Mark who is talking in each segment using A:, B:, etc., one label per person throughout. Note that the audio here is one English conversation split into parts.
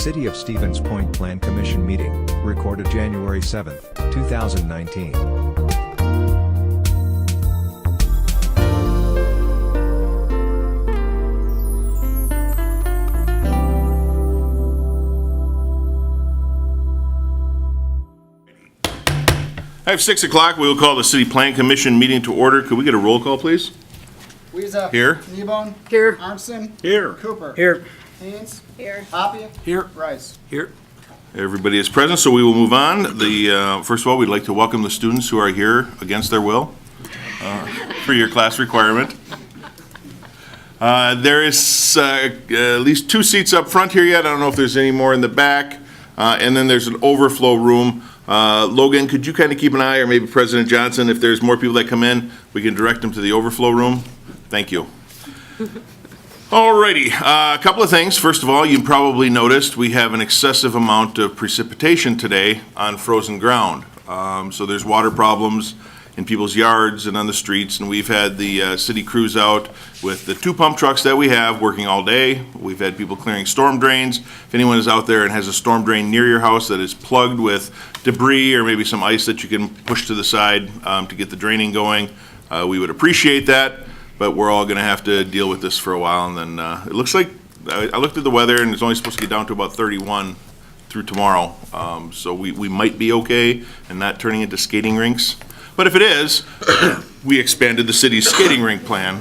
A: City of Stevens Point Plan Commission meeting, recorded January 7, 2019.
B: I have 6 o'clock. We will call the City Plan Commission meeting to order. Could we get a roll call, please?
C: Weezup.
B: Here.
C: Kneebone.
D: Here.
C: Arnson.
B: Here.
C: Cooper.
D: Here.
C: Haynes.
D: Here.
C: Hoppy.
D: Here.
C: Rice.
D: Here.
B: Everybody is present, so we will move on. First of all, we'd like to welcome the students who are here against their will for your class requirement. There is at least 2 seats up front here yet. I don't know if there's any more in the back. And then there's an overflow room. Logan, could you kind of keep an eye, or maybe President Johnson, if there's more people that come in, we can direct them to the overflow room? Thank you. Alrighty, a couple of things. First of all, you probably noticed we have an excessive amount of precipitation today on frozen ground. So there's water problems in people's yards and on the streets, and we've had the city crews out with the 2 pump trucks that we have working all day. We've had people clearing storm drains. If anyone is out there and has a storm drain near your house that is plugged with debris or maybe some ice that you can push to the side to get the draining going, we would appreciate that. But we're all going to have to deal with this for a while, and then it looks like, I looked at the weather, and it's only supposed to get down to about 31 through tomorrow. So we might be okay and not turning into skating rinks. But if it is, we expanded the city's skating rink plan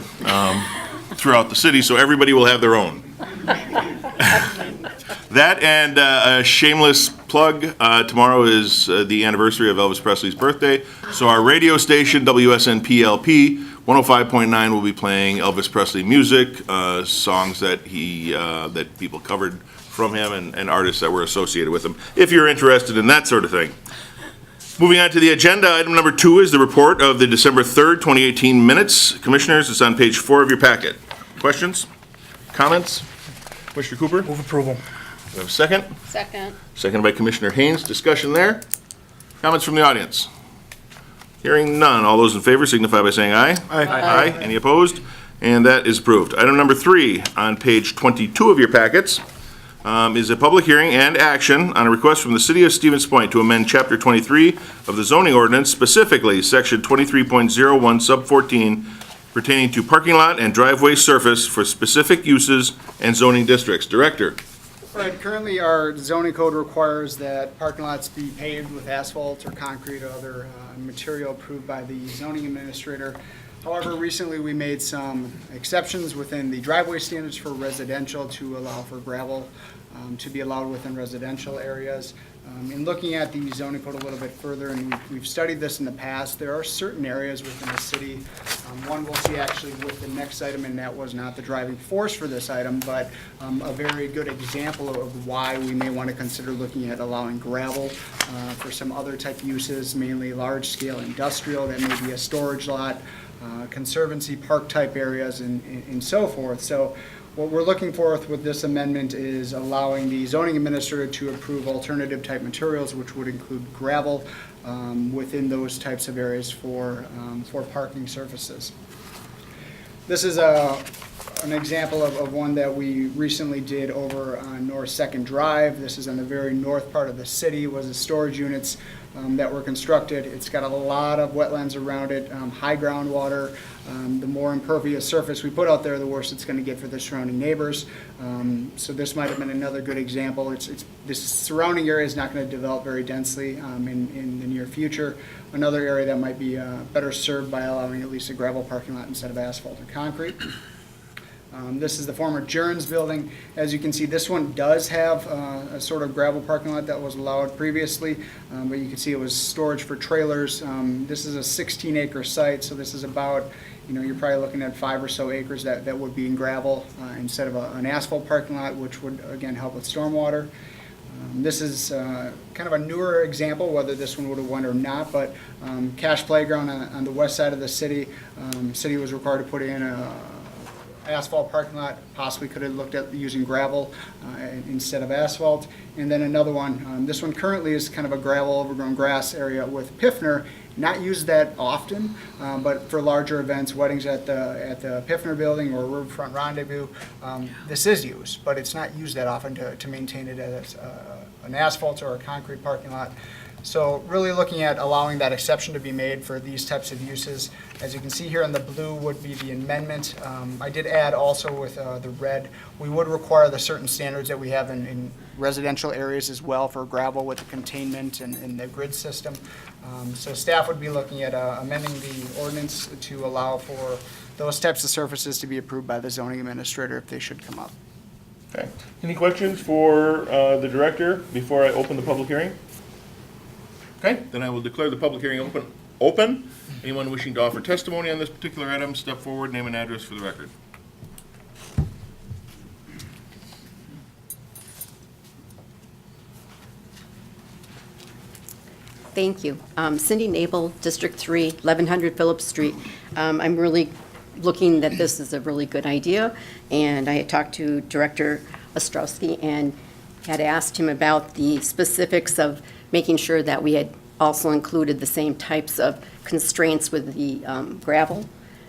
B: throughout the city, so everybody will have their own. That and a shameless plug, tomorrow is the anniversary of Elvis Presley's birthday, so our radio station, WSNPLP 105.9, will be playing Elvis Presley music, songs that that people covered from him, and artists that were associated with him, if you're interested in that sort of thing. Moving on to the agenda, item number 2 is the report of the December 3rd, 2018 minutes. Commissioners, it's on page 4 of your packet. Questions? Comments? Commissioner Cooper?
D: Move approval.
B: Do we have a second?
E: Second.
B: Seconded by Commissioner Haynes. Discussion there? Comments from the audience? Hearing none. All those in favor signify by saying aye.
D: Aye.
B: Any opposed? And that is approved. Item number 3 on page 22 of your packets is a public hearing and action on a request from the City of Stevens Point to amend Chapter 23 of the zoning ordinance, specifically Section 23.01 Sub 14, pertaining to parking lot and driveway surface for specific uses and zoning districts. Director.
C: Right, currently our zoning code requires that parking lots be paved with asphalt or concrete or other material approved by the zoning administrator. However, recently we made some exceptions within the driveway standards for residential to allow for gravel to be allowed within residential areas. In looking at the zoning code a little bit further, and we've studied this in the past, there are certain areas within the city. One we'll see actually with the next item, and that was not the driving force for this item, but a very good example of why we may want to consider looking at allowing gravel for some other type uses, mainly large-scale industrial, that may be a storage lot, conservancy park type areas, and so forth. So what we're looking for with this amendment is allowing the zoning administrator to approve alternative type materials, which would include gravel within those types of areas for parking surfaces. This is an example of one that we recently did over on North 2nd Drive. This is in the very north part of the city. It was the storage units that were constructed. It's got a lot of wetlands around it, high groundwater. The more impervious surface we put out there, the worse it's going to get for the surrounding neighbors. So this might have been another good example. This surrounding area is not going to develop very densely in the near future. Another area that might be better served by allowing at least a gravel parking lot instead of asphalt or concrete. This is the former Jern's building. As you can see, this one does have a sort of gravel parking lot that was allowed previously, but you can see it was storage for trailers. This is a 16-acre site, so this is about, you're probably looking at 5 or so acres that would be in gravel instead of an asphalt parking lot, which would, again, help with stormwater. This is kind of a newer example, whether this one would have won or not, but Cash Playground on the west side of the city. City was required to put in a asphalt parking lot, possibly could have looked at using gravel instead of asphalt. And then another one, this one currently is kind of a gravel overgrown grass area with Piffner, not used that often, but for larger events, weddings at the Piffner Building or Riverfront Rendezvous, this is used, but it's not used that often to maintain it as an asphalt or a concrete parking lot. So really looking at allowing that exception to be made for these types of uses. As you can see here in the blue would be the amendment. I did add also with the red, we would require the certain standards that we have in residential areas as well for gravel with the containment and the grid system. So staff would be looking at amending the ordinance to allow for those types of surfaces to be approved by the zoning administrator if they should come up.
B: Okay. Any questions for the director before I open the public hearing? Okay, then I will declare the public hearing open. Anyone wishing to offer testimony on this particular item, step forward, name and address for the record.
D: Thank you. Cindy Nabel, District 3, 1100 Phillips Street. I'm really looking that this is a really good idea, and I had talked to Director Ostrowski and had asked him about the specifics of making sure that we had also included the same types of constraints with the gravel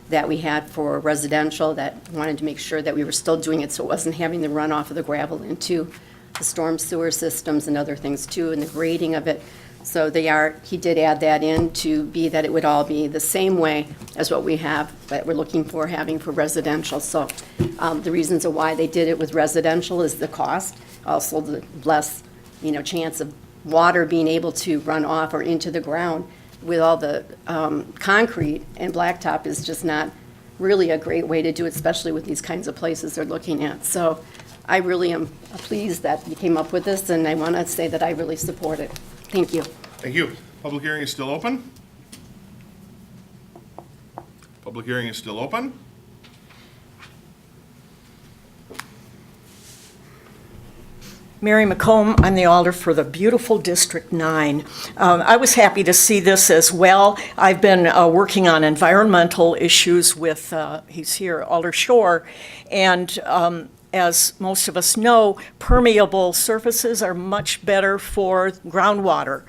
D: that we had for residential, that wanted to make sure that we were still doing it so it wasn't having the runoff of the gravel into the storm sewer systems and other things too, and the grading of it. So he did add that in to be that it would all be the same way as what we have, that we're looking for having for residential. So the reasons of why they did it with residential is the cost, also the less, chance of water being able to run off or into the ground with all the concrete, and blacktop is just not really a great way to do it, especially with these kinds of places they're looking at. So I really am pleased that you came up with this, and I want to say that I really support it. Thank you.
B: Thank you. Public hearing is still open. Public hearing is still open.
E: Mary McComb, I'm the alder for the beautiful District 9. I was happy to see this as well. I've been working on environmental issues with, he's here, Alder Shore, and as most of us know, permeable surfaces are much better for groundwater.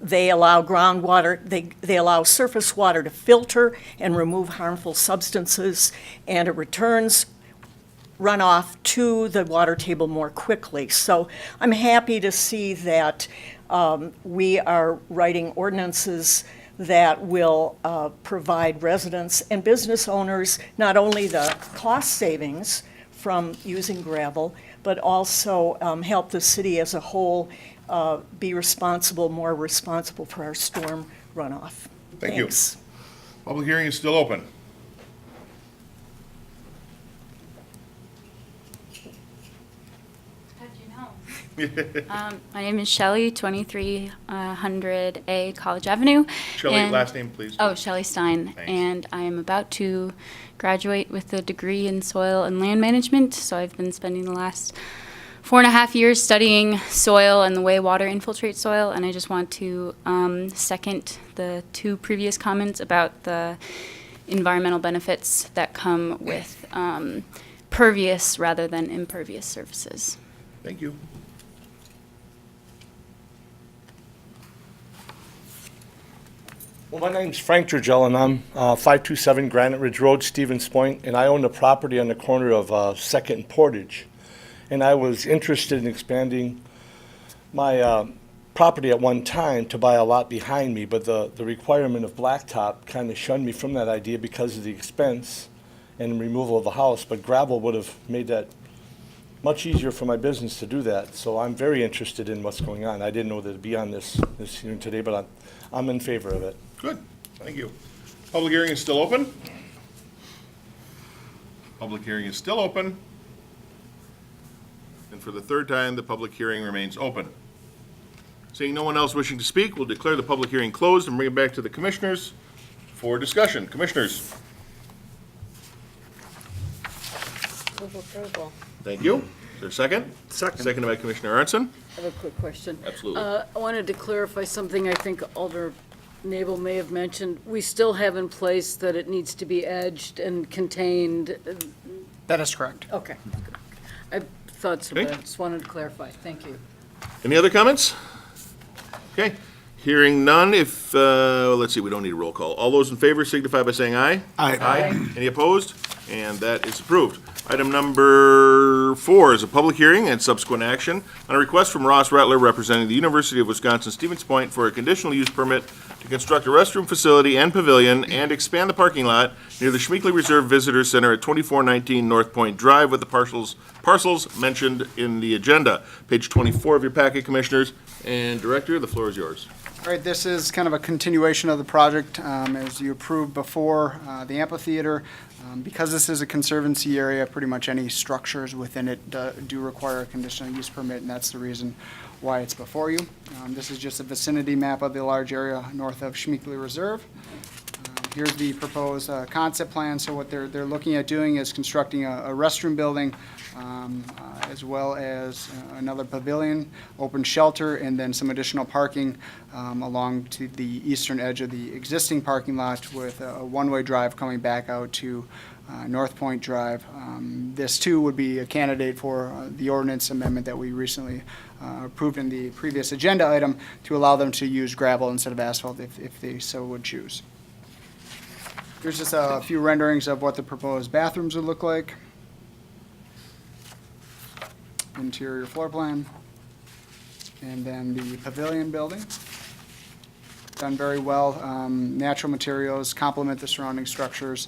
E: They allow groundwater, they allow surface water to filter and remove harmful substances, and it returns runoff to the water table more quickly. So I'm happy to see that we are writing ordinances that will provide residents and business owners not only the cost savings from using gravel, but also help the city as a whole be more responsible for our storm runoff.
B: Thank you.
E: Thanks.
B: Public hearing is still open.
F: My name is Shelley, 2300A College Avenue.
B: Shelley,
F: and-
B: last name, please.
F: Oh, Shelley Stein.
B: Thanks.
F: And I am about to graduate with a degree in soil and land management. So I've been spending the last 4.5 years studying soil and the way water infiltrates soil. And I just want to second the two previous comments about the environmental benefits that come with pervious rather than impervious surfaces.
B: Thank you.
G: Well, my name's Frank Dragell, and I'm 527 Granite Ridge Road, Stevens Point, and I own the property on the corner of 2nd and Portage. And I was interested in expanding my property at one time to buy a lot behind me, but the requirement of blacktop kind of shunned me from that idea because of the expense and removal of the house, but gravel would have made that much easier for my business to do that. So I'm very interested in what's going on. I didn't know that it'd be on this hearing today, but I'm in favor of it.
B: Good. Thank you. Public hearing is still open. Public hearing is still open. And for the third time, the public hearing remains open. Seeing no one else wishing to speak, we'll declare the public hearing closed and bring it back to the commissioners for discussion. Commissioners?
H: Move approval.
B: Thank you. Is there a second?
C: Second.
B: Seconded by Commissioner Arnson.
H: I have a quick question.
B: Absolutely.
H: I wanted to clarify something I think Alder Nabel may have mentioned. We still have in place that it needs to be edged and contained.
C: That is correct.
H: Okay. I thought so, but I
B: Okay.
H: just wanted to clarify. Thank you.
B: Any other comments? Okay, hearing none, if, let's see, we don't need a roll call. All those in favor signify by saying aye. Aye. Any opposed? And that is approved. Item number 4 is a public hearing and subsequent action on a request from Ross Rattler representing the University of Wisconsin Stevens Point for a conditional use permit to construct a restroom facility and pavilion and expand the parking lot near the Schmeeckley Reserve Visitor Center at 2419 North Point Drive with the parcels mentioned in the agenda. Page 24 of your packet, Commissioners. And Director, the floor is yours.
C: All right, this is kind of a continuation of the project as you approved before the amphitheater. Because this is a conservancy area, pretty much any structures within it do require a conditional use permit, and that's the reason why it's before you. This is just a vicinity map of the large area north of Schmeeckley Reserve. Here's the proposed concept plan. So what they're looking at doing is constructing a restroom building, as well as another pavilion, open shelter, and then some additional parking along to the eastern edge of the existing parking lot with a one-way drive coming back out to North Point Drive. This too would be a candidate for the ordinance amendment that we recently approved in the previous agenda item to allow them to use gravel instead of asphalt if they so would choose. Here's just a few renderings of what the proposed bathrooms would look like. Interior floor plan. And then the pavilion building. Done very well. Natural materials complement the surrounding structures.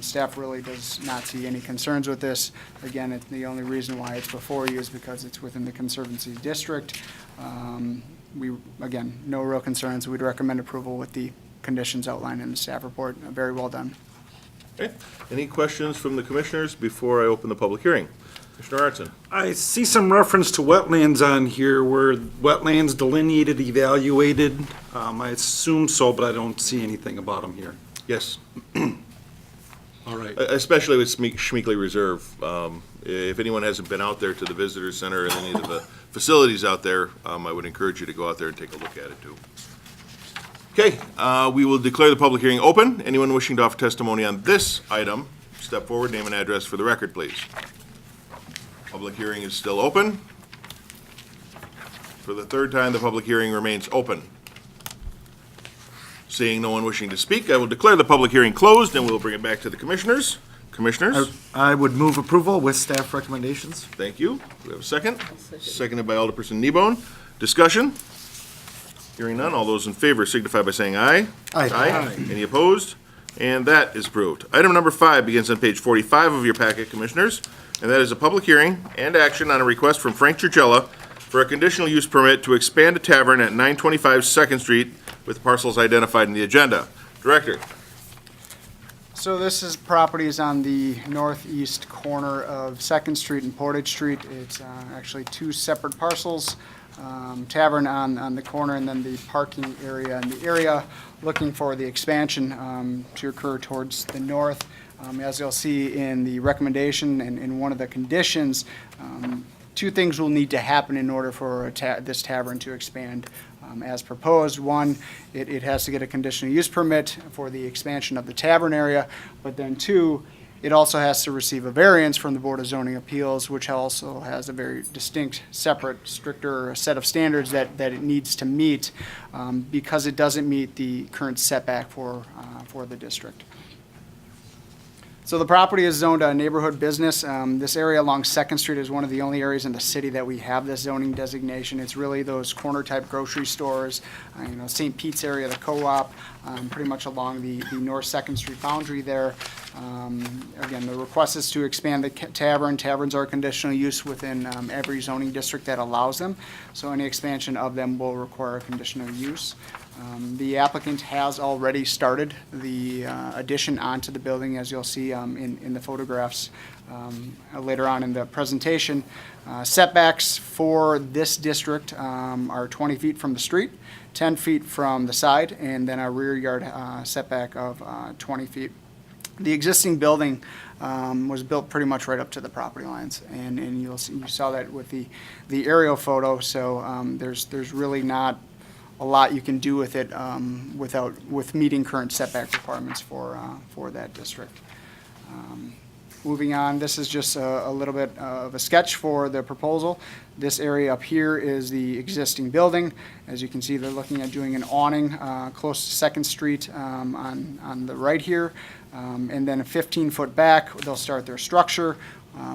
C: Staff really does not see any concerns with this. Again, the only reason why it's before you is because it's within the Conservancy District. Again, no real concerns. We'd recommend approval with the conditions outlined in the staff report. Very well done.
B: Okay, any questions from the Commissioners before I open the public hearing? Commissioner Artson?
I: I see some reference to wetlands on here, where wetlands delineated, evaluated. I assume so, but I don't see anything about them here.
B: Yes.
I: All right.
B: Especially with Schmeeckley Reserve. If anyone hasn't been out there to the Visitor Center and any of the facilities out there, I would encourage you to go out there and take a look at it too. Okay, we will declare the public hearing open. Anyone wishing to offer testimony on this item, step forward, name and address for the record, please. Public hearing is still open. For the third time, the public hearing remains open. Seeing no one wishing to speak, I will declare the public hearing closed, and we'll bring it back to the Commissioners. Commissioners,
J: I would move approval with staff recommendations.
B: thank you. Do we have a second? Seconded by Alderperson Kneebone. Discussion? Hearing none, all those in favor signify by saying aye.
J: Aye.
B: Any opposed? And that is approved. Item number 5 begins on page 45 of your packet, Commissioners, and that is a public hearing and action on a request from Frank Trigella for a conditional use permit to expand a tavern at 925 2nd Street with parcels identified in the agenda. Director?
C: So this is properties on the northeast corner of 2nd Street and Portage Street. It's actually two separate parcels. Tavern on the corner, and then the parking area in the area, looking for the expansion to occur towards the north. As you'll see in the recommendation and in one of the conditions, two things will need to happen in order for this tavern to expand as proposed. One, it has to get a conditional use permit for the expansion of the tavern area, but then two, it also has to receive a variance from the Board of Zoning Appeals, which also has a very distinct, separate, stricter set of standards that it needs to meet because it doesn't meet the current setback for the district. So the property is zoned a neighborhood business. This area along 2nd Street is one of the only areas in the city that we have this zoning designation. It's really those corner-type grocery stores, St. Pete's area, the co-op, pretty much along the North 2nd Street boundary there. Again, the request is to expand the tavern. Taverns are conditional use within every zoning district that allows them, so any expansion of them will require conditional use. The applicant has already started the addition onto the building, as you'll see in the photographs later on in the presentation. Setbacks for this district are 20 feet from the street, 10 feet from the side, and then a rear yard setback of 20 feet. The existing building was built pretty much right up to the property lines, and you saw that with the aerial photo. So there's really not a lot you can do with it with meeting current setback requirements for that district. Moving on, this is just a little bit of a sketch for the proposal. This area up here is the existing building. As you can see, they're looking at doing an awning close to Second Street on the right here. And then a 15-foot back, they'll start their structure.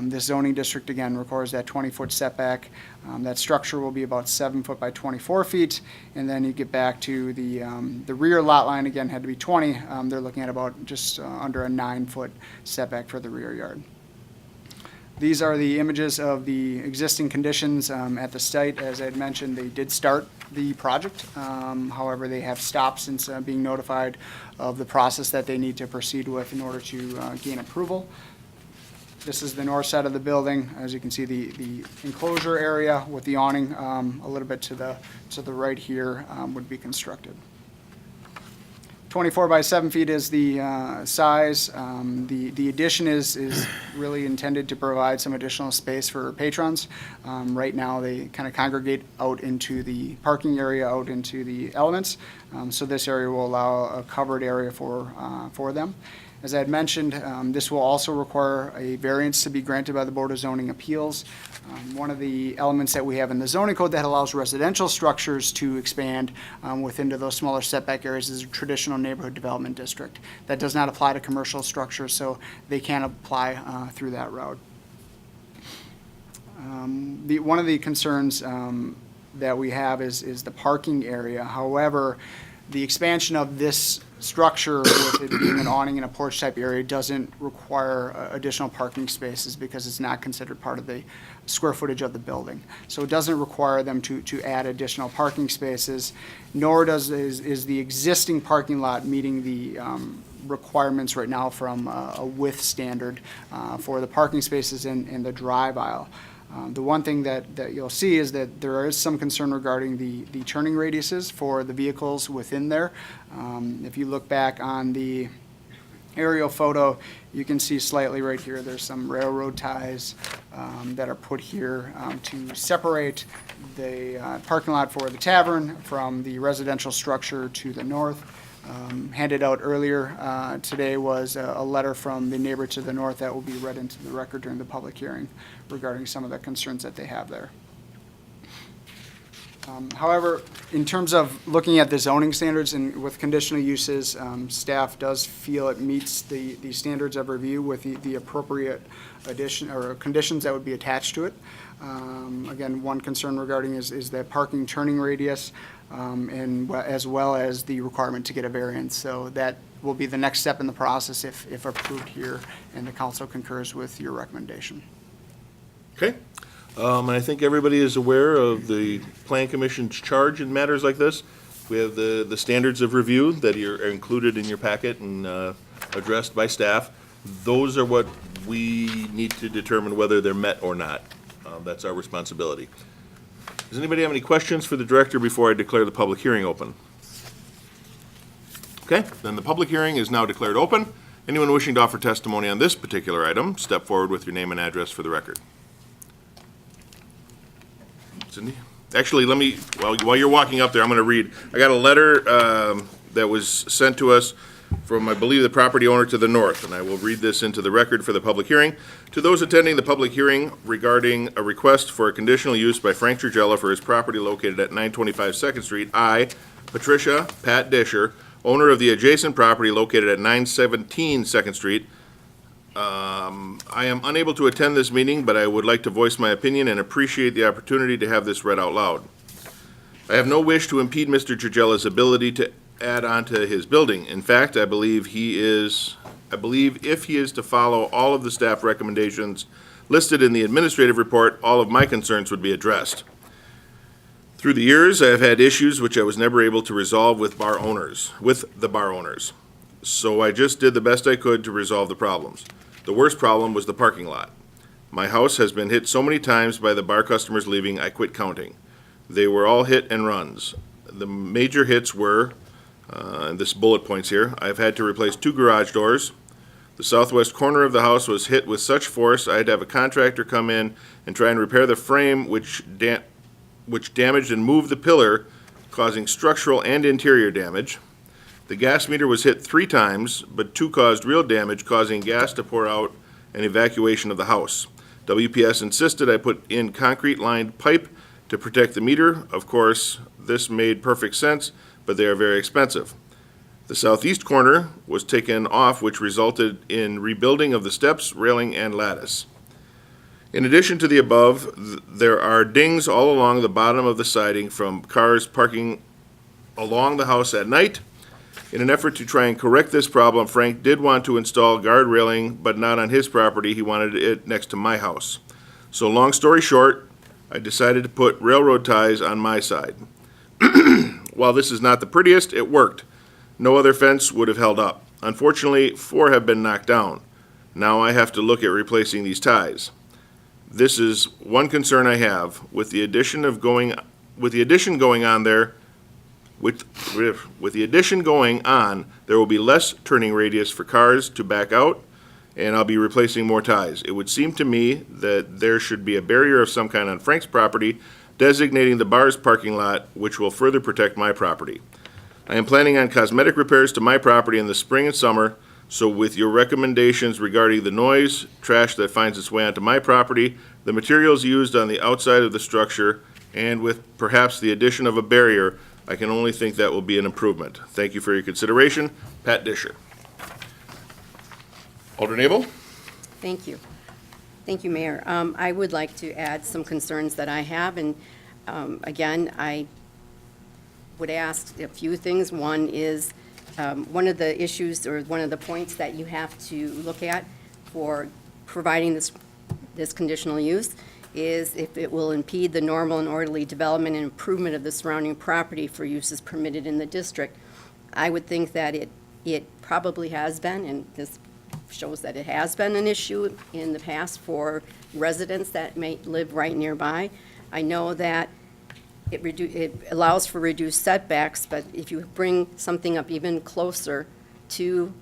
C: This zoning district, again, requires that 20-foot setback. That structure will be about 7 foot by 24 feet. And then you get back to the rear lot line, again, had to be 20. They're looking at about just under a 9-foot setback for the rear yard. These are the images of the existing conditions at the site. As I had mentioned, they did start the project. However, they have stopped since being notified of the process that they need to proceed with in order to gain approval. This is the north side of the building. As you can see, the enclosure area with the awning a little bit to the right here would be constructed. 24 by 7 feet is the size. The addition is really intended to provide some additional space for patrons. Right now, they kind of congregate out into the parking area, out into the elements. So this area will allow a covered area for them. As I had mentioned, this will also require a variance to be granted by the Board of Zoning Appeals. One of the elements that we have in the zoning code that allows residential structures to expand within those smaller setback areas is a traditional neighborhood development district. That does not apply to commercial structures, so they can't apply through that route. One of the concerns that we have is the parking area. However, the expansion of this structure with it being an awning and a porch type area doesn't require additional parking spaces because it's not considered part of the square footage of the building. So it doesn't require them to add additional parking spaces, nor is the existing parking lot meeting the requirements right now from a width standard for the parking spaces in the drive aisle. The one thing that you'll see is that there is some concern regarding the turning radiuses for the vehicles within there. If you look back on the aerial photo, you can see slightly right here, there's some railroad ties that are put here to separate the parking lot for the tavern from the residential structure to the north. Handed out earlier today was a letter from the neighbor to the north that will be read into the record during the public hearing regarding some of the concerns that they have there. However, in terms of looking at the zoning standards and with conditional uses, staff does feel it meets the standards of review with the appropriate addition or conditions that would be attached to it. Again, one concern regarding is that parking turning radius and as well as the requirement to get a variance. So that will be the next step in the process if approved here and the council concurs with your recommendation.
B: Okay. And I think everybody is aware of the Plan Commission's charge in matters like this. We have the standards of review that are included in your packet and addressed by staff. Those are what we need to determine whether they're met or not. That's our responsibility. Does anybody have any questions for the director before I declare the public hearing open? Okay, then the public hearing is now declared open. Anyone wishing to offer testimony on this particular item, step forward with your name and address for the record. Cindy? Actually, let me, while you're walking up there, I'm going to read. I got a letter that was sent to us from, I believe, the property owner to the north, and I will read this into the record for the public hearing. To those attending the public hearing regarding a request for a conditional use by Frank Trigella for his property located at 925 2nd Street, I, Patricia Pat Disher, owner of the adjacent property located at 917 2nd Street, I am unable to attend this meeting, but I would like to voice my opinion and appreciate the opportunity to have this read out loud. I have no wish to impede Mr. Trigella's ability to add on to his building. In fact, I believe if he is to follow all of the staff recommendations listed in the administrative report, all of my concerns would be addressed. Through the years, I have had issues which I was never able to resolve with the bar owners. So I just did the best I could to resolve the problems. The worst problem was the parking lot. My house has been hit so many times by the bar customers leaving, I quit counting. They were all hit and runs. The major hits were, and this bullet points here, I've had to replace 2 garage doors. The southwest corner of the house was hit with such force I had to have a contractor come in and try and repair the frame which damaged and moved the pillar, causing structural and interior damage. The gas meter was hit 3 times, but 2 caused real damage, causing gas to pour out and evacuation of the house. WPS insisted I put in concrete-lined pipe to protect the meter. Of course, this made perfect sense, but they are very expensive. The southeast corner was taken off, which resulted in rebuilding of the steps, railing, and lattice. In addition to the above, there are dings all along the bottom of the siding from cars parking along the house at night. In an effort to try and correct this problem, Frank did want to install guard railing, but not on his property. He wanted it next to my house. So long story short, I decided to put railroad ties on my side. While this is not the prettiest, it worked. No other fence would have held up. Unfortunately, 4 have been knocked down. Now I have to look at replacing these ties. This is one concern I have. With the addition going on, there will be less turning radius for cars to back out, and I'll be replacing more ties. It would seem to me that there should be a barrier of some kind on Frank's property designating the bar's parking lot, which will further protect my property. I am planning on cosmetic repairs to my property in the spring and summer, so with your recommendations regarding the noise, trash that finds its way onto my property, the materials used on the outside of the structure, and with perhaps the addition of a barrier, I can only think that will be an improvement. Thank you for your consideration. Pat Disher. Alderman Abel?
D: Thank you. Thank you, Mayor. I would like to add some concerns that I have, and again, I would ask a few things. One is, one of the issues or one of the points that you have to look at for providing this conditional use is if it will impede the normal and orderly development and improvement of the surrounding property for uses permitted in the district. I would think that it probably has been, and this shows that it has been an issue in the past for residents that may live right nearby. I know that it allows for reduced setbacks, but if you bring something up even closer to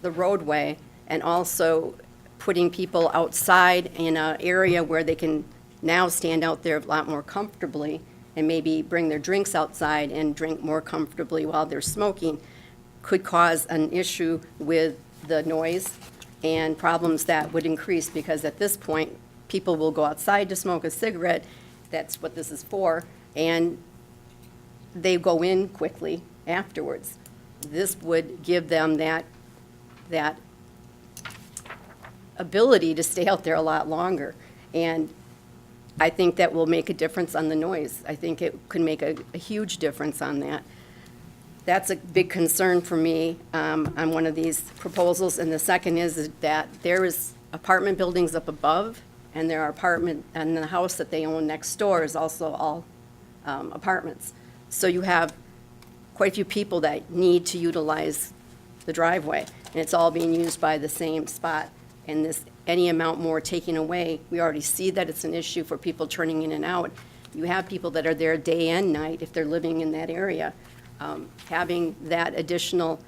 D: the roadway and also putting people outside in an area where they can now stand out there a lot more comfortably and maybe bring their drinks outside and drink more comfortably while they're smoking, could cause an issue with the noise and problems that would increase, because at this point, people will go outside to smoke a cigarette. That's what this is for. And they go in quickly afterwards. This would give them that ability to stay out there a lot longer. And I think that will make a difference on the noise. I think it could make a huge difference on that. That's a big concern for me on one of these proposals. And the second is that there is apartment buildings up above, and there are and the house that they own next door is also all apartments. So you have quite a few people that need to utilize the driveway, and it's all being used by the same spot. And any amount more taken away, we already see that it's an issue for people turning in and out. You have people that are there day and night if they're living in that area. Having that additional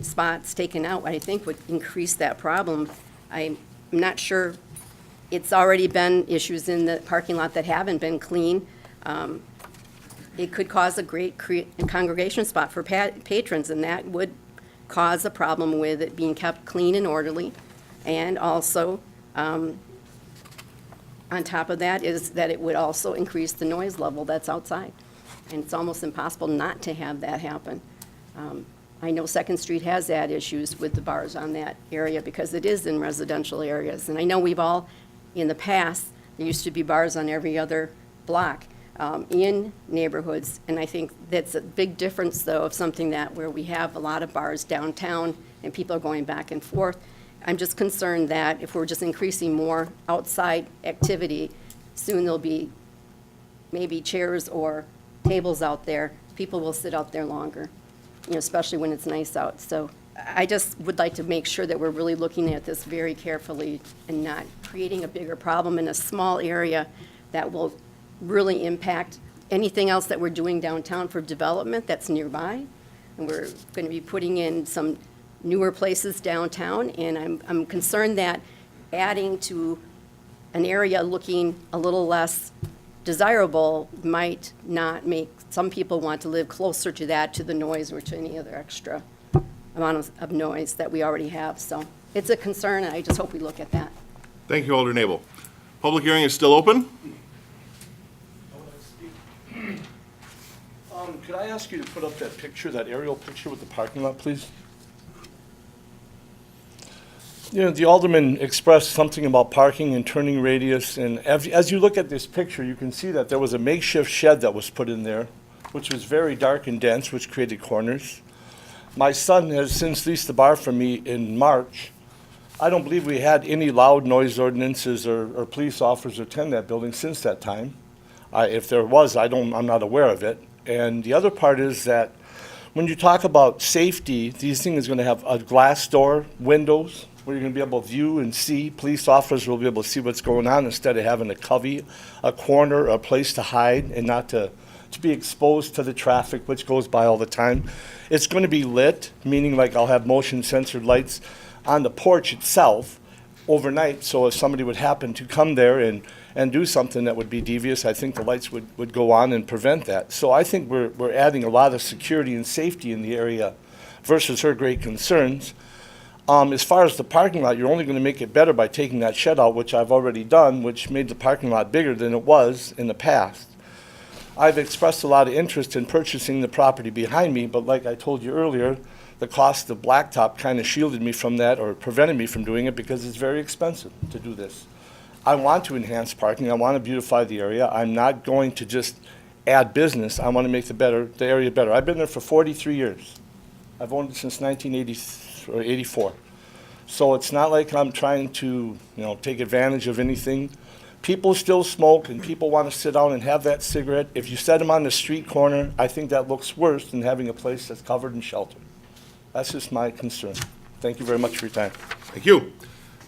D: spots taken out, I think would increase that problem. I'm not sure, it's already been issues in the parking lot that haven't been clean. It could cause a great congregation spot for patrons, and that would cause a problem with it being kept clean and orderly. And also, on top of that, is that it would also increase the noise level that's outside. And it's almost impossible not to have that happen. I know Second Street has had issues with the bars on that area because it is in residential areas. And I know we've all, in the past, there used to be bars on every other block in neighborhoods. And I think that's a big difference, though, of something that where we have a lot of bars downtown and people are going back and forth. I'm just concerned that if we're just increasing more outside activity, soon there'll be maybe chairs or tables out there. People will sit out there longer, especially when it's nice out. So I just would like to make sure that we're really looking at this very carefully and not creating a bigger problem in a small area that will really impact anything else that we're doing downtown for development that's nearby. And we're going to be putting in some newer places downtown, and I'm concerned that adding to an area looking a little less desirable might not make some people want to live closer to that, to the noise or to any other extra amount of noise that we already have. So it's a concern, and I just hope we look at that.
B: Thank you, Alder Nabel. Public hearing is still open.
G: Could I ask you to put up that picture, that aerial picture with the parking lot, please? You know, the alderman expressed something about parking and turning radius, and as you look at this picture, you can see that there was a makeshift shed that was put in there, which was very dark and dense, which created corners. My son has since leased the bar from me in March. I don't believe we had any loud noise ordinances or police officers attend that building since that time. If there was, I'm not aware of it. And the other part is that when you talk about safety, these things are going to have a glass door, windows, where you're going to be able to view and see. Police officers will be able to see what's going on instead of having a covey, a corner, a place to hide and not to be exposed to the traffic which goes by all the time. It's going to be lit, meaning like I'll have motion censored lights on the porch itself overnight, so if somebody would happen to come there and do something that would be devious, I think the lights would go on and prevent that. So I think we're adding a lot of security and safety in the area versus her great concerns. As far as the parking lot, you're only going to make it better by taking that shed out, which I've already done, which made the parking lot bigger than it was in the past. I've expressed a lot of interest in purchasing the property behind me, but like I told you earlier, the cost of blacktop kind of shielded me from that or prevented me from doing it because it's very expensive to do this. I want to enhance parking. I want to beautify the area. I'm not going to just add business. I want to make the area better. I've been there for 43 years. I've owned it since 1980 or 84. So it's not like I'm trying to, take advantage of anything. People still smoke and people want to sit down and have that cigarette. If you set them on the street corner, I think that looks worse than having a place that's covered and sheltered. That's just my concern. Thank you very much for your time.
B: Thank you.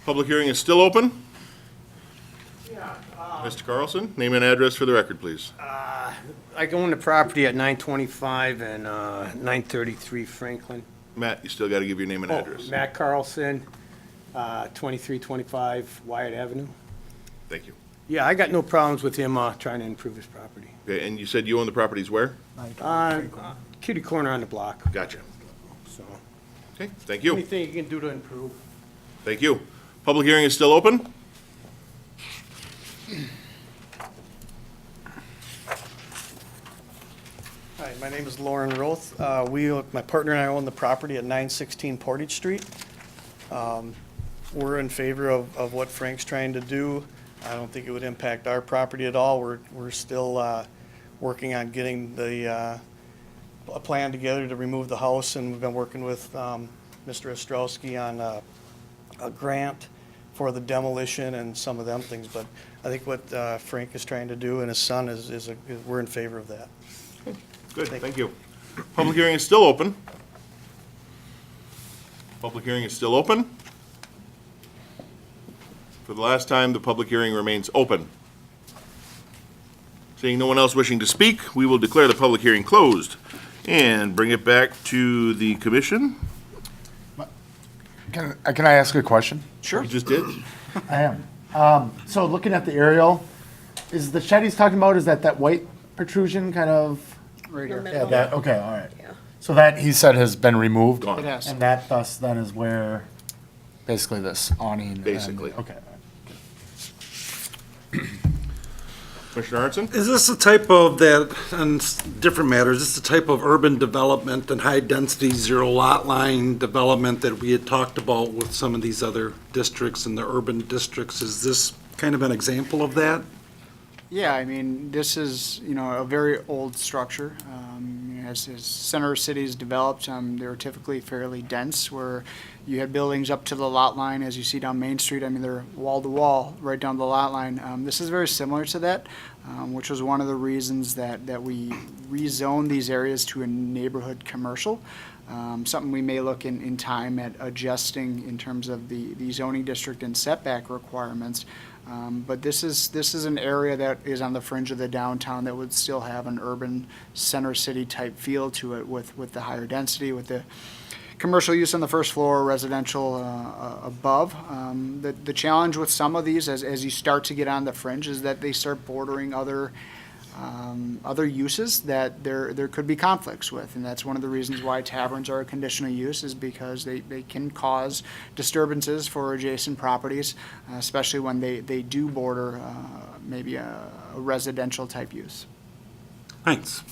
B: Public hearing is still open. Mr. Carlson, name and address for the record, please.
K: I own the property at 925 and 933 Franklin.
B: Matt, you still got to give your name and address.
K: Matt Carlson, 2325 Wyatt Avenue.
B: Thank you.
K: Yeah, I got no problems with him trying to improve his property.
B: Okay, and you said you own the properties where?
K: Kitty corner on the block,
B: Gotcha.
K: so
B: Okay, thank you.
K: anything you can do to improve.
B: Thank you. Public hearing is still open.
L: Hi, my name is Lauren Roth. My partner and I own the property at 916 Portage Street. We're in favor of what Frank's trying to do. I don't think it would impact our property at all. We're still working on getting a plan together to remove the house, and we've been working with Mr. Ostrowski on a grant for the demolition and some of them things. But I think what Frank is trying to do and his son we're in favor of that.
B: Good, thank you. Public hearing is still open. Public hearing is still open. For the last time, the public hearing remains open. Seeing no one else wishing to speak, we will declare the public hearing closed and bring it back to the commission.
J: Can I ask a question?
B: You just did?
J: I am. So looking at the aerial, is the shed he's talking about, is that white protrusion kind of?
C: Right here.
J: Yeah, okay, all right. So that, he said, has been removed?
B: Gone.
C: It has.
J: And that thus then is where, basically this awning? and-
B: Basically.
J: Okay.
B: Commissioner Arnson?
I: Is this the type of that, on different matters, is this the type of urban development and high-density, zero lot line development that we had talked about with some of these other districts and the urban districts? Is this kind of an example of that?
C: Yeah, I mean, this is, a very old structure. As center cities developed, they were typically fairly dense, where you had buildings up to the lot line, as you see down Main Street. I mean, they're wall to wall, right down the lot line. This is very similar to that, which was one of the reasons that we rezoned these areas to a neighborhood commercial. Something we may look in time at adjusting in terms of the zoning district and setback requirements. But this is an area that is on the fringe of the downtown that would still have an urban center city type feel to it with the higher density, with the commercial use on the first floor, residential above. The challenge with some of these as you start to get on the fringe is that they start bordering other other uses that there could be conflicts with. And that's one of the reasons why taverns are a conditional use, is because they can cause disturbances for adjacent properties, especially when they do border maybe a residential type use.
I: Thanks.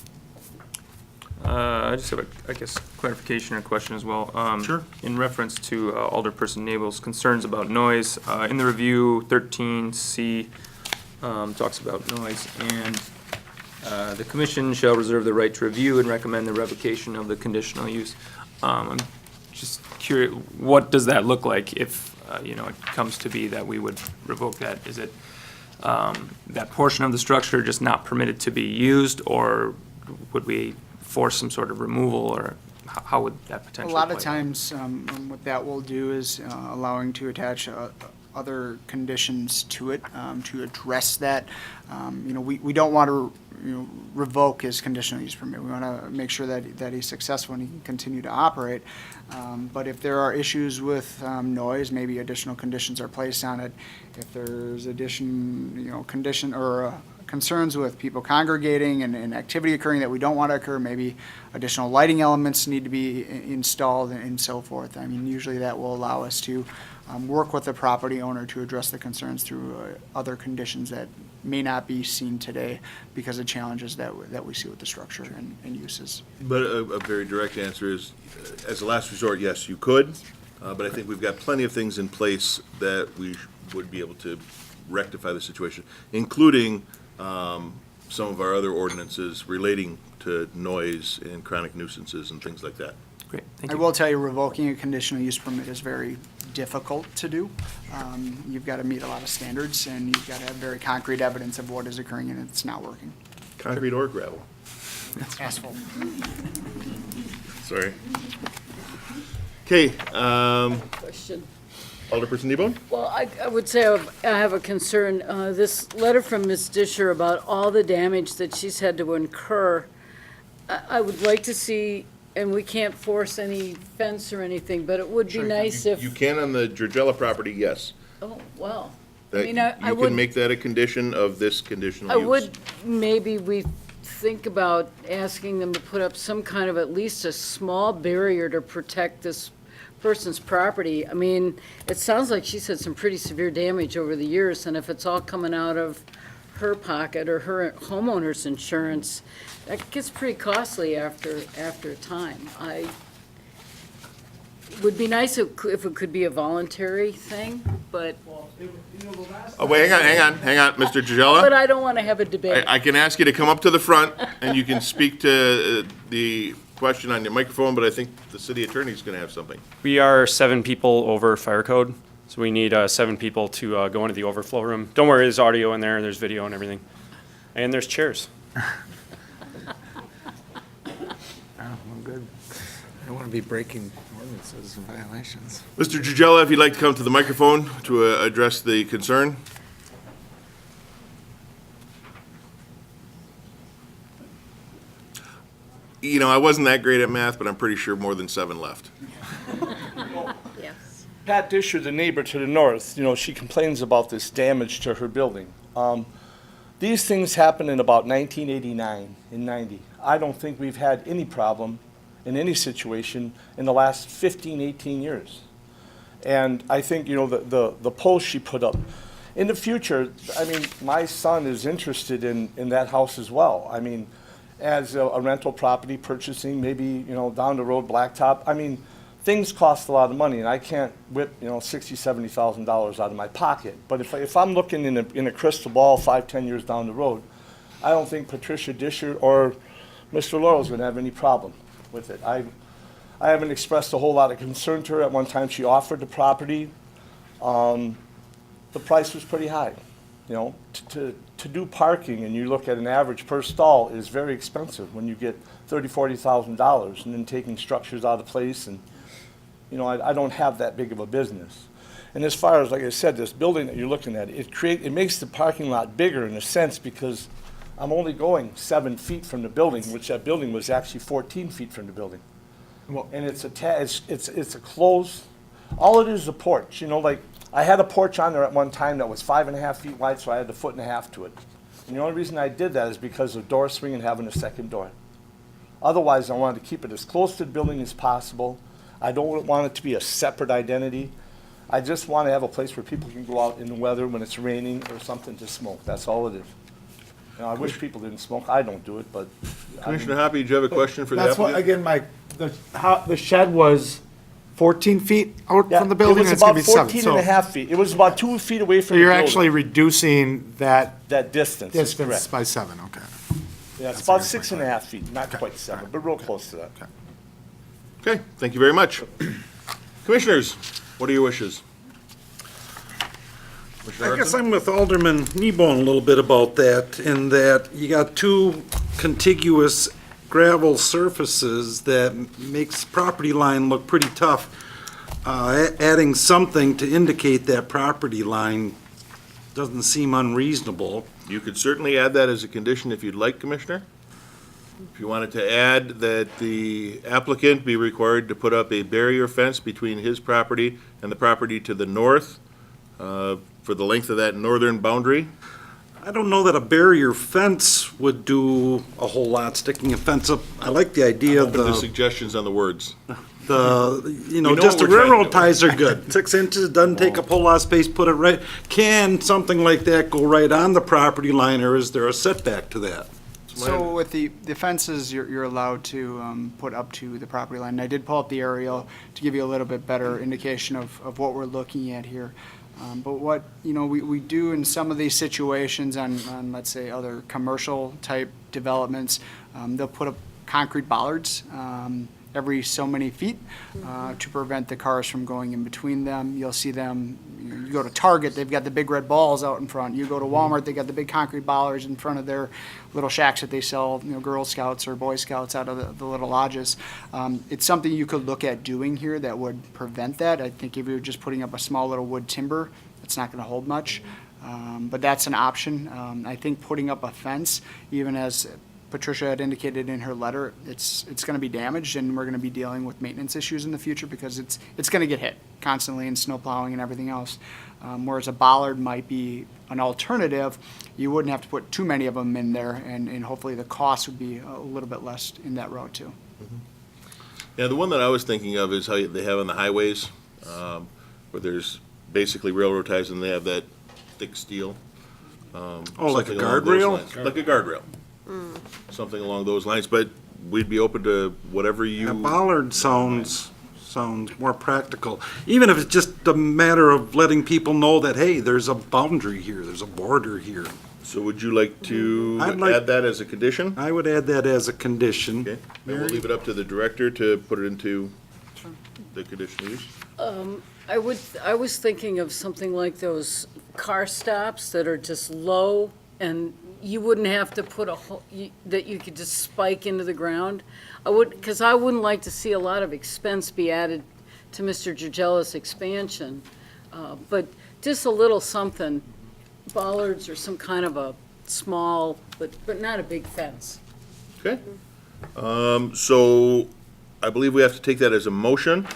M: I just have I guess, clarification or question as well.
I: Sure.
M: In reference to Alderperson Nable's concerns about noise, in the review, 13C talks about noise, and the commission shall reserve the right to review and recommend the revocation of the conditional use. I'm just curious, what does that look like if, it comes to be that we would revoke that? Is it that portion of the structure just not permitted to be used, or would we force some sort of removal, or how would that potentially
C: A lot
M: play
C: of
M: out?
C: times, what that will do is allowing to attach other conditions to it to address that. We don't want to revoke his conditional use permit. We want to make sure that he's successful and he can continue to operate. But if there are issues with noise, maybe additional conditions are placed on it. If there's condition or concerns with people congregating and activity occurring that we don't want to occur, maybe additional lighting elements need to be installed and so forth. I mean, usually that will allow us to work with the property owner to address the concerns through other conditions that may not be seen today because of challenges that we see with the structure and uses.
B: But a very direct answer is, as a last resort, yes, you could, but I think we've got plenty of things in place that we would be able to rectify the situation, including some of our other ordinances relating to noise and chronic nuisances and things like that.
M: Great, thank
C: I
M: you.
C: will tell you, revoking a conditional use permit is very difficult to do. You've got to meet a lot of standards, and you've got to have very concrete evidence of what is occurring and it's not working.
B: Concrete or gravel?
C: Asphalt.
B: Sorry. Okay,
H: Question.
B: Alderperson Nebo?
H: Well, I would say I have a concern. This letter from Ms. Disher about all the damage that she's had to incur, I would like to see, and we can't force any fence or anything, but it would be nice if.
B: You can on the Georgella property, yes.
H: Oh, well.
B: That-
H: I mean, I
B: You
H: would.
B: can make that a condition of this conditional
H: I
B: use.
H: would, maybe we think about asking them to put up some kind of at least a small barrier to protect this person's property. I mean, it sounds like she's had some pretty severe damage over the years, and if it's all coming out of her pocket or her homeowner's insurance, that gets pretty costly after a time. Would be nice if it could be a voluntary thing, but
B: Oh, wait, hang on, Mr.
H: but
B: Georgella.
H: I don't want to have a debate.
B: I can ask you to come up to the front, and you can speak to the question on your microphone, but I think the city attorney's going to have something.
N: We are 7 people over fire code, so we need 7 people to go into the overflow room. Don't worry, there's audio in there, there's video and everything. And there's chairs.
K: Good. I don't want to be breaking ordinances and violations.
B: Mr. Georgella, if you'd like to come to the microphone to address the concern. I wasn't that great at math, but I'm pretty sure more than 7 left.
D: Yes.
G: Pat Disher, the neighbor to the north, she complains about this damage to her building. These things happened in about 1989 and 90. I don't think we've had any problem in any situation in the last 15, 18 years. And I think, the post she put up, in the future, I mean, my son is interested in that house as well. I mean, as a rental property purchasing, maybe, down the road blacktop. I mean, things cost a lot of money, and I can't whip, $60,000, $70,000 out of my pocket. But if I'm looking in a crystal ball 5, 10 years down the road, I don't think Patricia Disher or Mr. Laurel's gonna have any problem with it. I haven't expressed a whole lot of concern to her. At one time, she offered the property. The price was pretty high. To do parking, and you look at an average per stall, is very expensive when you get $30,000, $40,000, and then taking structures out of place, and, I don't have that big of a business. And as far as, like I said, this building that you're looking at, it makes the parking lot bigger in a sense, because I'm only going 7 feet from the building, which that building was actually 14 feet from the building. And it's a closed, all it is a porch, like, I had a porch on there at one time that was 5.5 feet wide, so I had a 1.5 foot to it. And the only reason I did that is because of door swing and having a second door. Otherwise, I wanted to keep it as close to the building as possible. I don't want it to be a separate identity. I just want to have a place where people can go out in the weather when it's raining or something to smoke. That's all it is. You know, I wish people didn't smoke. I don't do it, but.
B: Commissioner Hoppy, did you have a question for the
J: That's what,
B: applicant?
J: again, the shed was 14 feet out from the building?
G: It was
J: and it's gonna
G: about
J: be 7.
G: 14 and a half feet. It was about 2 feet away
J: So
G: from the
J: you're
G: building.
J: actually reducing that
G: That distance is
J: distance
G: correct.
J: by 7, okay.
G: Yeah, it's
J: That's a
G: about
J: good
G: 6.5 feet, not quite 7, but real close to that.
B: Okay, thank you very much. Commissioners, what are your wishes? Commissioner
I: I guess
B: Hartman?
I: I'm with Alderman Kneebone a little bit about that, in that you got two contiguous gravel surfaces that makes property line look pretty tough. Adding something to indicate that property line doesn't seem unreasonable.
B: You could certainly add that as a condition if you'd like, Commissioner. If you wanted to add that the applicant be required to put up a barrier fence between his property and the property to the north for the length of that northern boundary.
I: I don't know that a barrier fence would do a whole lot, sticking a fence up. I like the idea of
B: Open to
I: the,
B: suggestions on the words.
I: you know,
B: We know
I: just the
B: what we're trying to
I: railroad
B: do.
I: ties are good. 6 inches, doesn't take up a whole lot of space, put it right. Can something like that go right on the property line, or is there a setback to that?
C: So with the fences, you're allowed to put up to the property line. And I did pull up the aerial to give you a little bit better indication of what we're looking at here. But what, you know, we do in some of these situations on, let's say, other commercial type developments, they'll put up concrete bollards every so many feet to prevent the cars from going in between them. You'll see them, you go to Target, they've got the big red balls out in front. You go to Walmart, they got the big concrete bollards in front of their little shacks that they sell, you know, Girl Scouts or Boy Scouts out of the little lodges. It's something you could look at doing here that would prevent that. I think if you were just putting up a small little wood timber, it's not gonna hold much. But that's an option. I think putting up a fence, even as Patricia had indicated in her letter, it's going to be damaged, and we're going to be dealing with maintenance issues in the future because it's going to get hit constantly in snow plowing and everything else. Whereas a bollard might be an alternative, you wouldn't have to put too many of them in there, and hopefully the cost would be a little bit less in that route too.
B: Yeah, the one that I was thinking of is how they have on the highways, where there's basically railroad ties and they have that thick steel.
I: Like a
B: something along those
I: guardrail?
B: lines. Like a guardrail. Something along those lines, but we'd be open to whatever
I: A
B: you.
I: bollard sounds more practical, even if it's just a matter of letting people know that, hey, there's a boundary here, there's a border here.
B: So would you like to
I: I'd like-
B: add that as a condition?
I: I would add that as a condition.
B: Okay, and we'll leave it up to the director to put it into the conditional use.
H: I was thinking of something like those car stops that are just low, and you wouldn't have to put that you could just spike into the ground. Because I wouldn't like to see a lot of expense be added to Mr. Georgella's expansion. But just a little something, bollards or some kind of a small, but not a big fence.
B: Okay. So I believe we have to take that as a motion.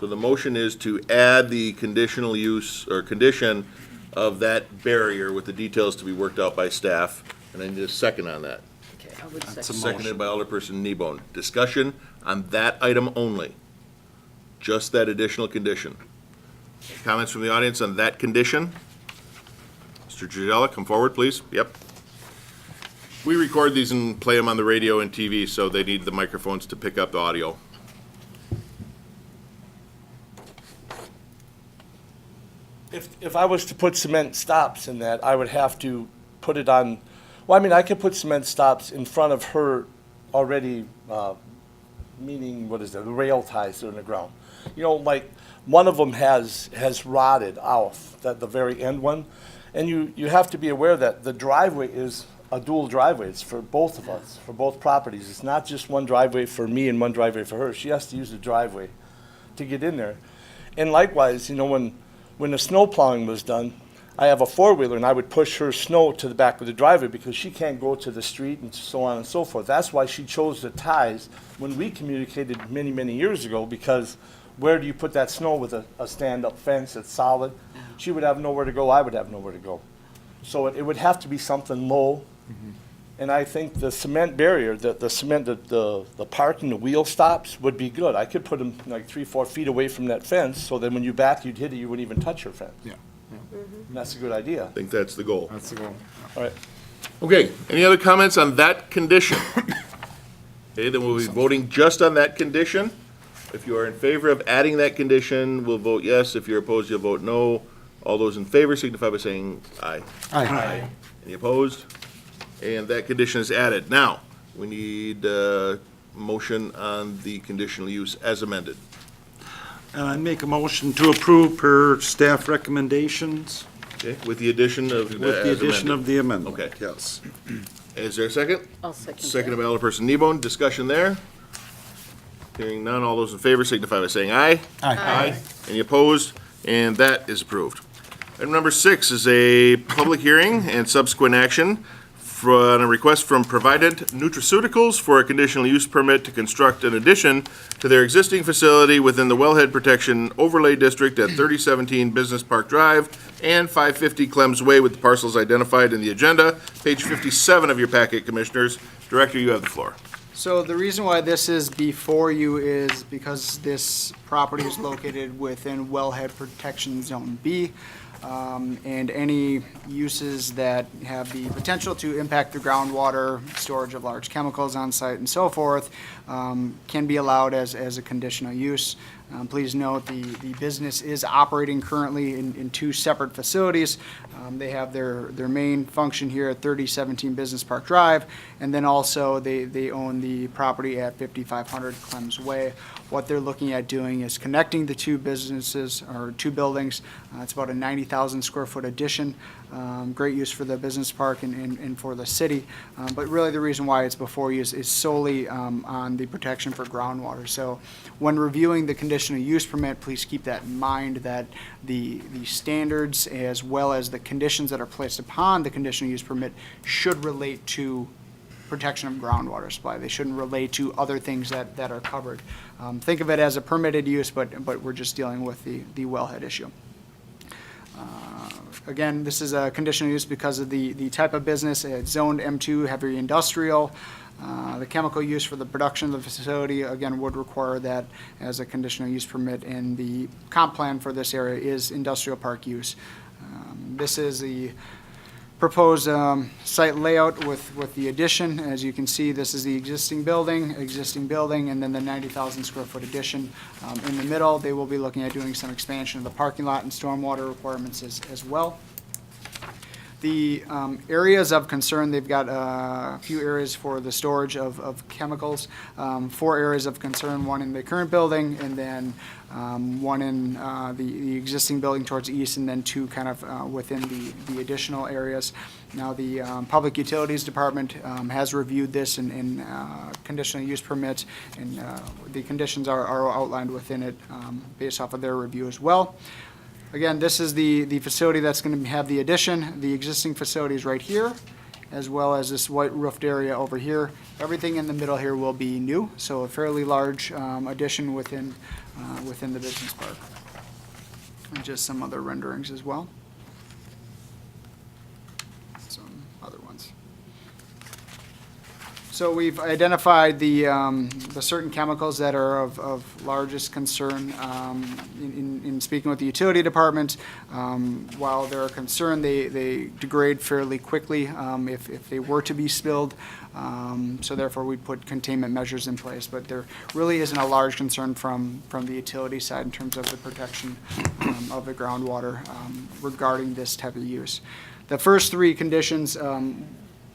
B: So the motion is to add the conditional use or condition of that barrier with the details to be worked out by staff. And I need a second on that.
H: Okay, I would
I: That's
H: say.
I: a
B: Seconded by Alderperson Kneebone. Discussion on that item only. Just that additional condition. Comments from the audience on that condition? Mr. Gisella, come forward, please. Yep. We record these and play them on the radio and TV, so they need the microphones to pick up the audio.
G: If I was to put cement stops in that, I would have to put it on, well, I mean, I could put cement stops in front of her already, meaning, what is that, the rail ties that are in the ground. You know, like, one of them has rotted off, the very end one. And you have to be aware that the driveway is a dual driveway. It's for both of us, for both properties. It's not just one driveway for me and one driveway for her. She has to use the driveway to get in there. And likewise, you know, when the snow plowing was done, I have a four-wheeler, and I would push her snow to the back of the driveway because she can't go to the street and so on and so forth. That's why she chose the ties when we communicated many, many years ago, because where do you put that snow with a stand-up fence that's solid? She would have nowhere to go, I would have nowhere to go. So it would have to be something low And I think the cement barrier, the cement, the parking, the wheel stops would be good. I could put them like 3-4 feet away from that fence, so then when you back, you'd hit it, you wouldn't even touch your fence.
J: Yeah.
G: And that's a good idea.
B: I think that's the goal.
J: That's the goal.
G: All right.
B: Okay, any other comments on that condition? Okay, then we'll be voting just on that condition. If you are in favor of adding that condition, we'll vote yes. If you're opposed, you'll vote no. All those in favor signify by saying aye.
J: Aye.
B: Any opposed? And that condition is added. Now, we need a motion on the conditional use as amended.
I: And I make a motion to approve per staff recommendations
B: Okay, with the addition of.
I: with the
B: as
I: addition
B: amended.
I: of the amendment.
B: Okay.
I: Yes.
B: Is there a second?
H: I'll second that.
B: Seconded by Alderperson Nebone. Discussion there? Hearing none. All those in favor signify by saying aye.
J: Aye.
B: Any opposed? And that is approved. Item number 6 is a public hearing and subsequent action on a request from Provident Nutraceuticals for a conditional use permit to construct an addition to their existing facility within the Wellhead Protection Overlay District at 3017 Business Park Drive and 550 Clems Way with the parcels identified in the agenda. Page 57 of your packet, Commissioners. Director, you have the floor.
C: So the reason why this is before you is because this property is located within Wellhead Protection Zone B. And any uses that have the potential to impact the groundwater, storage of large chemicals on site and so forth, can be allowed as a conditional use. Please note, the business is operating currently in 2 separate facilities. They have their main function here at 3017 Business Park Drive, and then also they own the property at 5500 Clems Way. What they're looking at doing is connecting the 2 businesses, or 2 buildings. It's about a 90,000 square foot addition. Great use for the business park and for the city. But really the reason why it's before you is solely on the protection for groundwater. So when reviewing the conditional use permit, please keep that in mind, that the standards as well as the conditions that are placed upon the conditional use permit should relate to protection of groundwater supply. They shouldn't relate to other things that are covered. Think of it as a permitted use, but we're just dealing with the wellhead issue. Again, this is a conditional use because of the type of business. It's zoned M2 heavy industrial. The chemical use for the production of the facility, again, would require that as a conditional use permit, and the comp plan for this area is industrial park use. This is the proposed site layout with the addition. As you can see, this is the existing building, and then the 90,000 square foot addition. In the middle, they will be looking at doing some expansion of the parking lot and stormwater requirements as well. The areas of concern, they've got a few areas for the storage of chemicals, 4 areas of concern, 1 in the current building, and then 1 in the existing building towards the east, and then 2 kind of within the additional areas. Now, the Public Utilities Department has reviewed this in conditional use permits, and the conditions are outlined within it based off of their review as well. Again, this is the facility that's going to have the addition. The existing facility is right here, as well as this white roofed area over here. Everything in the middle here will be new, so a fairly large addition within the business park. And just some other renderings as well. Some other ones. So we've identified the certain chemicals that are of largest concern in speaking with the utility department. While they're a concern, they degrade fairly quickly if they were to be spilled. So therefore, we put containment measures in place. But there really isn't a large concern from the utility side in terms of the protection of the groundwater regarding this type of use. The first 3 conditions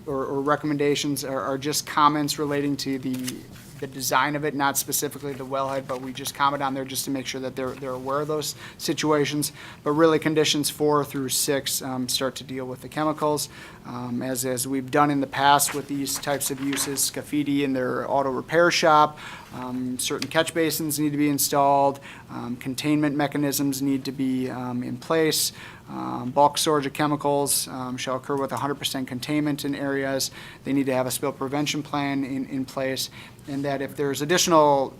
C: or recommendations are just comments relating to the design of it, not specifically the wellhead, but we just comment on there just to make sure that they're aware of those situations. But really, conditions 4 through 6 start to deal with the chemicals. As we've done in the past with these types of uses, Scafidi in their auto repair shop, certain catch basins need to be installed, containment mechanisms need to be in place. Bulk storage of chemicals shall occur with 100% containment in areas. They need to have a spill prevention plan in place, and that if there's additional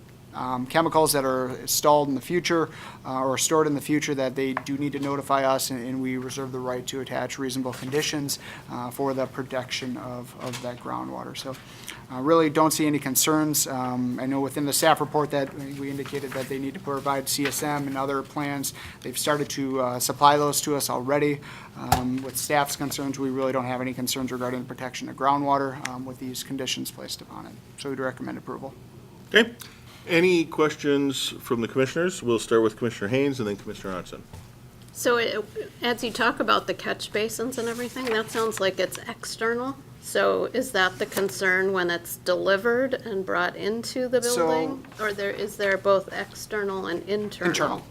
C: chemicals that are installed in the future or stored in the future, that they do need to notify us, and we reserve the right to attach reasonable conditions for the protection of that groundwater. So really don't see any concerns. I know within the staff report that we indicated that they need to provide CSM and other plans. They've started to supply those to us already. With staff's concerns, we really don't have any concerns regarding the protection of groundwater with these conditions placed upon it. So we'd recommend approval.
B: Okay. Any questions from the commissioners? We'll start with Commissioner Haynes and then Commissioner Arnson.
D: So as you talk about the catch basins and everything, that sounds like it's external. So is that the concern when it's delivered and brought into the
C: So-
D: building? Or is there both external and internal?
C: Internal.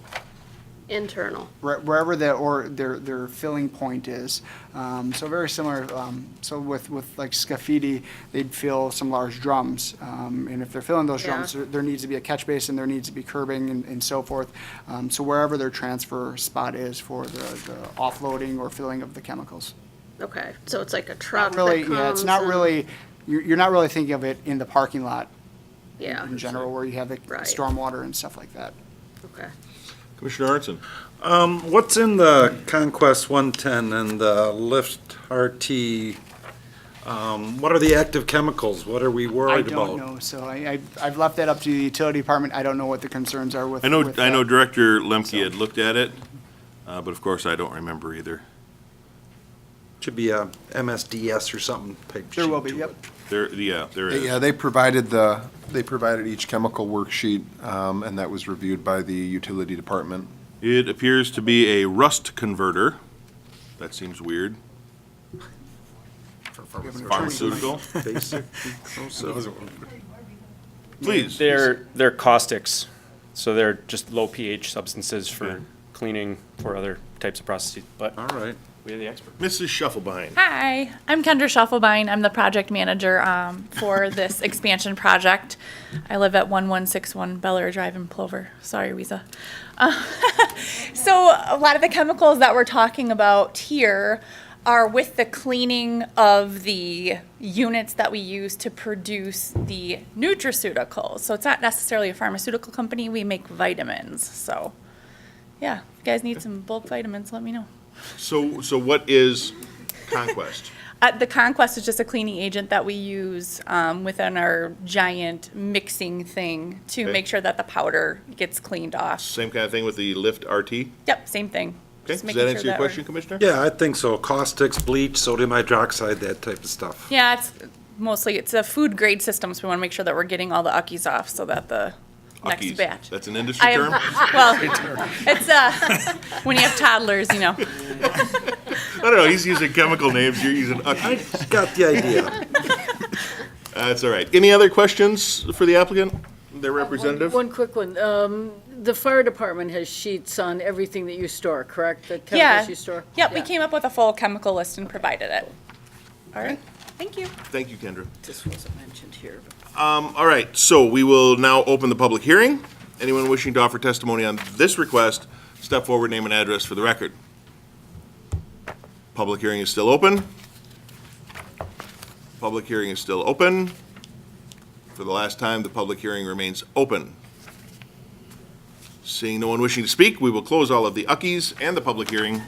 D: Internal.
C: Wherever their filling point is. So very similar, so with like Scafidi, they'd fill some large drums. And if they're filling those drums, there needs to be a catch basin, there needs to be curbing and so forth. So wherever their transfer spot is for the offloading or filling of the chemicals.
D: Okay, so it's like a truck that
C: Really,
D: comes
C: yeah, it's not
D: and-
C: really, you're not really thinking of it in the parking lot
D: Yeah,
C: in general, where you have the
D: Right.
C: stormwater and stuff like that.
D: okay.
B: Commissioner Arnson.
I: What's in the Conquest 110 and the Lift RT? What are the active chemicals? What are we
C: I
I: worried about?
C: don't know, so I've left that up to the utility department. I don't know what the concerns are with.
B: I know
C: with that.
B: Director Lemke had looked at it, but of course I don't remember either.
I: Should be a MSDS or something type.
C: There will
I: sheet
C: be,
I: to
C: yep.
I: it.
B: There is.
O: Yeah, they provided each chemical worksheet, and that was reviewed by the utility department.
B: It appears to be a rust converter. That seems weird. Pharmaceutical. Please.
N: They're caustics, so they're just low pH substances for cleaning for other types of processes, but.
I: All right.
N: We are the expert.
B: Mrs. Shufflebein.
P: Hi, I'm Kendra Schaffelbein. I'm the project manager for this expansion project. I live at 1161 Bel Air Drive in Plover. Sorry, Weeza. So a lot of the chemicals that we're talking about here are with the cleaning of the units that we use to produce the nutraceuticals. So it's not necessarily a pharmaceutical company. We make vitamins. So yeah, if you guys need some bulk vitamins, let me know.
B: So what is Conquest?
P: The Conquest is just a cleaning agent that we use within our giant mixing thing to
B: Okay.
P: make sure that the powder gets cleaned off.
B: Same kind of thing with the Lift RT?
P: Yep, same thing.
B: Okay,
P: Just
B: does
P: making
B: that
P: sure
B: answer your
P: that we're-
B: question, Commissioner?
I: Yeah, I think so. Caustics, bleach, sodium hydroxide, that type of stuff.
P: Yeah, it's a food grade system, so we want to make sure that we're getting all the uckies off so that the next
B: Uckies.
P: batch.
B: That's an industry
P: I
B: term?
P: have, well, it's when you have toddlers, you know.
B: I don't know, he's using chemical names, you're using Uckies.
I: I got the idea.
B: That's all right. Any other questions for the applicant, their representative?
H: One quick one. The fire department has sheets on everything that you store, correct? The
P: Yeah.
H: chemicals you store?
P: Yep, we came up with a full chemical list and provided it. All right, thank you.
B: Thank you, Kendra.
H: This wasn't mentioned here.
B: All right, so we will now open the public hearing. Anyone wishing to offer testimony on this request, step forward, name and address for the record. Public hearing is still open. Public hearing is still open. For the last time, the public hearing remains open. Seeing no one wishing to speak, we will close all of the uckies and the public hearing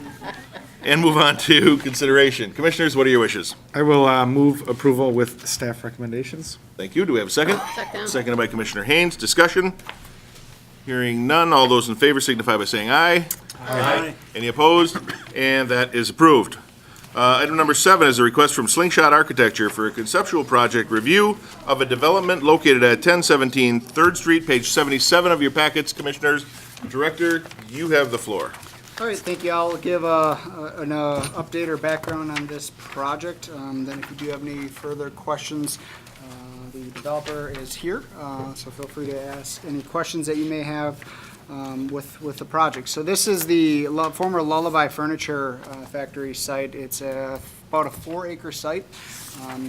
B: and move on to consideration. Commissioners, what are your wishes?
J: I will move approval with staff recommendations.
B: Thank you. Do we have a second?
D: Second.
B: Seconded by Commissioner Haynes. Discussion? Hearing none. All those in favor signify by saying aye. Aye. Any opposed? And that is approved. Item number 7 is a request from Slingshot Architecture for a conceptual project review of a development located at 1017 3rd Street, page 77 of your packets, Commissioners. Director, you have the floor.
C: All right, thank you. I'll give an update or background on this project. Then if you do have any further questions, the developer is here, so feel free to ask any questions that you may have with the project. So this is the former Lullaby Furniture Factory site. It's about a 4-acre site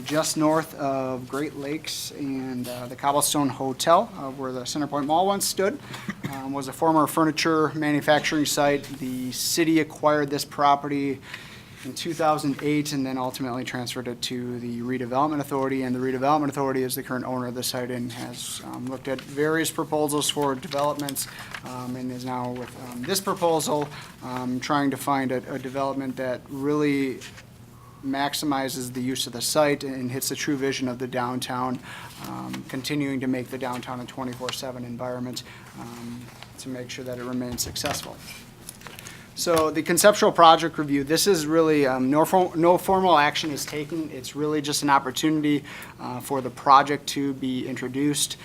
C: just north of Great Lakes and the Cobblestone Hotel, where the Centerpoint Mall once stood. Was a former furniture manufacturing site. The city acquired this property in 2008, and then ultimately transferred it to the Redevelopment Authority. And the Redevelopment Authority is the current owner of the site and has looked at various proposals for developments, and is now with this proposal, trying to find a development that really maximizes the use of the site and hits the true vision of the downtown, continuing to make the downtown a 24/7 environment to make sure that it remains successful. So the conceptual project review, this is really, no formal action is taken. It's really just an opportunity for the project to be introduced.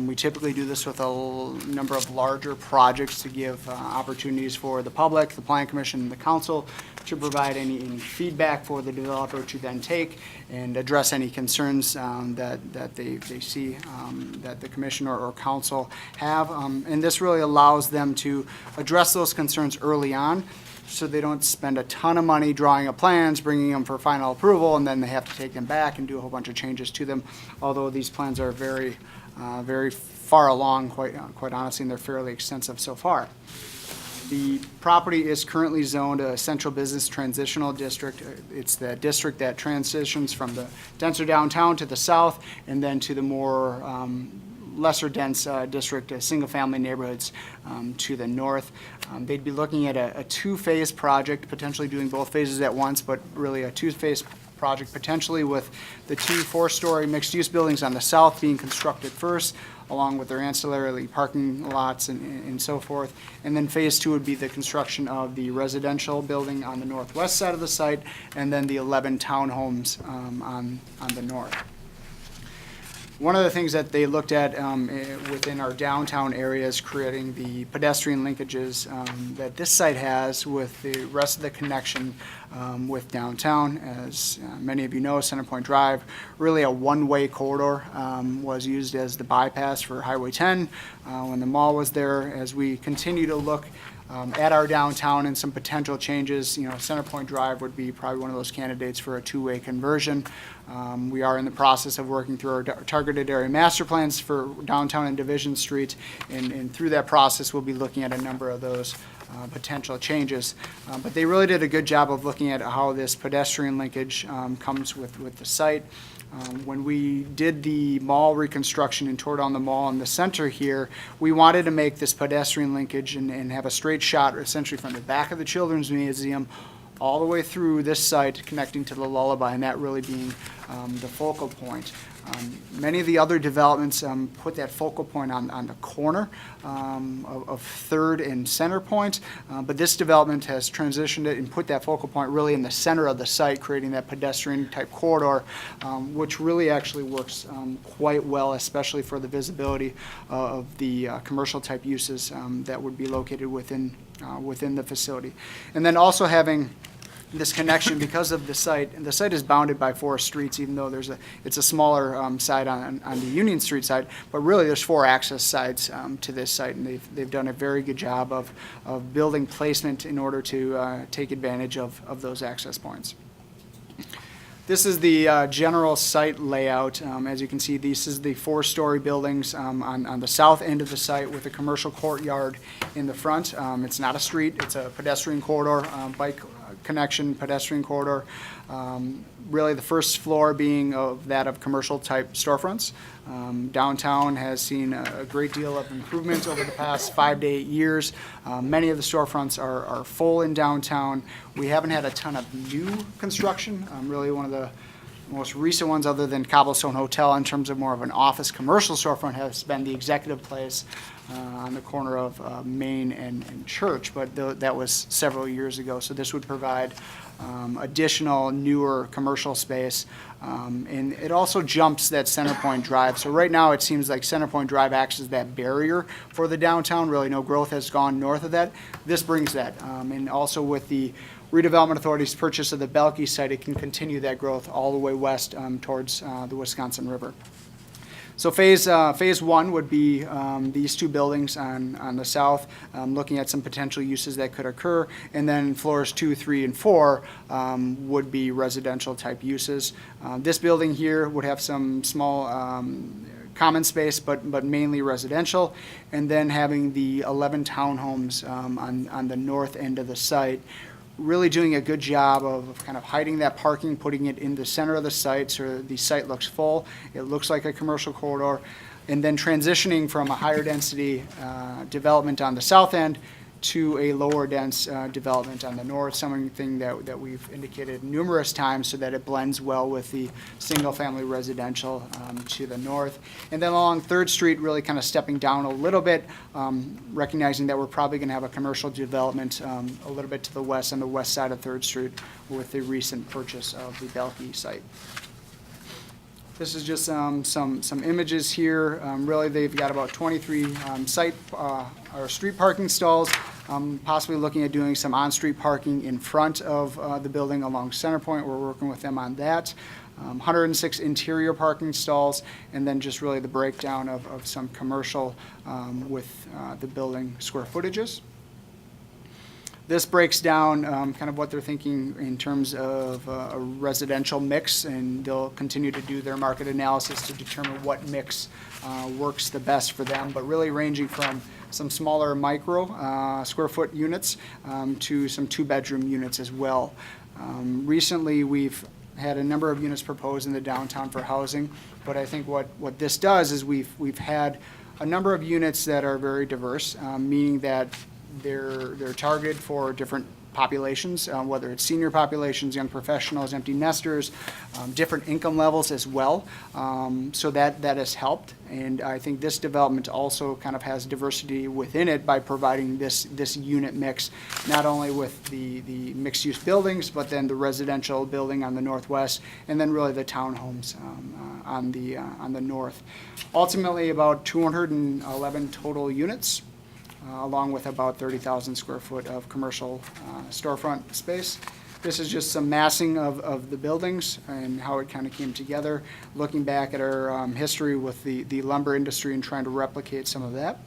C: We typically do this with a number of larger projects to give opportunities for the public, the Plan Commission, and the council to provide any feedback for the developer to then take and address any concerns that they see that the commission or council have. And this really allows them to address those concerns early on, so they don't spend a ton of money drawing up plans, bringing them for final approval, and then they have to take them back and do a whole bunch of changes to them. Although these plans are very far along, quite honestly, and they're fairly extensive so far. The property is currently zoned a central business transitional district. It's the district that transitions from the denser downtown to the south, and then to the more lesser dense district, single-family neighborhoods to the north. They'd be looking at a two-phase project, potentially doing both phases at once, but really a two-phase project, potentially with the two four-story mixed-use buildings on the south being constructed first, along with their ancillary parking lots and so forth. And then phase two would be the construction of the residential building on the northwest side of the site, and then the 11 townhomes on the north. One of the things that they looked at within our downtown area is creating the pedestrian linkages that this site has with the rest of the connection with downtown. As many of you know, Centerpoint Drive, really a one-way corridor, was used as the bypass for Highway 10 when the mall was there. As we continue to look at our downtown and some potential changes, Centerpoint Drive would be probably one of those candidates for a two-way conversion. We are in the process of working through our targeted area master plans for downtown and Division Street, and through that process, we'll be looking at a number of those potential changes. But they really did a good job of looking at how this pedestrian linkage comes with the site. When we did the mall reconstruction and tore down the mall in the center here, we wanted to make this pedestrian linkage and have a straight shot essentially from the back of the Children's Museum all the way through this site connecting to the Lullaby, and that really being the focal point. Many of the other developments put that focal point on the corner of Third and Centerpoint, but this development has transitioned it and put that focal point really in the center of the site, creating that pedestrian type corridor, which really actually works quite well, especially for the visibility of the commercial type uses that would be located within the facility. And then also having this connection because of the site, and the site is bounded by 4 streets, even though it's a smaller side on the Union Street side, but really there's 4 access sides to this site, and they've done a very good job of building placement in order to take advantage of those access points. This is the general site layout. As you can see, this is the 4-story buildings on the south end of the site with a commercial courtyard in the front. It's not a street, it's a pedestrian corridor, bike connection pedestrian corridor. Really the first floor being that of commercial type storefronts. Downtown has seen a great deal of improvement over the past 5 to 8 years. Many of the storefronts are full in downtown. We haven't had a ton of new construction. Really one of the most recent ones, other than Cobblestone Hotel, in terms of more of an office commercial storefront, has been the Executive Place on the corner of Main and Church, but that was several years ago. So this would provide additional newer commercial space, and it also jumps that Centerpoint Drive. So right now it seems like Centerpoint Drive acts as that barrier for the downtown. Really no growth has gone north of that. This brings that, and also with the Redevelopment Authority's purchase of the Belkey site, it can continue that growth all the way west towards the Wisconsin River. So phase one would be these 2 buildings on the south, looking at some potential uses that could occur, and then floors 2, 3, and 4 would be residential type uses. This building here would have some small common space, but mainly residential, and then having the 11 townhomes on the north end of the site, really doing a good job of kind of hiding that parking, putting it in the center of the site so the site looks full. It looks like a commercial corridor. And then transitioning from a higher density development on the south end to a lower dense development on the north, something that we've indicated numerous times so that it blends well with the single-family residential to the north. And then along 3rd Street, really kind of stepping down a little bit, recognizing that we're probably going to have a commercial development a little bit to the west on the west side of 3rd Street with the recent purchase of the Belkey site. This is just some images here. Really, they've got about 23 or street parking stalls, possibly looking at doing some on-street parking in front of the building along Centerpoint. We're working with them on that. 106 interior parking stalls, and then just really the breakdown of some commercial with the building square footages. This breaks down kind of what they're thinking in terms of a residential mix, and they'll continue to do their market analysis to determine what mix works the best for them, but really ranging from some smaller micro square foot units to some 2-bedroom units as well. Recently, we've had a number of units proposed in the downtown for housing, but I think what this does is we've had a number of units that are very diverse, meaning that they're targeted for different populations, whether it's senior populations, young professionals, empty nesters, different income levels as well. So that has helped. And I think this development also kind of has diversity within it by providing this unit mix, not only with the mixed-use buildings, but then the residential building on the northwest, and then really the townhomes on the north. Ultimately, about 211 total units. Along with about 30,000 square foot of commercial storefront space. This is just some massing of the buildings and how it kind of came together, looking back at our history with the lumber industry and trying to replicate some of that.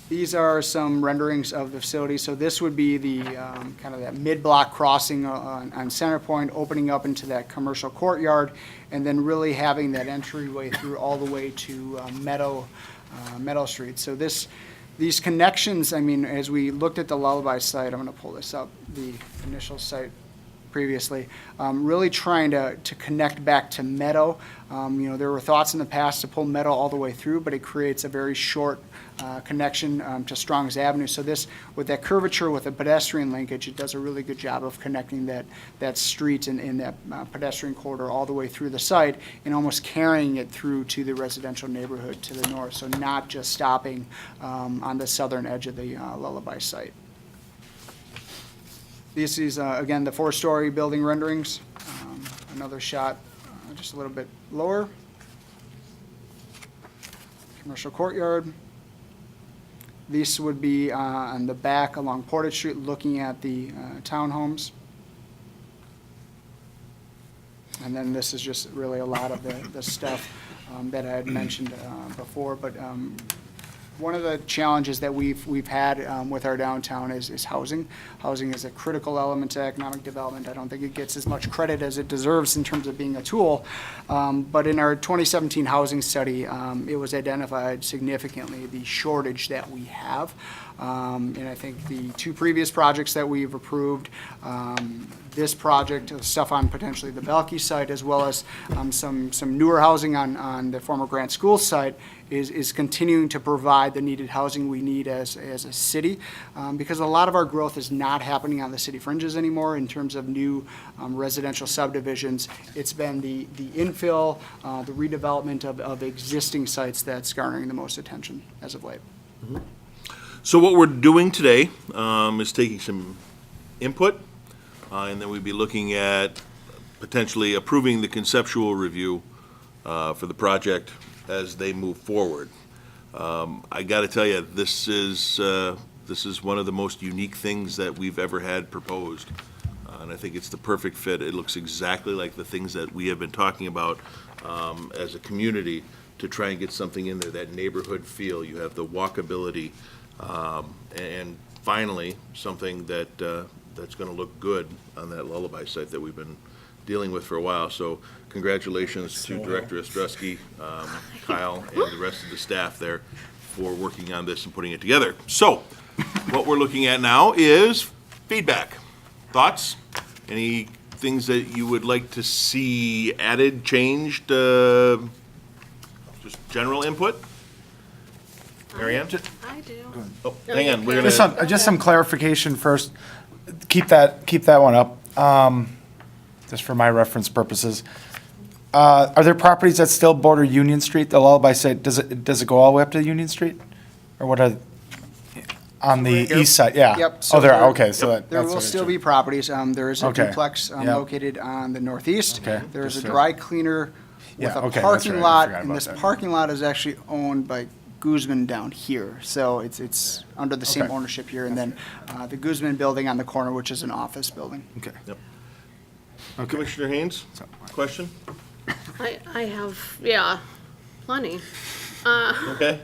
C: These are some renderings of the facility. So this would be the kind of that mid-block crossing on Centerpoint, opening up into that commercial courtyard, and then really having that entryway through all the way to Meadow Street. So these connections, I mean, as we looked at the Lullaby site, I'm going to pull this up, the initial site previously, really trying to connect back to Meadow. There were thoughts in the past to pull Meadow all the way through, but it creates a very short connection to Strong's Avenue. So this, with that curvature, with a pedestrian linkage, it does a really good job of connecting that street and that pedestrian corridor all the way through the site and almost carrying it through to the residential neighborhood to the north. So not just stopping on the southern edge of the Lullaby site. This is, again, the 4-story building renderings. Another shot just a little bit lower. Commercial courtyard. This would be on the back along Portage Street, looking at the townhomes. And then this is just really a lot of the stuff that I had mentioned before. But one of the challenges that we've had with our downtown is housing. Housing is a critical element to economic development. I don't think it gets as much credit as it deserves in terms of being a tool. But in our 2017 housing study, it was identified significantly the shortage that we have. And I think the 2 previous projects that we've approved, this project, stuff on potentially the Belkey site, as well as some newer housing on the former Grant School site, is continuing to provide the needed housing we need as a city, because a lot of our growth is not happening on the city fringes anymore in terms of new residential subdivisions. It's been the infill, the redevelopment of existing sites that's garnering the most attention as of late.
B: Mm-hmm. So what we're doing today is taking some input, and then we'd be looking at potentially approving the conceptual review for the project as they move forward. I got to tell you, this is one of the most unique things that we've ever had proposed, and I think it's the perfect fit. It looks exactly like the things that we have been talking about as a community to try and get something in there, that neighborhood feel. You have the walkability. And finally, something that's going to look good on that Lullaby site that we've been dealing with for a while. So congratulations to Director Ostrowski, Kyle, and the rest of the staff there for working on this and putting it together. So what we're looking at now is feedback, thoughts? Any things that you would like to see added, changed, just general input? Mary Ann?
Q: I do.
B: Oh, hang on, we're
J: Just
B: gonna,
J: just some clarification first. Keep that one up, just for my reference purposes. Are there properties that still border Union Street? The lullaby site, does it go all the way up to Union Street? Or what are, on the east side, yeah?
C: Yep.
J: Oh, there,
C: there-
J: okay, so that.
C: There
J: that's
C: will
J: what it
C: still
J: is.
C: be properties. There is a
J: Okay.
C: duplex
J: Yeah.
C: located on the northeast.
J: Okay.
C: There is a
J: Just,
C: dry cleaner with
J: Yeah,
C: a
J: okay, that's
C: parking
J: right. I
C: lot,
J: forgot
C: and
J: about
C: this
J: that.
C: parking lot is actually owned by Guzman down here. So it's under the same
J: Okay.
C: ownership here. And then the Guzman building on the corner, which is an office building.
J: Okay.
B: Commissioner Haynes, question?
Q: I have, yeah, plenty.
B: Okay.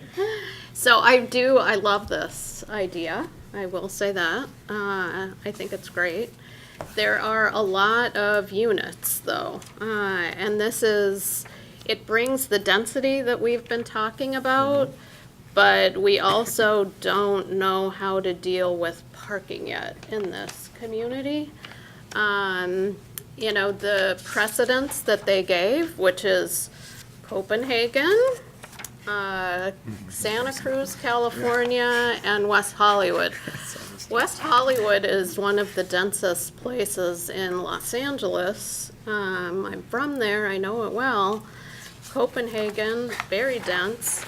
Q: So I love this idea. I will say that. I think it's great. There are a lot of units though, and it brings the density that we've been talking about, but we also don't know how to deal with parking yet in this community. The precedents that they gave, which is Copenhagen, Santa Cruz, California, and West Hollywood. West Hollywood is one of the densest places in Los Angeles. I'm from there, I know it well. Copenhagen, very dense.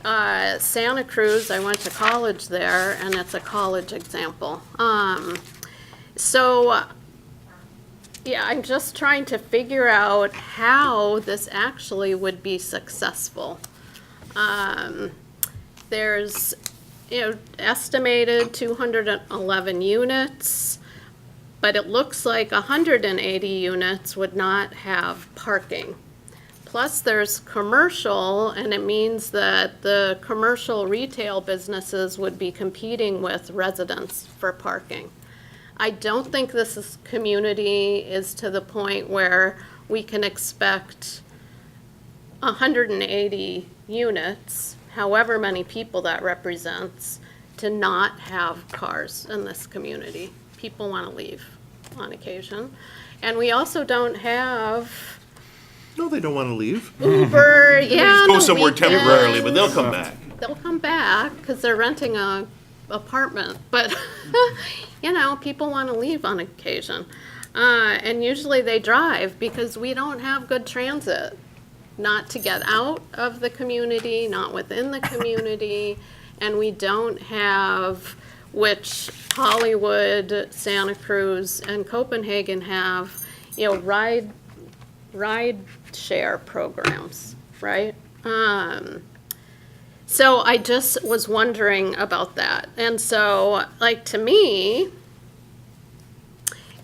Q: Santa Cruz, I went to college there, and it's a college example. Yeah, I'm just trying to figure out how this actually would be successful. There's, estimated 211 units, but it looks like 180 units would not have parking. Plus, there's commercial, and it means that the commercial retail businesses would be competing with residents for parking. I don't think community is to the point where we can expect 180 units, however many people that represents, to not have cars in this community. People want to leave on occasion. And we also don't have
B: No, they don't want to leave.
Q: Uber,
B: They
Q: yeah.
B: just
Q: on
B: go
Q: the
B: somewhere temporarily, but they'll
Q: weekends.
B: come back.
Q: They'll come back because they're renting a apartment, but people want to leave on occasion. And usually they drive because we don't have good transit, not to get out of the community, not within the community, and we don't have, which Hollywood, Santa Cruz, and Copenhagen have, ride share programs, right? So I just was wondering about that. And so, to me,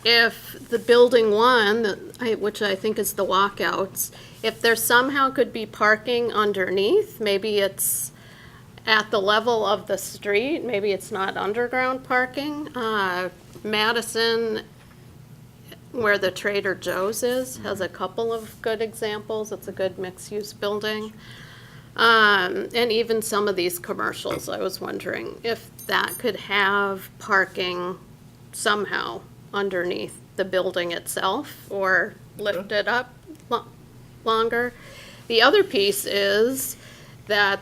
Q: if the building one, which I think is the walkouts, if there somehow could be parking underneath, maybe it's at the level of the street, maybe it's not underground parking. Madison, where the Trader Joe's is, has a couple of good examples. It's a good mixed-use building. And even some of these commercials, I was wondering if that could have parking somehow underneath the building itself or lift it up longer. The other piece is that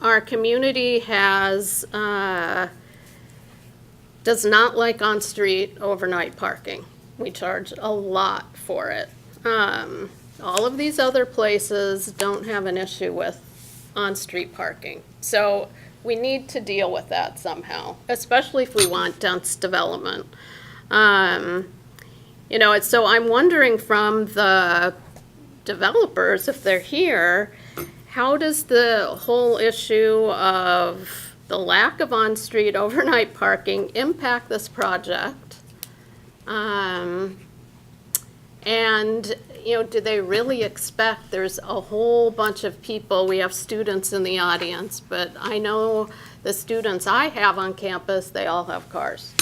Q: our community does not like on-street overnight parking. We charge a lot for it. All of these other places don't have an issue with on-street parking. So we need to deal with that somehow, especially if we want dense development. So I'm wondering from the developers, if they're here, how does the whole issue of the lack of on-street overnight parking impact this project? And, do they really expect, there's a whole bunch of people, we have students in the audience, but I know the students I have on campus, they all have cars.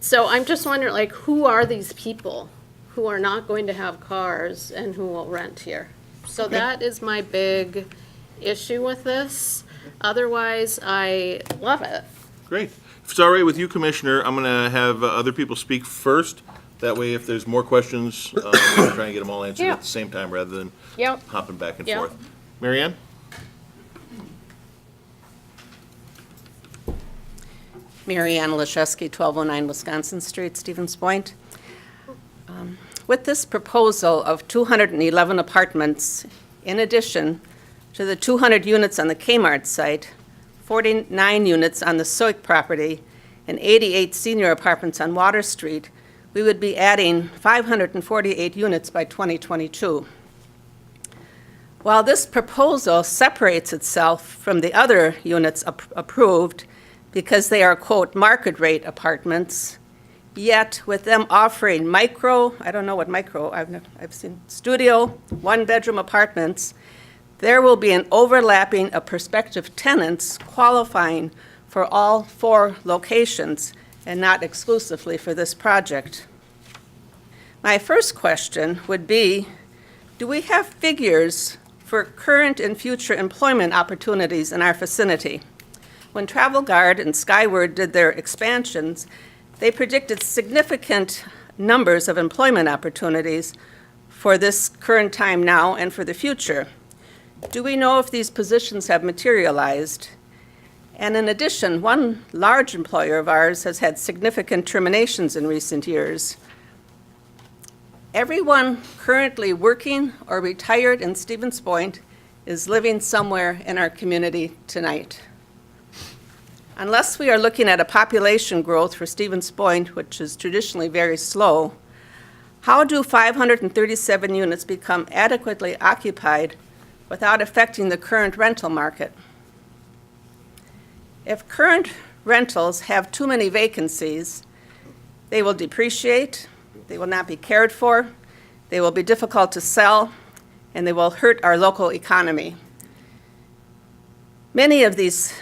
Q: So I'm just wondering, who are these people who are not going to have cars and who will rent here? So that is my big issue with this. Otherwise, I love it.
B: Great. If it's all right with you, Commissioner, I'm going to have other people speak first. That way, if there's more questions, we can try and get them all answered
Q: Yeah.
B: at the same time rather than
Q: Yep.
B: hopping back and
Q: Yep.
B: forth. Mary Ann?
R: Mary Ann Leszewski, 1209 Wisconsin Street, Stevens Point. With this proposal of 211 apartments, in addition to the 200 units on the Kmart site, 49 units on the Soik property, and 88 senior apartments on Water Street, we would be adding 548 units by 2022. While this proposal separates itself from the other units approved because they are, quote, market rate apartments, yet with them offering micro, I don't know what micro, I've seen studio, one-bedroom apartments, there will be an overlapping of prospective tenants qualifying for all 4 locations and not exclusively for this project. My first question would be, do we have figures for current and future employment opportunities in our vicinity? When Travel Guard and Skyward did their expansions, they predicted significant numbers of employment opportunities for this current time now and for the future. Do we know if these positions have materialized? And in addition, one large employer of ours has had significant terminations in recent years. Everyone currently working or retired in Stevens Point is living somewhere in our community tonight. Unless we are looking at a population growth for Stevens Point, which is traditionally very slow, how do 537 units become adequately occupied without affecting the current rental market? If current rentals have too many vacancies, they will depreciate, they will not be cared for, they will be difficult to sell, and they will hurt our local economy. Many of these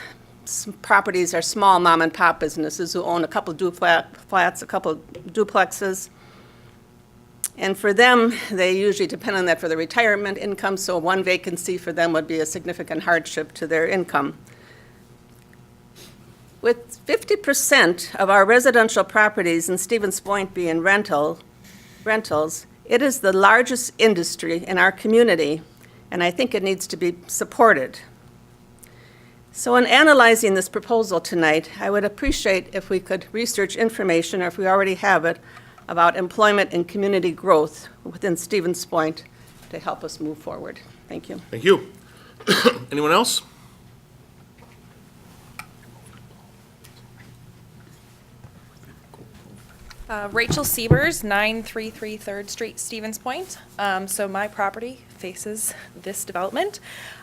R: properties are small mom-and-pop businesses who own a couple flats, a couple duplexes. And for them, they usually depend on that for the retirement income, so one vacancy for them would be a significant hardship to their income. With 50% of our residential properties in Stevens Point being rentals, it is the largest industry in our community, and I think it needs to be supported. So in analyzing this proposal tonight, I would appreciate if we could research information, or if we already have it, about employment and community growth within Stevens Point to help us move forward. Thank you.
B: Thank you. Anyone else?
S: Rachel Siebers, 933 3rd Street, Stevens Point. So my property faces this development.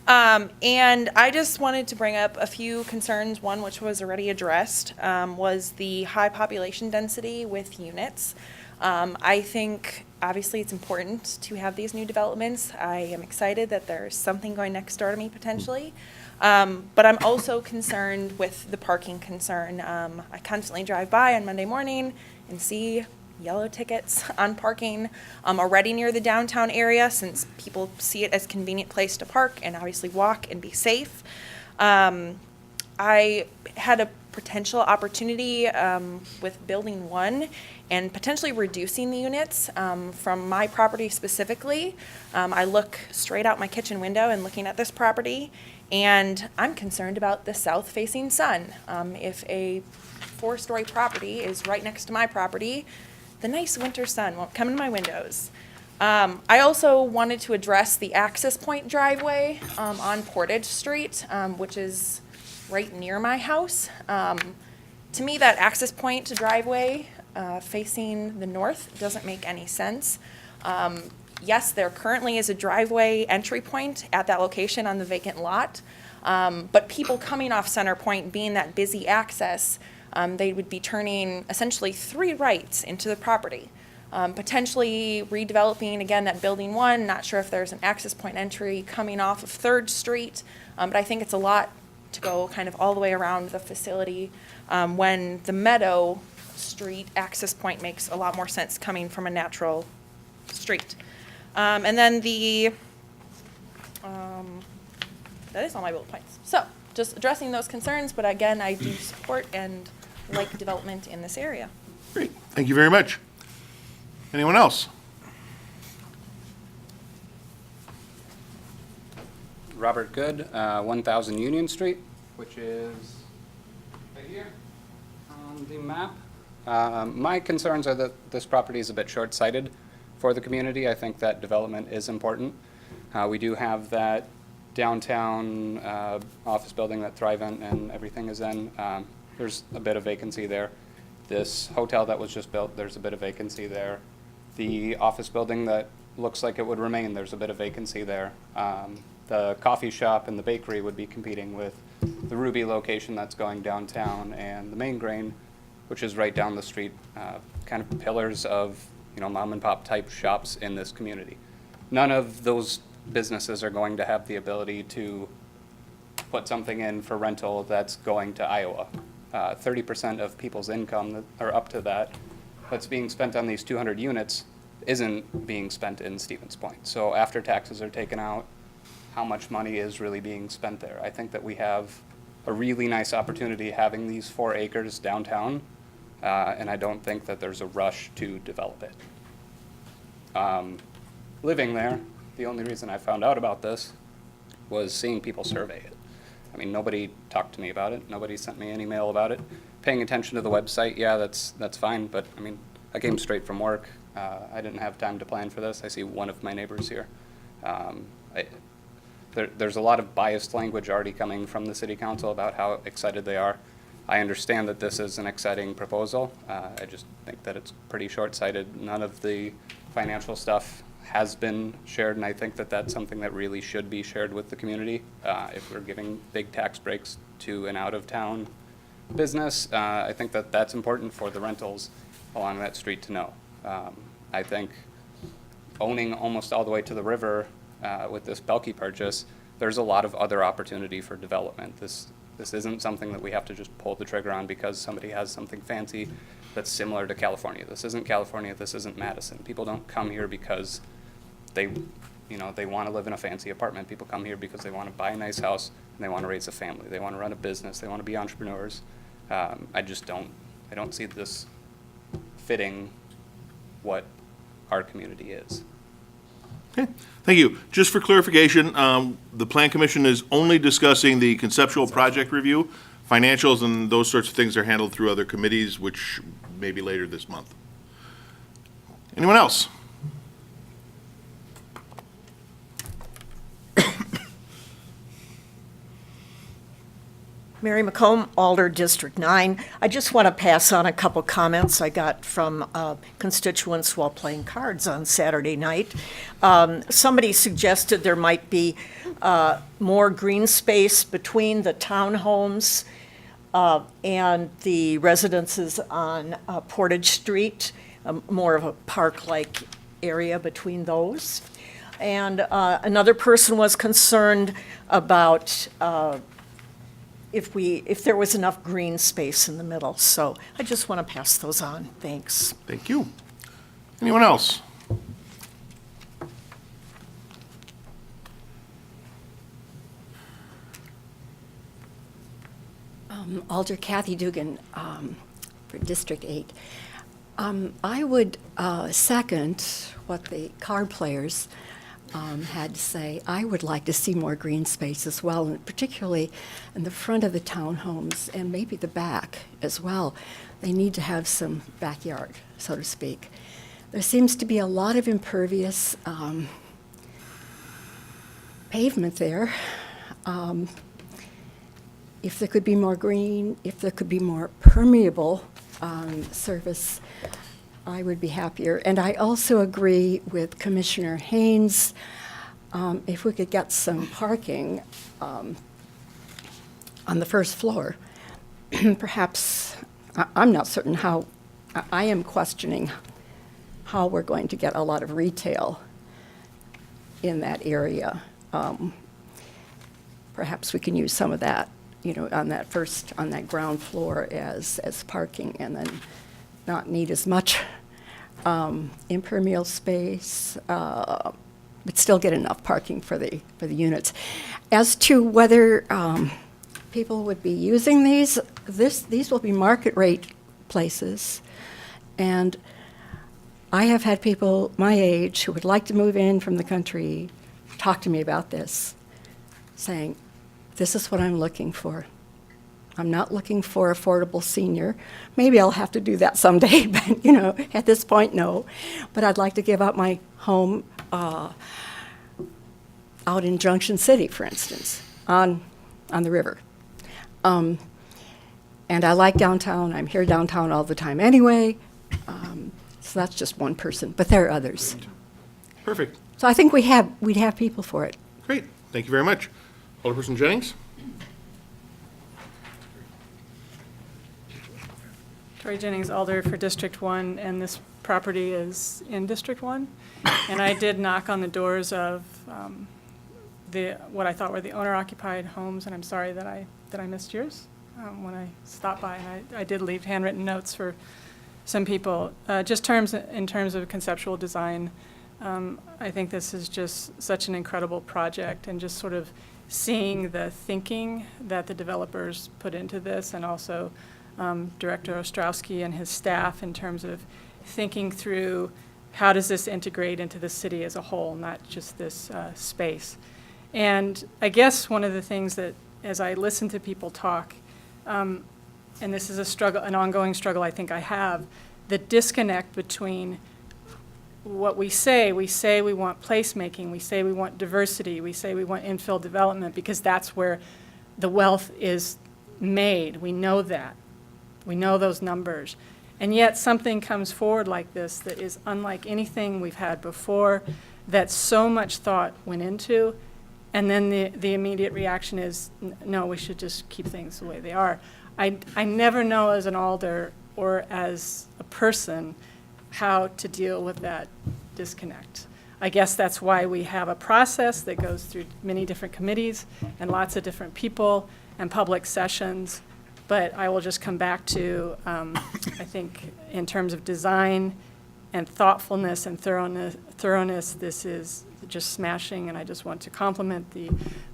S: And I just wanted to bring up a few concerns. One, which was already addressed, was the high population density with units. I think, obviously, it's important to have these new developments. I am excited that there's something going next door to me, potentially. But I'm also concerned with the parking concern. I constantly drive by on Monday morning and see yellow tickets on parking already near the downtown area, since people see it as a convenient place to park and obviously walk and be safe. I had a potential opportunity with Building 1 and potentially reducing the units from my property specifically. I look straight out my kitchen window and looking at this property, and I'm concerned about the south-facing sun. If a 4-story property is right next to my property, the nice winter sun won't come in my windows. I also wanted to address the access point driveway on Portage Street, which is right near my house. To me, that access point driveway facing the north doesn't make any sense. Yes, there currently is a driveway entry point at that location on the vacant lot, but people coming off Center Point, being that busy access, they would be turning essentially 3 rights into the property. Potentially redeveloping, again, that Building 1, not sure if there's an access point entry coming off of 3rd Street, but I think it's a lot to go kind of all the way around the facility when the Meadow Street access point makes a lot more sense coming from a natural street. And then that is all my bullet points. So just addressing those concerns, but again, I do support and like development in this area.
B: Great, thank you very much. Anyone else?
T: Robert Good, 1000 Union Street, which is right here on the map. My concerns are that this property is a bit short-sighted for the community. I think that development is important. We do have that downtown office building that Thrivent and everything is in. There's a bit of vacancy there. This hotel that was just built, there's a bit of vacancy there. The office building that looks like it would remain, there's a bit of vacancy there. The coffee shop and the bakery would be competing with the Ruby location that's going downtown and the Main Grain, which is right down the street, kind of pillars of, mom and pop type shops in this community. None of those businesses are going to have the ability to put something in for rental that's going to Iowa. 30% of people's income that are up to that's being spent on these 200 units isn't being spent in Stevens Point. So after taxes are taken out, how much money is really being spent there? I think that we have a really nice opportunity having these 4 acres downtown, and I don't think that there's a rush to develop it. Living there, the only reason I found out about this was seeing people survey it. I mean, nobody talked to me about it. Nobody sent me an email about it. Paying attention to the website, yeah, that's fine. But I mean, I came straight from work. I didn't have time to plan for this. I see one of my neighbors here. There's a lot of biased language already coming from the city council about how excited they are. I understand that this is an exciting proposal. I just think that it's pretty short-sighted. None of the financial stuff has been shared, and I think that that's something that really should be shared with the community. If we're giving big tax breaks to an out-of-town business, I think that that's important for the rentals along that street to know. I think owning almost all the way to the river with this Belkey purchase, there's a lot of other opportunity for development. This isn't something that we have to just pull the trigger on because somebody has something fancy that's similar to California. This isn't California, this isn't Madison. People don't come here because they want to live in a fancy apartment. People come here because they want to buy a nice house and they want to raise a family. They want to run a business. They want to be entrepreneurs. I don't see this fitting what our community is.
B: Okay, thank you. Just for clarification, the Plan Commission is only discussing the conceptual project review. Financials and those sorts of things are handled through other committees, which may be later this month. Anyone else?
E: Mary McComb, Alder, District 9. I just want to pass on a couple comments I got from constituents while playing cards on Saturday night. Somebody suggested there might be more green space between the townhomes and the residences on Portage Street, more of a park-like area between those. And another person was concerned about if there was enough green space in the middle. So I just want to pass those on. Thanks.
B: Thank you. Anyone else?
D: Alder Kathy Dugan for District 8. I would second what the card players had to say. I would like to see more green space as well, and particularly in the front of the townhomes and maybe the back as well. They need to have some backyard, so to speak. There seems to be a lot of impervious pavement there. If there could be more green, if there could be more permeable surface, I would be happier. And I also agree with Commissioner Haynes, if we could get some parking on the first floor, perhaps, I'm not certain how, I am questioning how we're going to get a lot of retail in that area. Perhaps we can use some of that, on that ground floor as parking, and then not need as much impermeable space, but still get enough parking for the units. As to whether
U: people would be using these. These will be market rate places. And I have had people my age who would like to move in from the country talk to me about this, saying, this is what I'm looking for. I'm not looking for affordable senior. Maybe I'll have to do that someday, but, at this point, no. But I'd like to give up my home out in Junction City, for instance, on the river. And I like downtown. I'm here downtown all the time anyway. So that's just one person, but there are others.
B: Perfect.
U: So I think we'd have people for it.
B: Great. Thank you very much. Alderperson Jennings?
V: Tori Jennings, Alder for District 1, and this property is in District 1. And I did knock on the doors of what I thought were the owner-occupied homes, and I'm sorry that I missed yours when I stopped by. And I did leave handwritten notes for some people. Just in terms of conceptual design, I think this is just such an incredible project, and just sort of seeing the thinking that the developers put into this, and also Director Ostrowski and his staff in terms of thinking through how does this integrate into the city as a whole, not just this space. And I guess one of the things that, as I listen to people talk, and this is a struggle, an ongoing struggle I think I have, the disconnect between what we say we want placemaking, we say we want diversity, we say we want infill development, because that's where the wealth is made. We know that. We know those numbers. And yet something comes forward like this that is unlike anything we've had before, that so much thought went into, and then the immediate reaction is, no, we should just keep things the way they are. I never know as an alder or as a person how to deal with that disconnect. I guess that's why we have a process that goes through many different committees and lots of different people and public sessions. But I will just come back to, I think in terms of design and thoughtfulness and thoroughness, this is just smashing, and I just want to compliment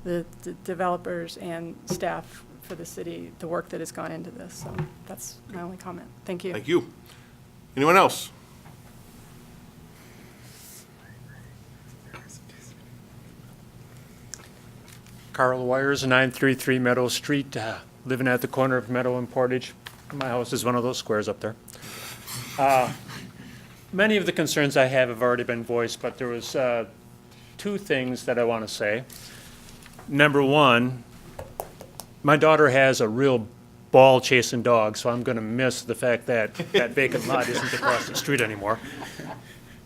V: the developers and staff for the city, the work that has gone into this. So that's my only comment. Thank you.
B: Thank you. Anyone else?
W: Carl Wires, 933 Meadow Street, living at the corner of Meadow and Portage. My house is one of those squares up there. Many of the concerns I have already been voiced, but there was two things that I want to say. Number one, my daughter has a real ball chasing dog, so I'm going to miss the fact that that vacant lot isn't across the street anymore.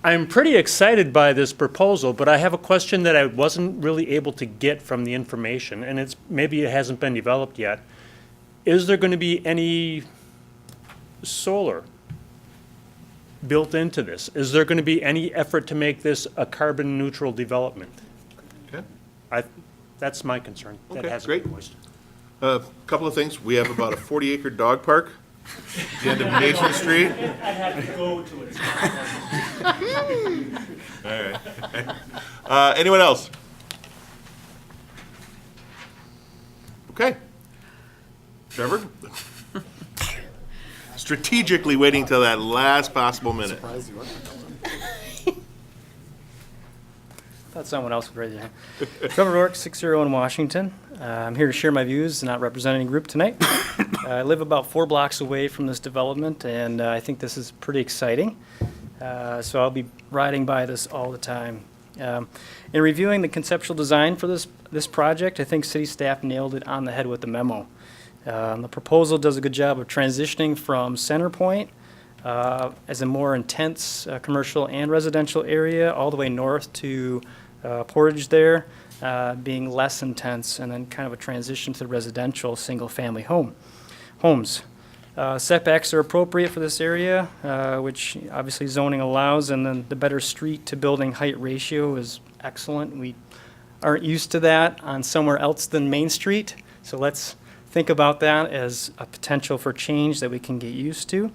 W: I'm pretty excited by this proposal, but I have a question that I wasn't really able to get from the information, and maybe it hasn't been developed yet. Is there going to be any solar built into this? Is there going to be any effort to make this a carbon neutral development?
B: Okay.
W: That's my concern. That
B: Okay,
W: hasn't
B: great.
W: been voiced.
B: A couple of things. We have about a 40-acre dog park at the end of Mason Street.
W: I'd have to go to it.
B: All right. Anyone else? Okay. Trevor? Strategically waiting till that last possible minute.
X: Thought someone else would raise their hand. Trevor Rourke, 601 Washington. I'm here to share my views, not represent any group tonight. I live about 4 blocks away from this development, and I think this is pretty exciting. So I'll be riding by this all the time. In reviewing the conceptual design for this project, I think city staff nailed it on the head with the memo. The proposal does a good job of transitioning from Center Point as a more intense commercial and residential area all the way north to Portage there, being less intense, and then kind of a transition to the residential single-family homes. Setbacks are appropriate for this area, which obviously zoning allows, and then the better street-to-building height ratio is excellent. We aren't used to that on somewhere else than Main Street, so let's think about that as a potential for change that we can get used to.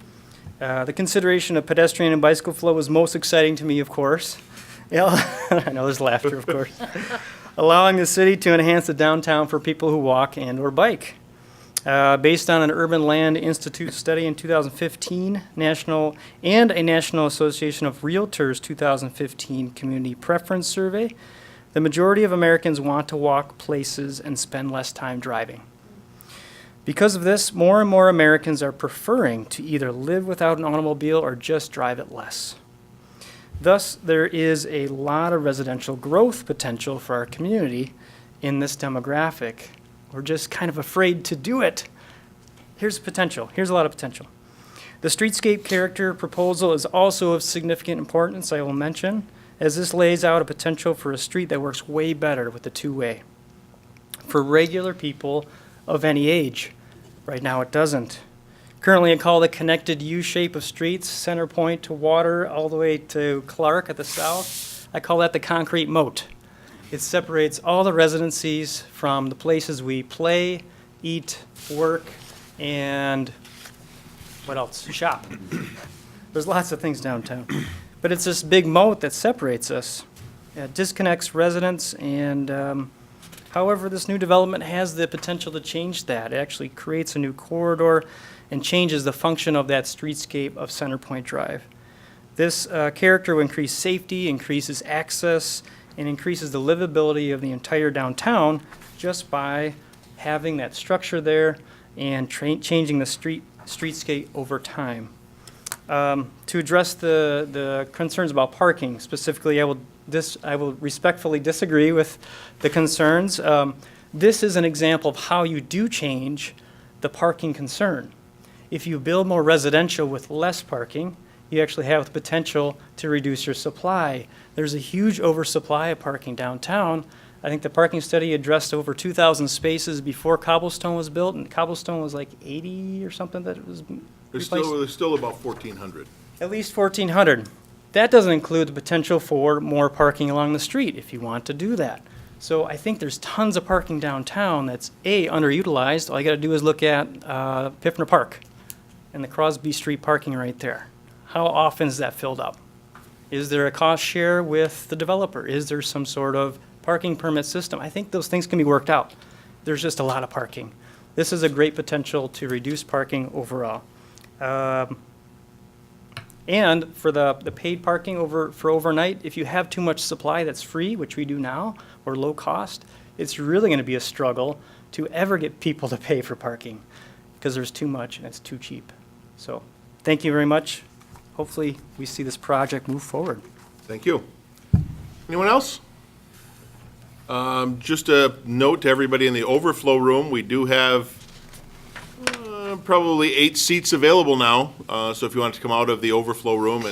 X: The consideration of pedestrian and bicycle flow was most exciting to me, of course. I know there's laughter, of course. Allowing the city to enhance the downtown for people who walk and or bike. Based on an Urban Land Institute study in 2015, a National Association of Realtors 2015 Community Preference Survey, the majority of Americans want to walk places and spend less time driving. Because of this, more and more Americans are preferring to either live without an automobile or just drive it less. Thus, there is a lot of residential growth potential for our community in this demographic. We're just kind of afraid to do it. Here's potential. Here's a lot of potential. The streetscape character proposal is also of significant importance, I will mention, as this lays out a potential for a street that works way better with the two-way for regular people of any age. Right now it doesn't. Currently, I call the connected U-shape of streets, Center Point to Water, all the way to Clark at the south. I call that the concrete moat. It separates all the residencies from the places we play, eat, work, and what else? Shop. There's lots of things downtown. But it's this big moat that separates us. It disconnects residents, and however, this new development has the potential to change that. It actually creates a new corridor and changes the function of that streetscape of Center Point Drive. This character will increase safety, increases access, and increases the livability of the entire downtown just by having that structure there and changing the streetscape over time. To address the concerns about parking, specifically, I will respectfully disagree with the concerns. This is an example of how you do change the parking concern. If you build more residential with less parking, you actually have the potential to reduce your supply. There's a huge oversupply of parking downtown. I think the parking study addressed over 2,000 spaces before Cobblestone was built, and Cobblestone was like 80 or something that was replaced.
B: There's still about 1,400.
X: At least 1,400. That doesn't include the potential for more parking along the street if you want to do that. So I think there's tons of parking downtown that's underutilized. All you got to do is look at Piffner Park and the Crosby Street parking right there. How often is that filled up? Is there a cost share with the developer? Is there some sort of parking permit system? I think those things can be worked out. There's just a lot of parking. This is a great potential to reduce parking overall. And for the paid parking for overnight, if you have too much supply that's free, which we do now, or low cost, it's really going to be a struggle to ever get people to pay for parking because there's too much and it's too cheap. So thank you very much. Hopefully we see this project move forward.
B: Thank you. Anyone else? Just a note to everybody in the overflow room, we do have probably 8 seats available now. So if you want to come out of the overflow room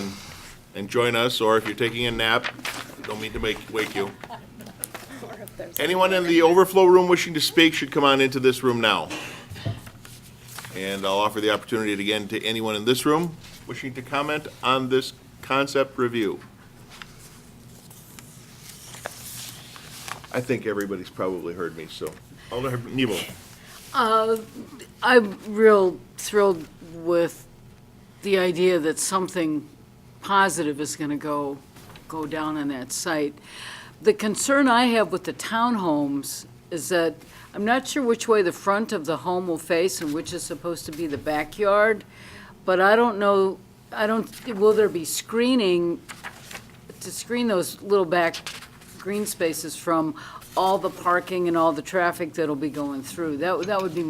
B: and join us, or if you're taking a nap, don't mean to wake you. Anyone in the overflow room wishing to speak should come on into this room now. And I'll offer the opportunity again to anyone in this room wishing to comment on this concept review. I think everybody's probably heard me, so Alder Nebo.
H: I'm real thrilled with the idea that something positive is going to go down on that site. The concern I have with the townhomes is that I'm not sure which way the front of the home will face and which is supposed to be the backyard, but I don't know, will there be screening to screen those little back green spaces from all the parking and all the traffic that'll be going through? That would be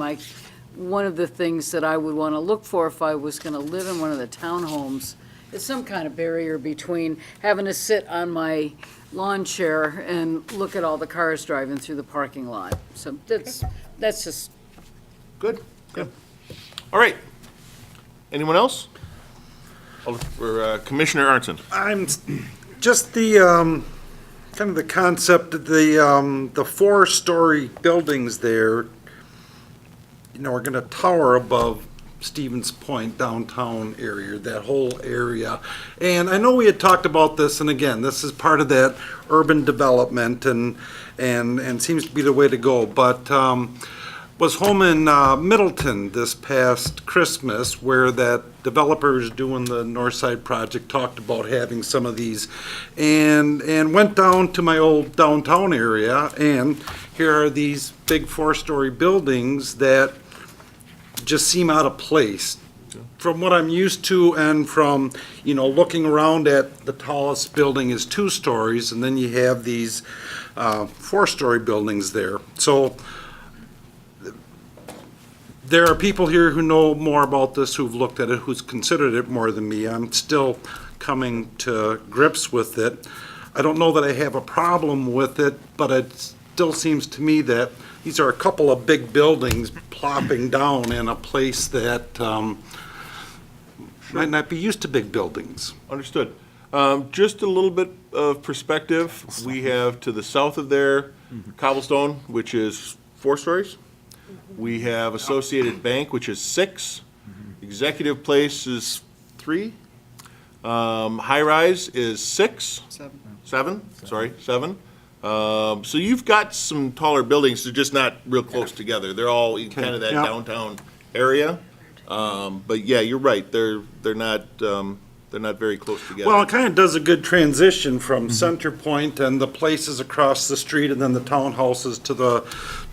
H: one of the things that I would want to look for if I was going to live in one of the townhomes, is some kind of barrier between having to sit on my lawn chair and look at all the cars driving through the parking lot. So that's just.
B: Good. All right. Anyone else? Or Commissioner Arntzen.
I: I'm just the kind of the concept of the 4-story buildings there, are going to tower above Stevens Point downtown area, that whole area. And I know we had talked about this, and again, this is part of that urban development and seems to be the way to go. But was home in Middleton this past Christmas, where that developers doing the Northside project talked about having some of these, and went down to my old downtown area, and here are these big 4-story buildings that just seem out of place. From what I'm used to and from, looking around at the tallest building is 2 stories, and then you have these 4-story buildings there. So there are people here who know more about this, who've looked at it, who's considered it more than me. I'm still coming to grips with it. I don't know that I have a problem with it, but it still seems to me that these are a couple of big buildings plopping down in a place that might not be used to big buildings.
B: Understood. Just a little bit of perspective. We have to the south of there, Cobblestone, which is 4 stories. We have Associated Bank, which is 6. Executive Place is 3. High Rise is 6. 7, sorry, 7. So you've got some taller buildings, they're just not real close together. They're all in kind of that
I: Yeah.
B: downtown area. But yeah, you're right, they're not very close together.
I: Well, it kind of does a good transition from Center Point and the places across the street and then the townhouses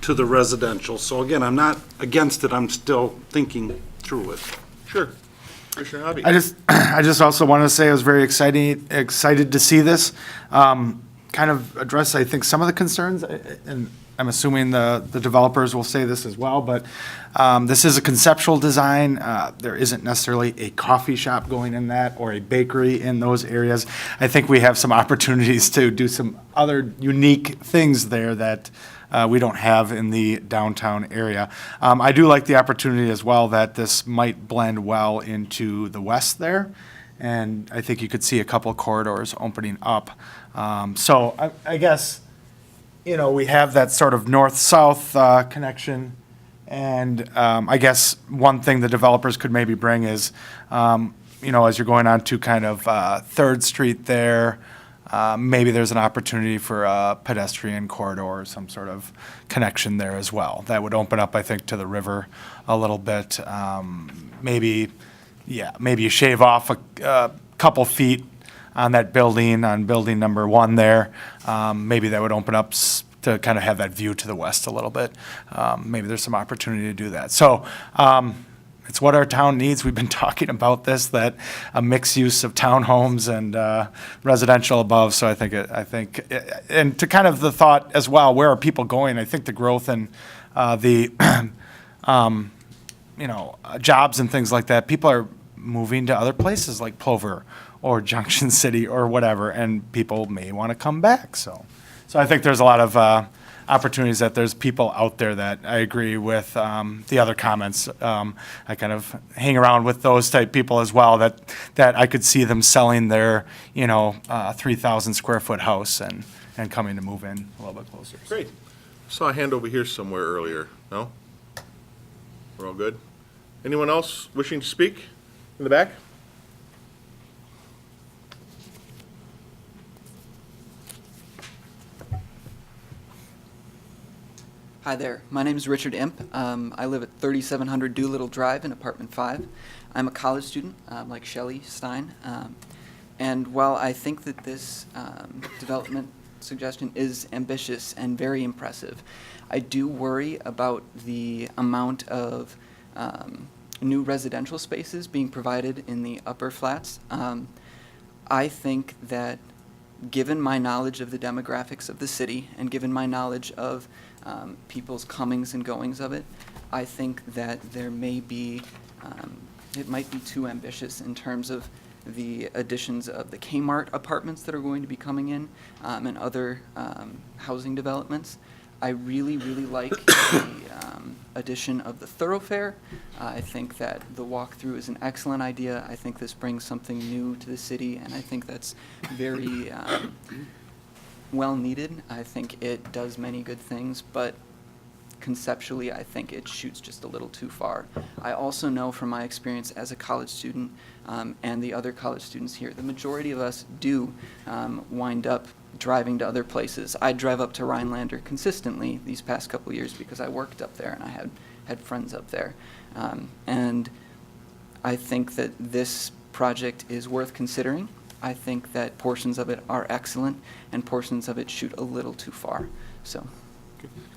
I: to the residential. So again, I'm not against it, I'm still thinking through it.
B: Sure. Commissioner Hobby.
J: I just also want to say I was very excited to see this. Kind of address, I think, some of the concerns, and I'm assuming the developers will say this as well, but this is a conceptual design. There isn't necessarily a coffee shop going in that or a bakery in those areas. I think we have some opportunities to do some other unique things there that we don't have in the downtown area. I do like the opportunity as well that this might blend well into the west there, and I think you could see a couple corridors opening up. So I guess, we have that sort of north-south connection, and I guess one thing the developers could maybe bring is, as you're going on to kind of 3rd Street there, maybe there's an opportunity for a pedestrian corridor or some sort of connection there as well. That would open up, I think, to the river a little bit. Maybe you shave off a couple feet on that building, on building number 1 there. Maybe that would open up to kind of have that view to the west a little bit. Maybe there's some opportunity to do that. So it's what our town needs. We've been talking about this, that a mixed use of townhomes and residential above. So I think, and to kind of the thought as well, where are people going? I think the growth and the, jobs and things like that, people are moving to other places like Plover or Junction City or whatever, and people may want to come back. So I think there's a lot of opportunities that there's people out there that I agree with the other comments. I kind of hang around with those type people as well, that I could see them selling their, 3,000 square foot house and coming to move in a little bit closer.
B: Great. Saw a hand over here somewhere earlier. No? We're all good? Anyone else wishing to speak in the back?
A: Hi there, my name is Richard Imp. I live at 3700 Doolittle Drive in apartment 5. I'm a college student, like Shelley Stein. And while I think that this development suggestion is ambitious and very impressive, I do worry about the amount of new residential spaces being provided in the upper flats. I think that given my knowledge of the demographics of the city and given my knowledge of people's comings and goings of it, I think that there may be, it might be too ambitious in terms of the additions of the Kmart apartments that are going to be coming in and other housing developments. I really, really like the addition of the thoroughfare. I think that the walkthrough is an excellent idea. I think this brings something new to the city, and I think that's very well needed. I think it does many good things, but conceptually, I think it shoots just a little too far. I also know from my experience as a college student and the other college students here, the majority of us do wind up driving to other places. I drive up to Rhinelander consistently these past couple of years because I worked up there and I had friends up there. And I think that this project is worth considering. I think that portions of it are excellent and portions of it shoot a little too far. So,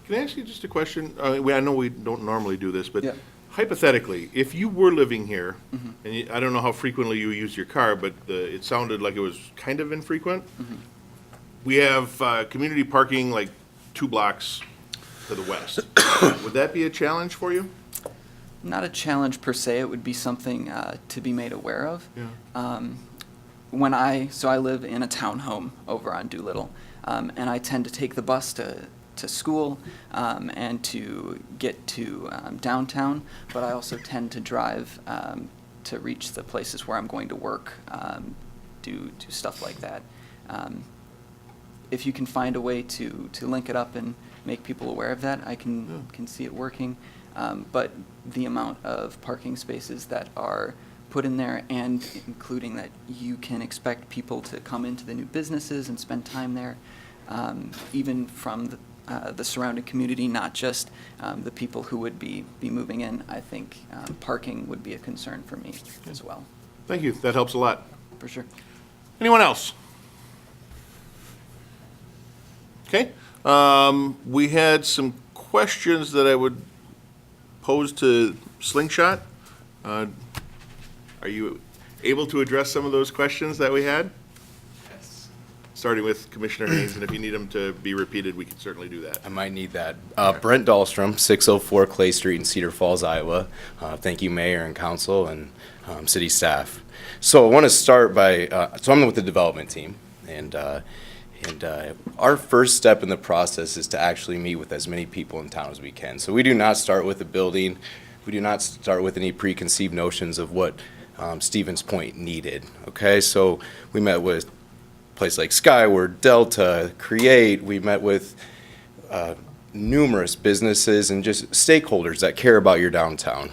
B: Can I ask you just a question? I know we don't normally do this, but
A: Yeah.
B: hypothetically, if you were living here, and I don't know how frequently you use your car, but it sounded like it was kind of infrequent. We have community parking like 2 blocks to the west. Would that be a challenge for you?
A: Not a challenge per se, it would be something to be made aware of. So I live in a townhome over on Doolittle, and I tend to take the bus to school and to get to downtown, but I also tend to drive to reach the places where I'm going to work, do stuff like that. If you can find a way to link it up and make people aware of that, I can see it working. But the amount of parking spaces that are put in there, and including that you can expect people to come into the new businesses and spend time there, even from the surrounding community, not just the people who would be moving in, I think parking would be a concern for me as well.
B: Thank you, that helps a lot.
A: For sure.
B: Anyone else? Okay, we had some questions that I would pose to Slingshot. Are you able to address some of those questions that we had? Yes. Starting with Commissioner Haynes, and if you need them to be repeated, we can certainly do that.
F: I might need that. Brent Dahlstrom, 604 Clay Street in Cedar Falls, Iowa. Thank you, Mayor and Council and city staff. So I want to start by, so I'm with the development team, and our first step in the process is to actually meet with as many people in town as we can. So we do not start with a building. We do not start with any preconceived notions of what Stevens Point needed. Okay, so we met with places like Skyward, Delta, Create. We met with numerous businesses and just stakeholders that care about your downtown.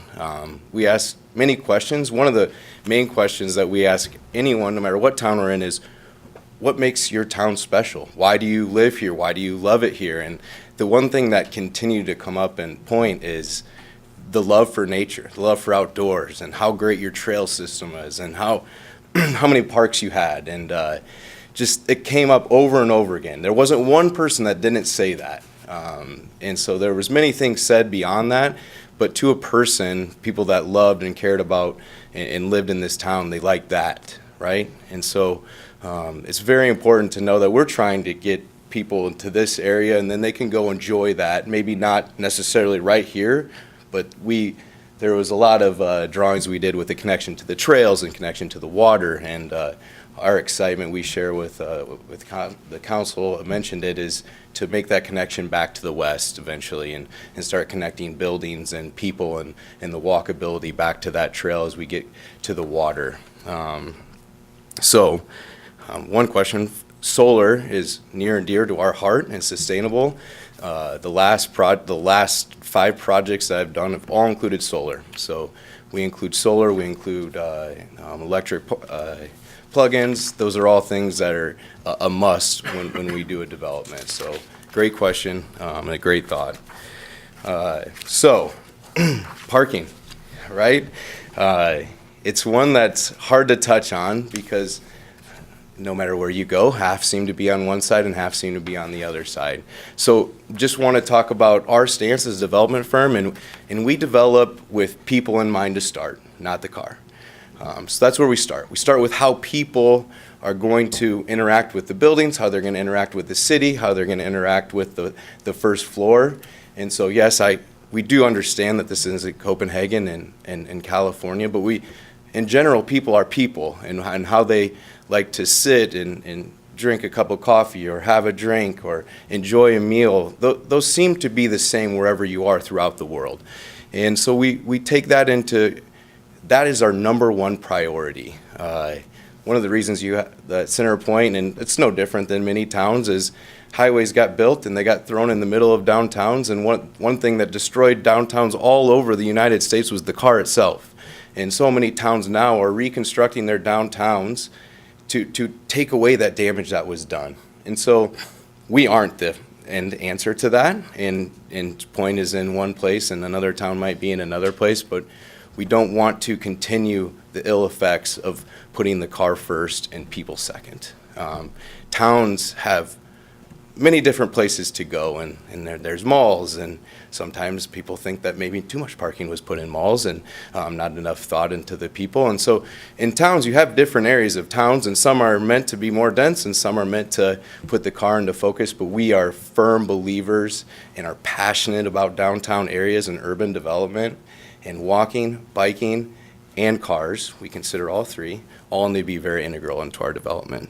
F: We asked many questions. One of the main questions that we ask anyone, no matter what town we're in, is what makes your town special? Why do you live here? Why do you love it here? And the one thing that continued to come up and point is the love for nature, the love for outdoors, and how great your trail system is, and how many parks you had. And just it came up over and over again. There wasn't one person that didn't say that. And so there was many things said beyond that, but to a person, people that loved and cared about and lived in this town, they liked that, right? And so it's very important to know that we're trying to get people into this area, and then they can go enjoy that. Maybe not necessarily right here, but there was a lot of drawings we did with the connection to the trails and connection to the water, and our excitement we share with the council, mentioned it, is to make that connection back to the west eventually, and start connecting buildings and people and the walkability back to that trail as we get to the water. One question, solar is near and dear to our heart and sustainable. The last 5 projects that I've done have all included solar. So we include solar, we include electric plug-ins. Those are all things that are a must when we do a development. So great question and a great thought. Parking, right? It's one that's hard to touch on because no matter where you go, half seem to be on one side and half seem to be on the other side. So just want to talk about our stance as a development firm, and we develop with people in mind to start, not the car. So that's where we start. We start with how people are going to interact with the buildings, how they're going to interact with the city, how they're going to interact with the first floor. And so yes, we do understand that this is in Copenhagen and California, but in general, people are people, and how they like to sit and drink a cup of coffee or have a drink or enjoy a meal, those seem to be the same wherever you are throughout the world. And so we take that that is our number one priority. One of the reasons that Center Point, and it's no different than many towns, is highways got built and they got thrown in the middle of downtowns, and one thing that destroyed downtowns all over the United States was the car itself. And so many towns now are reconstructing their downtowns to take away that damage that was done. And so we aren't the end answer to that, and Point is in one place and another town might be in another place, but we don't want to continue the ill effects of putting the car first and people second. Towns have many different places to go, and there's malls, and sometimes people think that maybe too much parking was put in malls and not enough thought into the people. And so in towns, you have different areas of towns, and some are meant to be more dense and some are meant to put the car into focus, but we are firm believers and are passionate about downtown areas and urban development, and walking, biking, and cars, we consider all three, all need to be very integral into our development.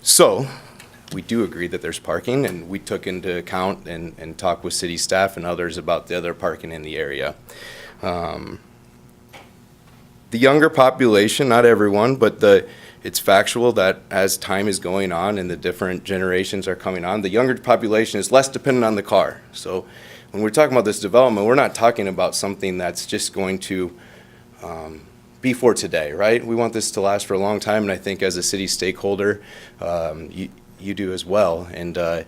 F: So we do agree that there's parking, and we took into account and talked with city staff and others about the other parking in the area. The younger population, not everyone, but it's factual that as time is going on and the different generations are coming on, the younger population is less dependent on the car. So when we're talking about this development, we're not talking about something that's just going to be for today, right? We want this to last for a long time, and I think as a city stakeholder, you do as well. And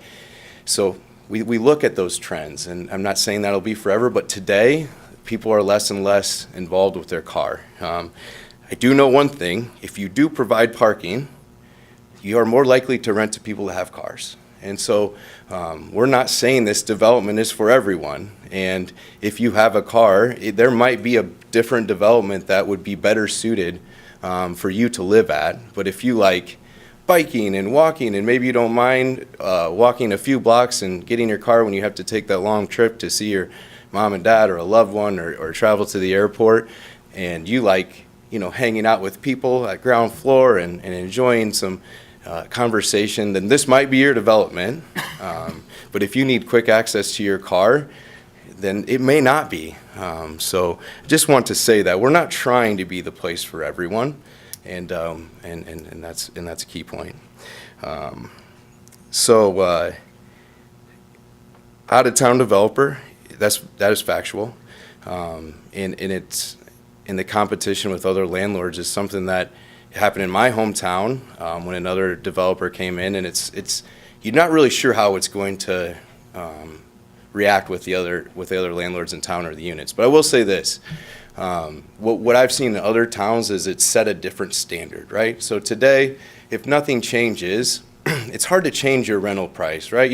F: so we look at those trends, and I'm not saying that'll be forever, but today, people are less and less involved with their car. I do know one thing: if you do provide parking, you are more likely to rent to people that have cars. And so we're not saying this development is for everyone. And if you have a car, there might be a different development that would be better suited for you to live at. But if you like biking and walking, and maybe you don't mind walking a few blocks and getting your car when you have to take that long trip to see your mom and dad or a loved one, or travel to the airport, and you like, hanging out with people at ground floor and enjoying some conversation, then this might be your development. But if you need quick access to your car, then it may not be. So just want to say that we're not trying to be the place for everyone, and that's a key point. So out-of-town developer, that is factual, and it's in the competition with other landlords is something that happened in my hometown when another developer came in, and it's you're not really sure how it's going to react with the other landlords in town or the units. But I will say this: what I've seen in other towns is it's set a different standard, right? So today, if nothing changes, it's hard to change your rental price, right?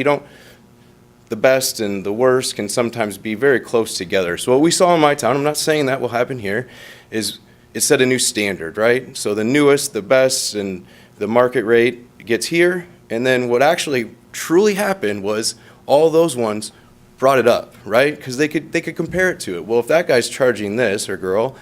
F: The best and the worst can sometimes be very close together. So what we saw in my town, I'm not saying that will happen here, is it set a new standard, right? So the newest, the best, and the market rate gets here, and then what actually truly happened was all those ones brought it up, right? Because they could compare it to it. Well, if that guy's charging this, or girl,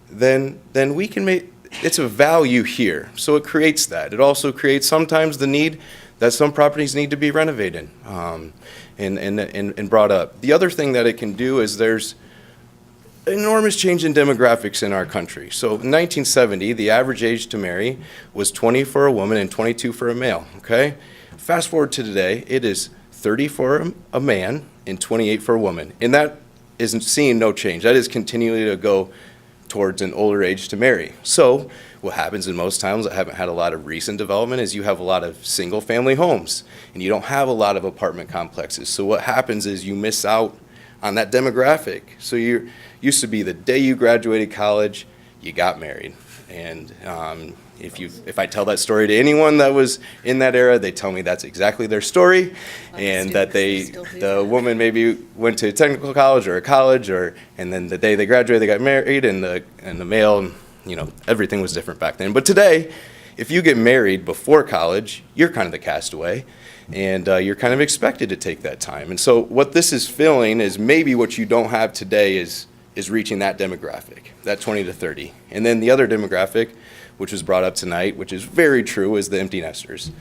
F: then we can make, it's a value here. So it creates that. It also creates sometimes the need that some properties need to be renovated and brought up. The other thing that it can do is there's enormous change in demographics in our country. So in 1970, the average age to marry was 20 for a woman and 22 for a male, okay? Fast forward to today, it is 30 for a man and 28 for a woman. And that isn't seeing no change. That is continually to go towards an older age to marry. So what happens in most towns that haven't had a lot of recent development is you have a lot of single-family homes, and you don't have a lot of apartment complexes. So what happens is you miss out on that demographic. So you used to be the day you graduated college, you got married. And if I tell that story to anyone that was in that era, they tell me that's exactly their story, and that the woman maybe went to a technical college or a college, and then the day they graduated, they got married, and the male, everything was different back then. But today, if you get married before college, you're kind of the castaway, and you're kind of expected to take that time. And so what this is filling is maybe what you don't have today is reaching that demographic, that 20 to 30. And then the other demographic, which was brought up tonight, which is very true, is the empty nesters.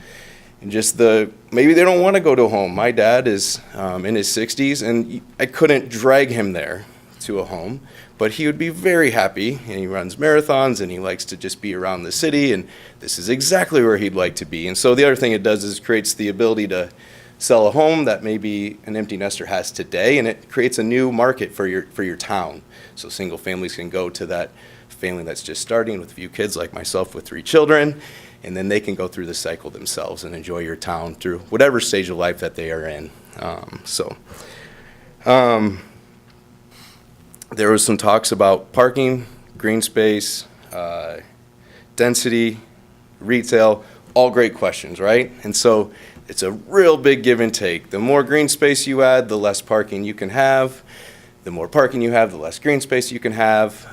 F: And just maybe they don't want to go to a home. My dad is in his 60s, and I couldn't drag him there to a home, but he would be very happy, and he runs marathons, and he likes to just be around the city, and this is exactly where he'd like to be. And so the other thing it does is creates the ability to sell a home that maybe an empty nester has today, and it creates a new market for your town. So single families can go to that family that's just starting with a few kids, like myself with 3 children, and then they can go through the cycle themselves and enjoy your town through whatever stage of life that they are in. There was some talks about parking, green space, density, retail, all great questions, right? And so it's a real big give and take. The more green space you add, the less parking you can have. The more parking you have, the less green space you can have.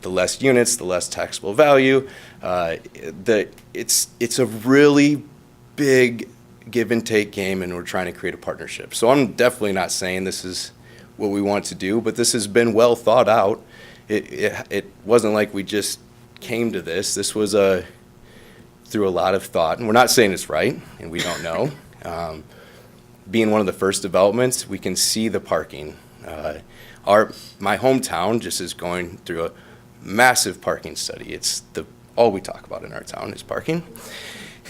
F: The less units, the less taxable value. It's a really big give and take game, and we're trying to create a partnership. So I'm definitely not saying this is what we want to do, but this has been well thought out. It wasn't like we just came to this. This was through a lot of thought, and we're not saying it's right, and we don't know. Being one of the first developments, we can see the parking. My hometown just is going through a massive parking study. It's all we talk about in our town is parking.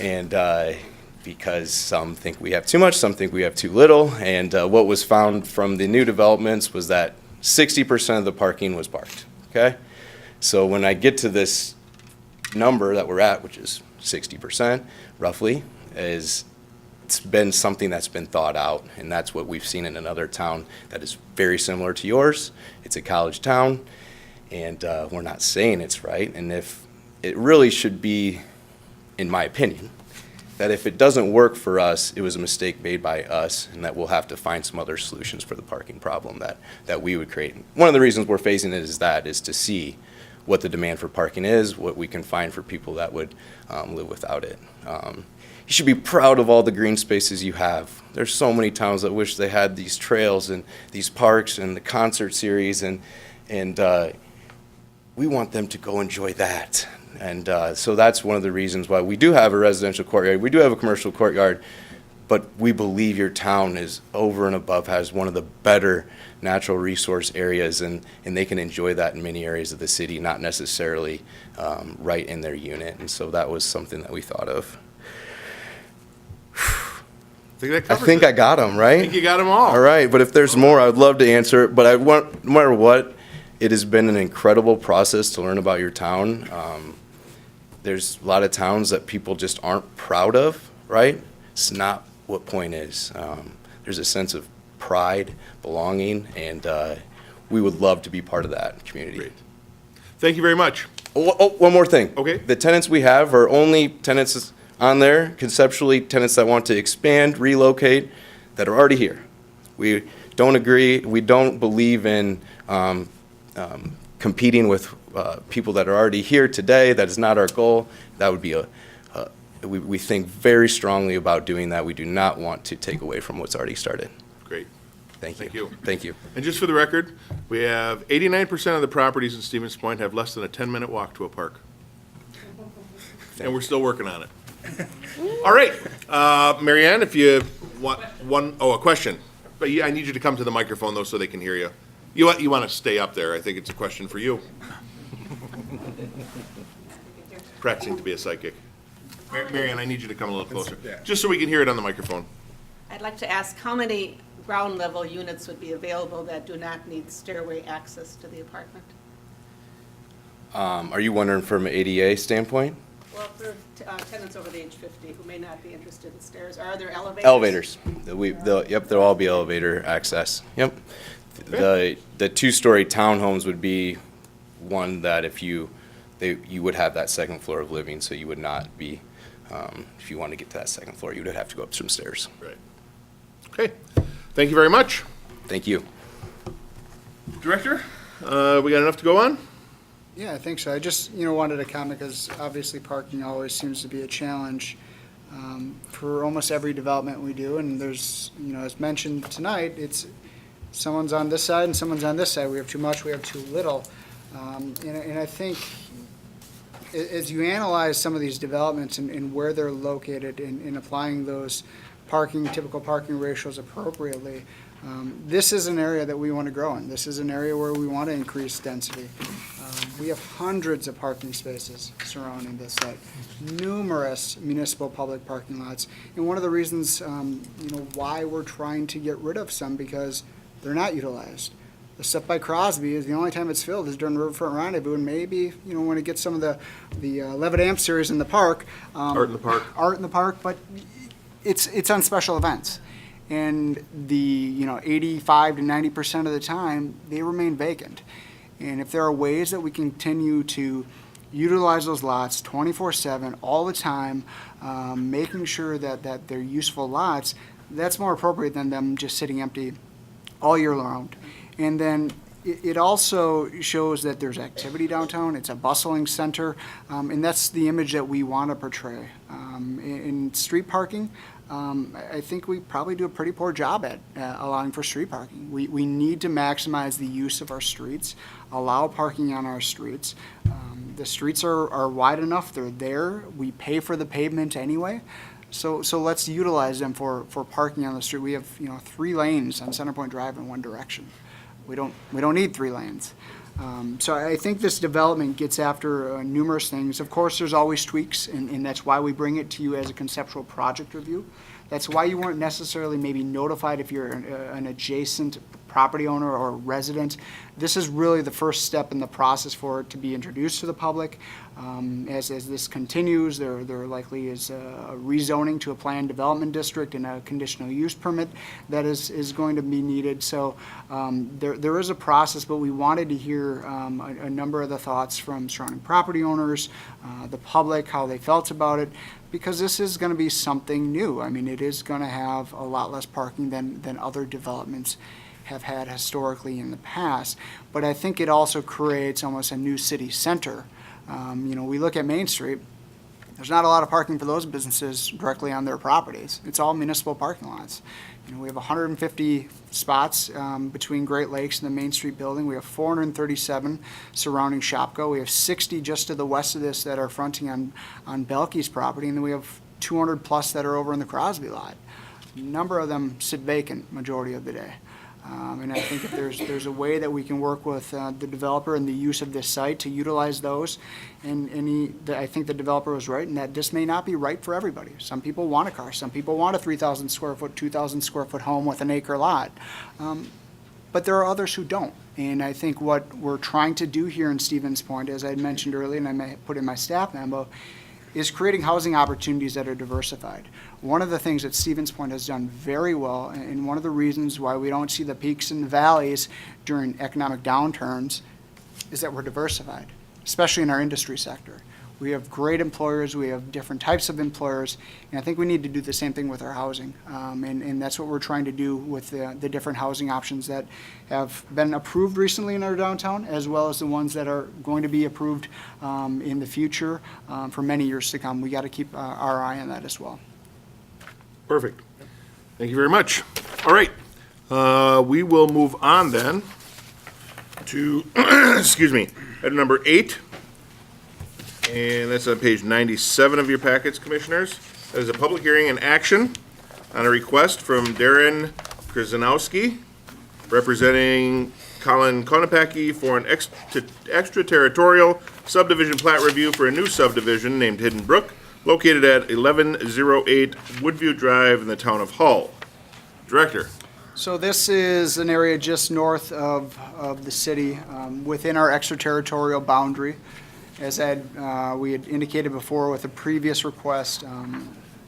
F: And because some think we have too much, some think we have too little. And what was found from the new developments was that 60% of the parking was parked, okay? So when I get to this number that we're at, which is 60% roughly, it's been something that's been thought out, and that's what we've seen in another town that is very similar to yours. It's a college town, and we're not saying it's right. And if it really should be, in my opinion, that if it doesn't work for us, it was a mistake made by us, and that we'll have to find some other solutions for the parking problem that we would create. One of the reasons we're phasing it is to see what the demand for parking is, what we can find for people that would live without it. You should be proud of all the green spaces you have. There's so many towns that wish they had these trails and these parks and the concert series, and we want them to go enjoy that. And so that's one of the reasons why we do have a residential courtyard. We do have a commercial courtyard, but we believe your town is over and above, has one of the better natural resource areas, and they can enjoy that in many areas of the city, not necessarily right in their unit. And so that was something that we thought of. I think I got them, right?
B: I think you got them all.
F: All right, but if there's more, I would love to answer it. But no matter what, it has been an incredible process to learn about your town. There's a lot of towns that people just aren't proud of, right? It's not what Point is. There's a sense of pride, belonging, and we would love to be part of that community.
B: Great. Thank you very much.
F: Oh, one more thing.
B: Okay.
F: The tenants we have are only tenants on there, conceptually, tenants that want to expand, relocate, that are already here. We don't agree, we don't believe in competing with people that are already here today. That is not our goal. That would be we think very strongly about doing that. We do not want to take away from what's already started.
B: Great.
F: Thank you.
B: Thank you.
F: Thank you.
B: And just for the record, we have 89% of the properties in Stevens Point have less than a 10-minute walk to a park. And we're still working on it. All right, Mary Ann, if you want a question. But I need you to come to the microphone, though, so they can hear you. You want to stay up there. I think it's a question for you. Practicing to be a psychic. Mary Ann, I need you to come a little closer, just so we can hear it on the microphone.
R: I'd like to ask how many ground level units would be available that do not need stairway access to the apartment?
F: Are you wondering from an ADA standpoint?
R: Well, for tenants over the age 50 who may not be interested in stairs, are there elevators?
F: Elevators. Yep, there'll all be elevator access. Yep. The two-story townhomes would be one that if you would have that second floor of living, so you would not be, if you want to get to that second floor, you would have to go up some stairs.
B: Right. Okay. Thank you very much.
F: Thank you.
B: Director, we got enough to go on?
C: Yeah, I think so. I just, wanted to comment because obviously parking always seems to be a challenge for almost every development we do. And there's, as mentioned tonight, it's someone's on this side and someone's on this side. We have too much, we have too little. And I think as you analyze some of these developments and where they're located in applying those typical parking ratios appropriately, this is an area that we want to grow in. This is an area where we want to increase density. We have hundreds of parking spaces surrounding this site, numerous municipal public parking lots. And one of the reasons, why we're trying to get rid of some, because they're not utilized. The stuff by Crosby is the only time it's filled is during Riverfront Rendezvous, and maybe, when it gets some of the Levitt Amp series in the park.
B: Art in the park.
C: Art in the park, but it's on special events. And the 85 to 90% of the time, they remain vacant. And if there are ways that we continue to utilize those lots 24/7, all the time, making sure that they're useful lots, that's more appropriate than them just sitting empty all year round. And then it also shows that there's activity downtown. It's a bustling center, and that's the image that we want to portray. In street parking, I think we probably do a pretty poor job at allowing for street parking. We need to maximize the use of our streets, allow parking on our streets. The streets are wide enough, they're there, we pay for the pavement anyway. So let's utilize them for parking on the street. We have, 3 lanes on Centerpoint Drive in one direction. We don't need 3 lanes. So I think this development gets after numerous things. Of course, there's always tweaks, and that's why we bring it to you as a conceptual project review. That's why you weren't necessarily maybe notified if you're an adjacent property owner or resident. This is really the first step in the process for it to be introduced to the public. As this continues, there likely is a rezoning to a planned development district and a conditional use permit that is going to be needed. So there is a process, but we wanted to hear a number of the thoughts from surrounding property owners, the public, how they felt about it, because this is going to be something new. I mean, it is going to have a lot less parking than other developments have had historically in the past. But I think it also creates almost a new city center. We look at Main Street, there's not a lot of parking for those businesses directly on their properties. It's all municipal parking lots. We have 150 spots between Great Lakes and the Main Street building. We have 437 surrounding Shopko. We have 60 just to the west of this that are fronting on Belkey's property, and then we have 200 plus that are over in the Crosby lot. A number of them sit vacant majority of the day. And I think if there's a way that we can work with the developer and the use of this site to utilize those, I think the developer was right in that this may not be right for everybody. Some people want a car, some people want a 3,000 square foot, 2,000 square foot home with an acre lot. But there are others who don't. And I think what we're trying to do here in Stevens Point, as I had mentioned earlier, and I may put in my staff memo, is creating housing opportunities that are diversified. One of the things that Stevens Point has done very well, and one of the reasons why we don't see the peaks and the valleys during economic downturns, is that we're diversified, especially in our industry sector. We have great employers, we have different types of employers, and I think we need to do the same thing with our housing. And that's what we're trying to do with the different housing options that have been approved recently in our downtown, as well as the ones that are going to be approved in the future for many years to come. We got to keep our eye on that as well.
B: Perfect. Thank you very much. All right. We will move on then to, excuse me, item number 8. And that's on page 97 of your packets, Commissioners. That is a public hearing and action on a request from Darren Krasnowski, representing Colin Konopacki, for an extraterritorial subdivision plat review for a new subdivision named Hidden Brook, located at 1108 Woodview Drive in the town of Hull. Director.
C: So this is an area just north of the city, within our extraterritorial boundary. As we had indicated before with a previous request,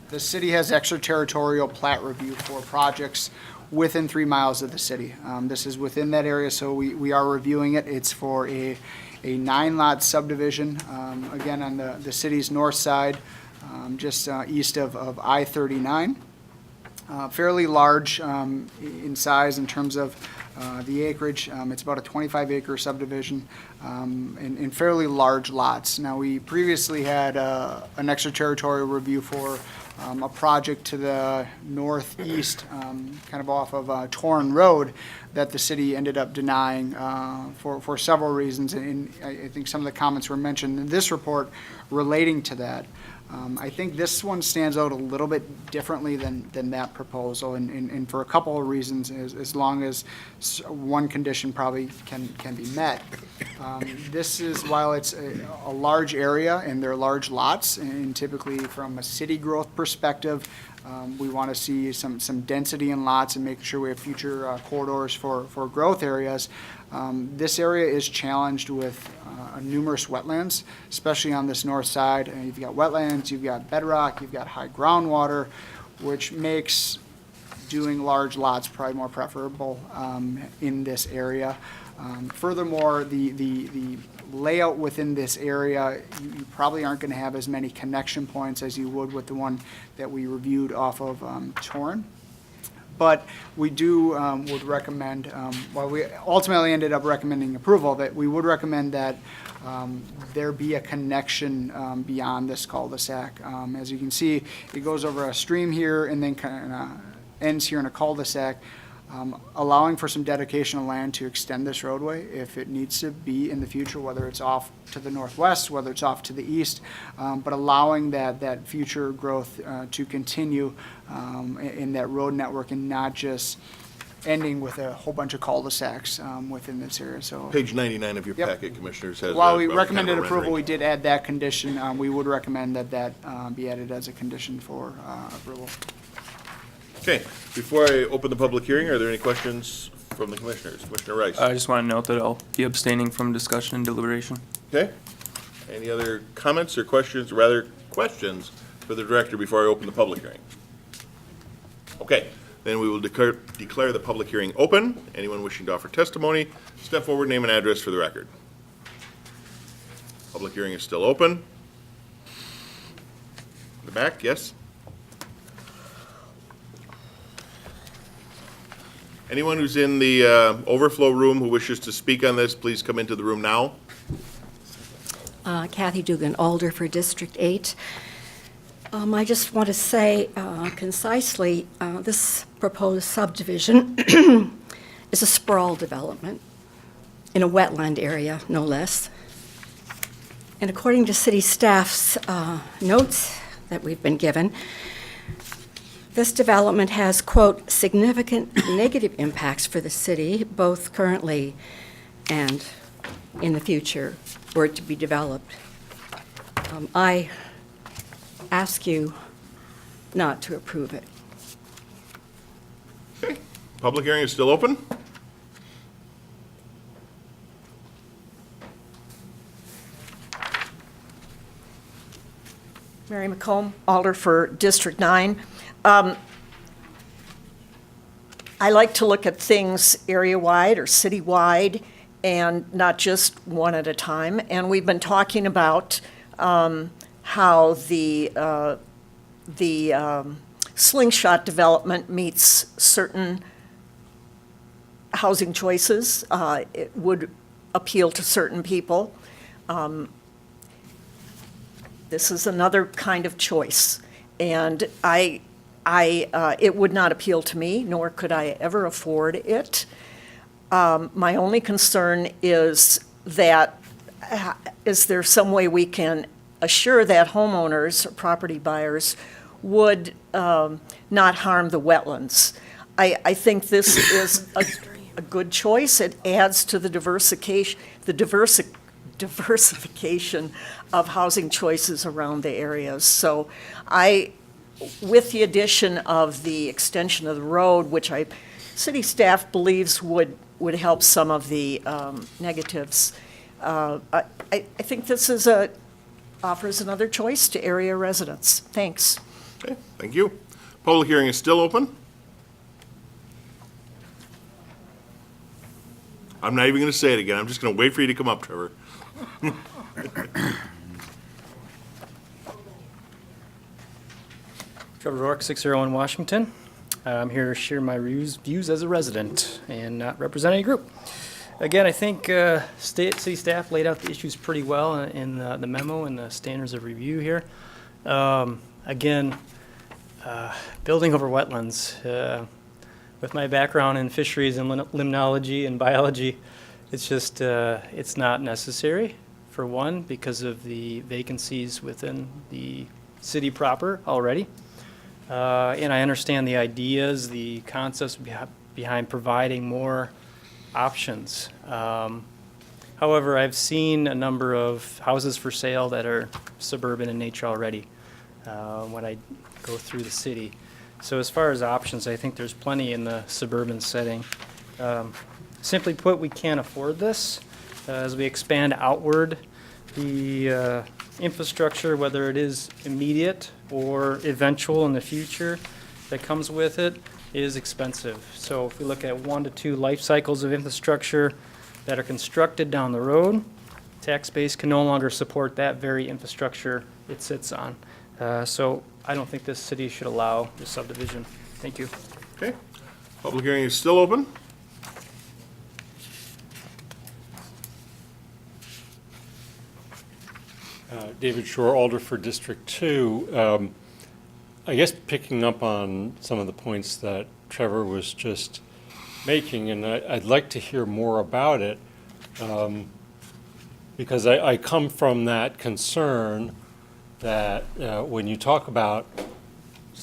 C: the city has extraterritorial plat review for projects within 3 miles of the city. This is within that area, so we are reviewing it. It's for a 9-lot subdivision, again, on the city's north side, just east of I-39. Fairly large in size in terms of the acreage. It's about a 25-acre subdivision in fairly large lots. Now, we previously had an extraterritorial review for a project to the northeast, kind of off of Torn Road, that the city ended up denying for several reasons. And I think some of the comments were mentioned in this report relating to that. I think this one stands out a little bit differently than that proposal, and for a couple of reasons, as long as one condition probably can be met. This is, while it's a large area and they're large lots, and typically from a city growth perspective, we want to see some density in lots and making sure we have future corridors for growth areas. This area is challenged with numerous wetlands, especially on this north side. And you've got wetlands, you've got bedrock, you've got high groundwater, which makes doing large lots probably more preferable in this area. Furthermore, the layout within this area, you probably aren't going to have as many connection points as you would with the one that we reviewed off of Torn. But we would recommend, while we ultimately ended up recommending approval, that we would recommend that there be a connection beyond this cul-de-sac. As you can see, it goes over a stream here and then kind of ends here in a cul-de-sac, allowing for some dedication of land to extend this roadway if it needs to be in the future, whether it's off to the northwest, whether it's off to the east, but allowing that future growth to continue in that road network and not just ending with a whole bunch of cul-de-sacs within this area. So
B: Page 99 of your
C: Yep.
B: packet, Commissioners, has.
C: while we
B: kind of
C: recommended
B: a
C: approval,
B: rendering.
C: we did add that condition. We would recommend that be added as a condition for approval.
B: Okay, before I open the public hearing, are there any questions from the Commissioners? Commissioner Rice?
G: I just want to note that I'll be abstaining from discussion and deliberation.
B: Okay. Any other comments or questions, rather questions for the Director before I open the public hearing? Okay, then we will declare the public hearing open. Anyone wishing to offer testimony, step forward, name and address for the record. Public hearing is still open. In the back, yes? Anyone who's in the overflow room who wishes to speak on this, please come into the room now.
U: Kathy Dugan, Alder for District 8. I just want to say concisely, this proposed subdivision is a sprawl development in a wetland area, no less. And according to city staff's notes that we've been given, this development has, quote, significant negative impacts for the city, both currently and in the future, were it to be developed. I ask you not to approve it.
B: Public hearing is still open.
E: Mary McComb, Alder for District 9. I like to look at things area-wide or city-wide and not just one at a time. And we've been talking about how the slingshot development meets certain housing choices. It would appeal to certain people. This is another kind of choice. And it would not appeal to me, nor could I ever afford it. My only concern is that, is there some way we can assure that homeowners or property buyers would not harm the wetlands? I think this is a good choice. It adds to the diversification of housing choices around the areas. So with the addition of the extension of the road, which city staff believes would help some of the negatives, I think this offers another choice to area residents. Thanks.
B: Okay, thank you. Public hearing is still open. I'm not even going to say it again. I'm just going to wait for you to come up, Trevor.
X: Trevor Rourke, 601 Washington. I'm here to share my views as a resident and not represent any group. Again, I think city staff laid out the issues pretty well in the memo and the standards of review here. Again, building over wetlands. With my background in fisheries and limnology and biology, it's just, it's not necessary, for one, because of the vacancies within the city proper already. And I understand the ideas, the concepts behind providing more options. However, I've seen a number of houses for sale that are suburban in nature already when I go through the city. So as far as options, I think there's plenty in the suburban setting. Simply put, we can't afford this. As we expand outward, the infrastructure, whether it is immediate or eventual in the future that comes with it, is expensive. So if we look at 1 to 2 life cycles of infrastructure, that are constructed down the road, tax base can no longer support that very infrastructure it sits on. So I don't think this city should allow this subdivision. Thank you.
B: Okay. Public hearing is still open.
K: David Shore, Alder for District 2. I guess picking up on some of the points that Trevor was just making, and I'd like to hear more about it, because I come from that concern that when you talk about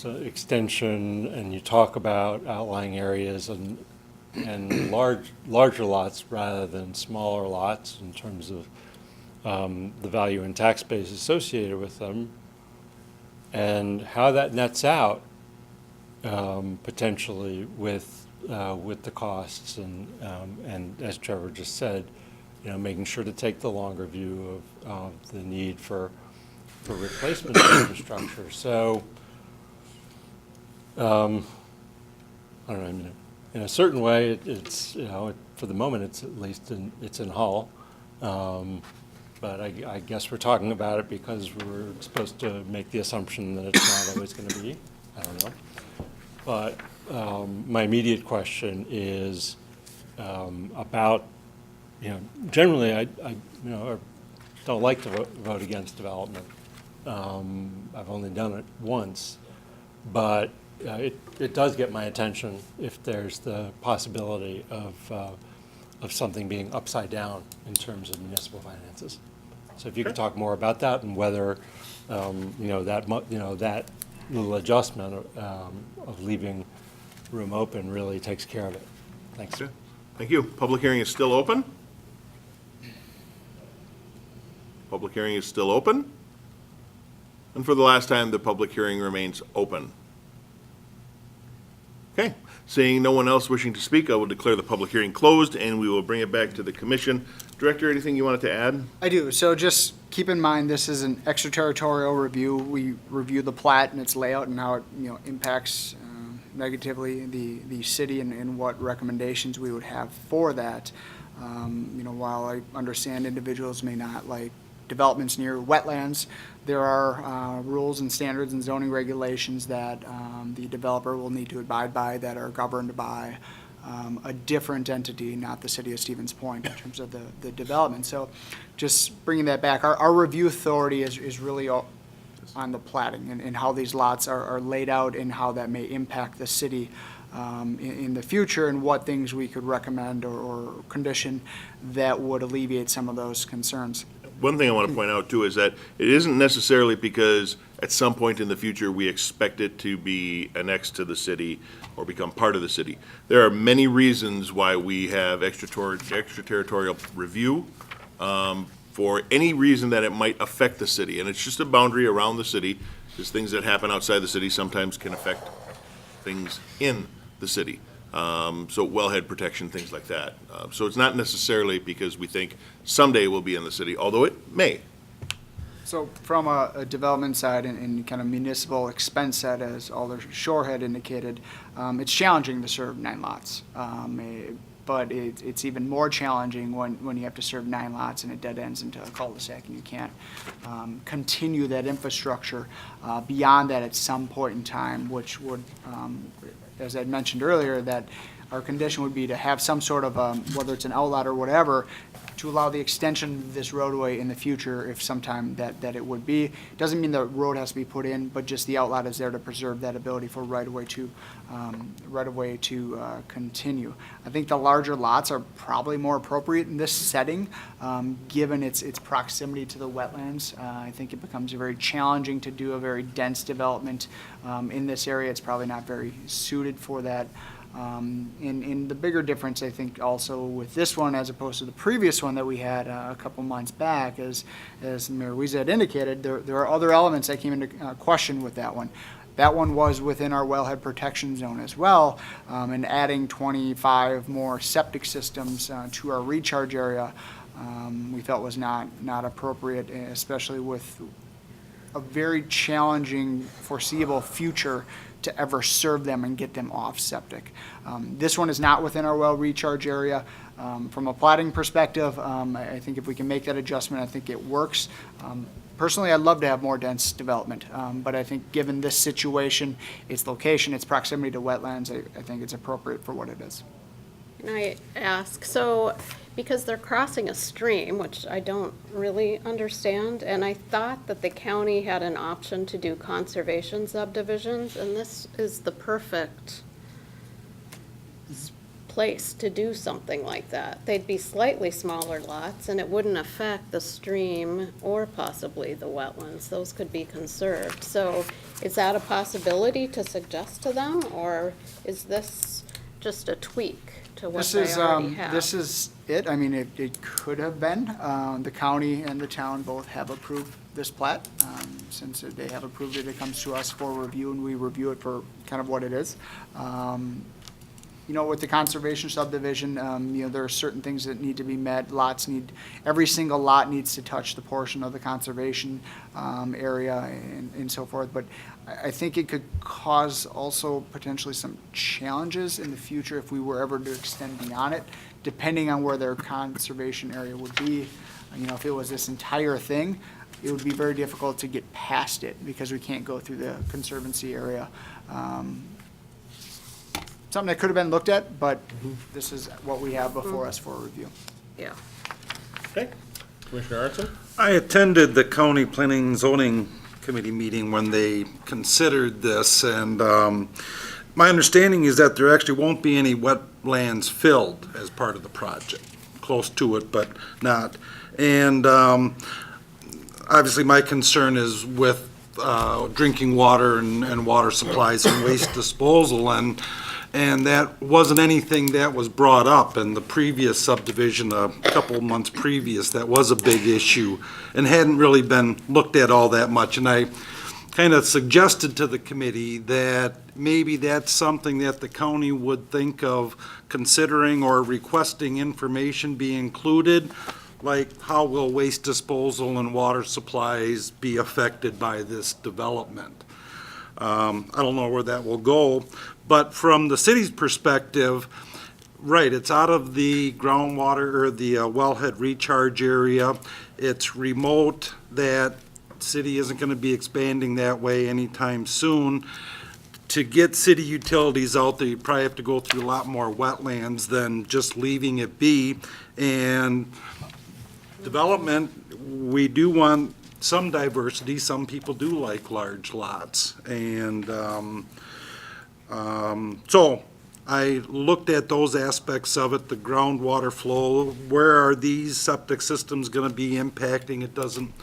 K: extension and you talk about outlying areas and larger lots rather than smaller lots in terms of the value and tax base associated with them, and how that nets out potentially with the costs, and as Trevor just said, making sure to take the longer view of the need for replacement infrastructure. So, I don't know. In a certain way, it's for the moment, it's at least it's in Hull. But I guess we're talking about it because we're supposed to make the assumption that it's not always going to be. I don't know. But my immediate question is about, generally I don't like to vote against development. I've only done it once, but it does get my attention if there's the possibility of something being upside down in terms of municipal finances. So if you could talk more about that and whether, that little adjustment of leaving room open really takes care of it. Thanks.
B: Okay. Thank you. Public hearing is still open. Public hearing is still open. And for the last time, the public hearing remains open. Okay. Seeing no one else wishing to speak, I will declare the public hearing closed, and we will bring it back to the commission. Director, anything you wanted to add?
C: I do. So just keep in mind, this is an extraterritorial review. We review the plat and its layout and how it impacts negatively the city and what recommendations we would have for that. While I understand individuals may not like developments near wetlands, there are rules and standards and zoning regulations that the developer will need to abide by that are governed by a different entity, not the city of Stevens Point, in terms of the development. So just bringing that back, our review authority is really on the platting and how these lots are laid out and how that may impact the city in the future, and what things we could recommend or condition that would alleviate some of those concerns.
B: One thing I want to point out, too, is that it isn't necessarily because at some point in the future we expect it to be annexed to the city or become part of the city. There are many reasons why we have extraterritorial review for any reason that it might affect the city. And it's just a boundary around the city, because things that happen outside the city sometimes can affect things in the city. So wellhead protection, things like that. So it's not necessarily because we think someday we'll be in the city, although it may.
C: So from a development side and kind of municipal expense side, as Alder Shore had indicated, it's challenging to serve 9 lots. But it's even more challenging when you have to serve 9 lots and it dead ends into a cul-de-sac and you can't continue that infrastructure beyond that at some point in time, which would, as I mentioned earlier, that our condition would be to have some sort of, whether it's an outlet or whatever, to allow the extension of this roadway in the future if sometime that it would be. Doesn't mean the road has to be put in, but just the outlet is there to preserve that ability for right-of-way to continue. I think the larger lots are probably more appropriate in this setting, given its proximity to the wetlands. I think it becomes very challenging to do a very dense development in this area. It's probably not very suited for that. And the bigger difference, I think, also with this one as opposed to the previous one that we had a couple months back, as Mayor Wiese had indicated, there are other elements that came into question with that one. That one was within our wellhead protection zone as well, and adding 25 more septic systems to our recharge area we felt was not appropriate, especially with a very challenging foreseeable future to ever serve them and get them off septic. This one is not within our well recharge area. From a plating perspective, I think if we can make that adjustment, I think it works. Personally, I'd love to have more dense development, but I think given this situation, its location, its proximity to wetlands, I think it's appropriate for what it is.
Q: Can I ask, so, because they're crossing a stream, which I don't really understand, and I thought that the county had an option to do conservation subdivisions, and this is the perfect place to do something like that. They'd be slightly smaller lots, and it wouldn't affect the stream or possibly the wetlands. Those could be conserved. So is that a possibility to suggest to them, or is this just a tweak to what they already have?
C: This is it. I mean, it could have been. The county and the town both have approved this plat. Since they have approved it, it comes to us for review, and we review it for kind of what it is. You know, with the conservation subdivision, you know, there are certain things that need to be met. Every single lot needs to touch the portion of the conservation area and so forth. But I think it could cause also potentially some challenges in the future if we were ever to extend beyond it, depending on where their conservation area would be. You know, if it was this entire thing, it would be very difficult to get past it because we can't go through the conservancy area. Something that could have been looked at, but this is what we have before us for review.
Q: Yeah.
B: Okay. Commissioner Arnson?
I: I attended the County Planning and Zoning Committee meeting when they considered this, and my understanding is that there actually won't be any wetlands filled as part of the project. Close to it, but not. And obviously, my concern is with drinking water and water supplies and waste disposal, and that wasn't anything that was brought up in the previous subdivision a couple months previous. That was a big issue and hadn't really been looked at all that much. And I kind of suggested to the committee that maybe that's something that the county would think of considering or requesting information be included, like how will waste disposal and water supplies be affected by this development. I don't know where that will go, but from the city's perspective, right, it's out of the groundwater or the wellhead recharge area. It's remote. That city isn't going to be expanding that way anytime soon. To get city utilities out there, you probably have to go through a lot more wetlands than just leaving it be. And development, we do want some diversity. Some people do like large lots. And so I looked at those aspects of it, the groundwater flow. Where are these septic systems going to be impacting? It doesn't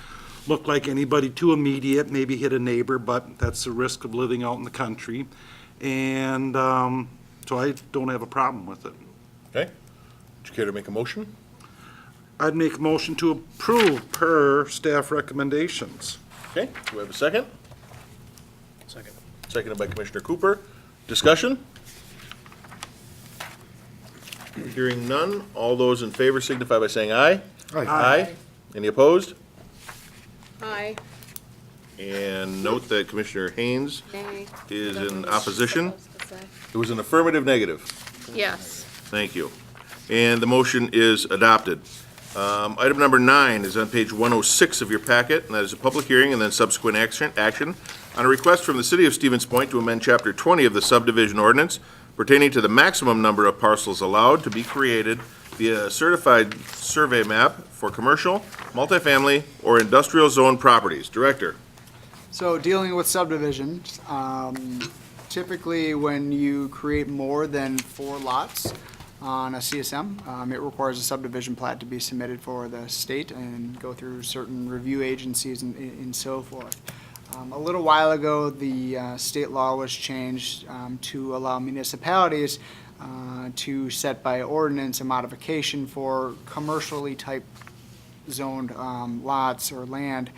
I: look like anybody too immediate, maybe hit a neighbor, but that's the risk of living out in the country. And so I don't have a problem with it.
B: Okay. Would you care to make a motion?
I: I'd make a motion to approve per staff recommendations.
B: Okay. Do we have a second? Second. Seconded by Commissioner Cooper. Discussion? Hearing none. All those in favor signify by saying aye.
I: Aye.
B: Aye. Any opposed?
Q: Aye.
B: And note that Commissioner Haynes
Q: Nay.
B: is
Q: Whatever
B: in
Q: you're
B: opposition.
Q: supposed to say.
B: It was an affirmative negative.
Q: Yes.
B: Thank you. And the motion is adopted. Item number 9 is on page 106 of your packet, and that is a public hearing and then subsequent action on a request from the City of Stevens Point to amend Chapter 20 of the subdivision ordinance pertaining to the maximum number of parcels allowed to be created via a certified survey map for commercial, multifamily, or industrial zone properties. Director.
C: So dealing with subdivisions, typically when you create more than 4 lots on a CSM, it requires a subdivision plat to be submitted for the state and go through certain review agencies and so forth. A little while ago, the state law was changed to allow municipalities to set by ordinance a modification for commercially type zoned lots or land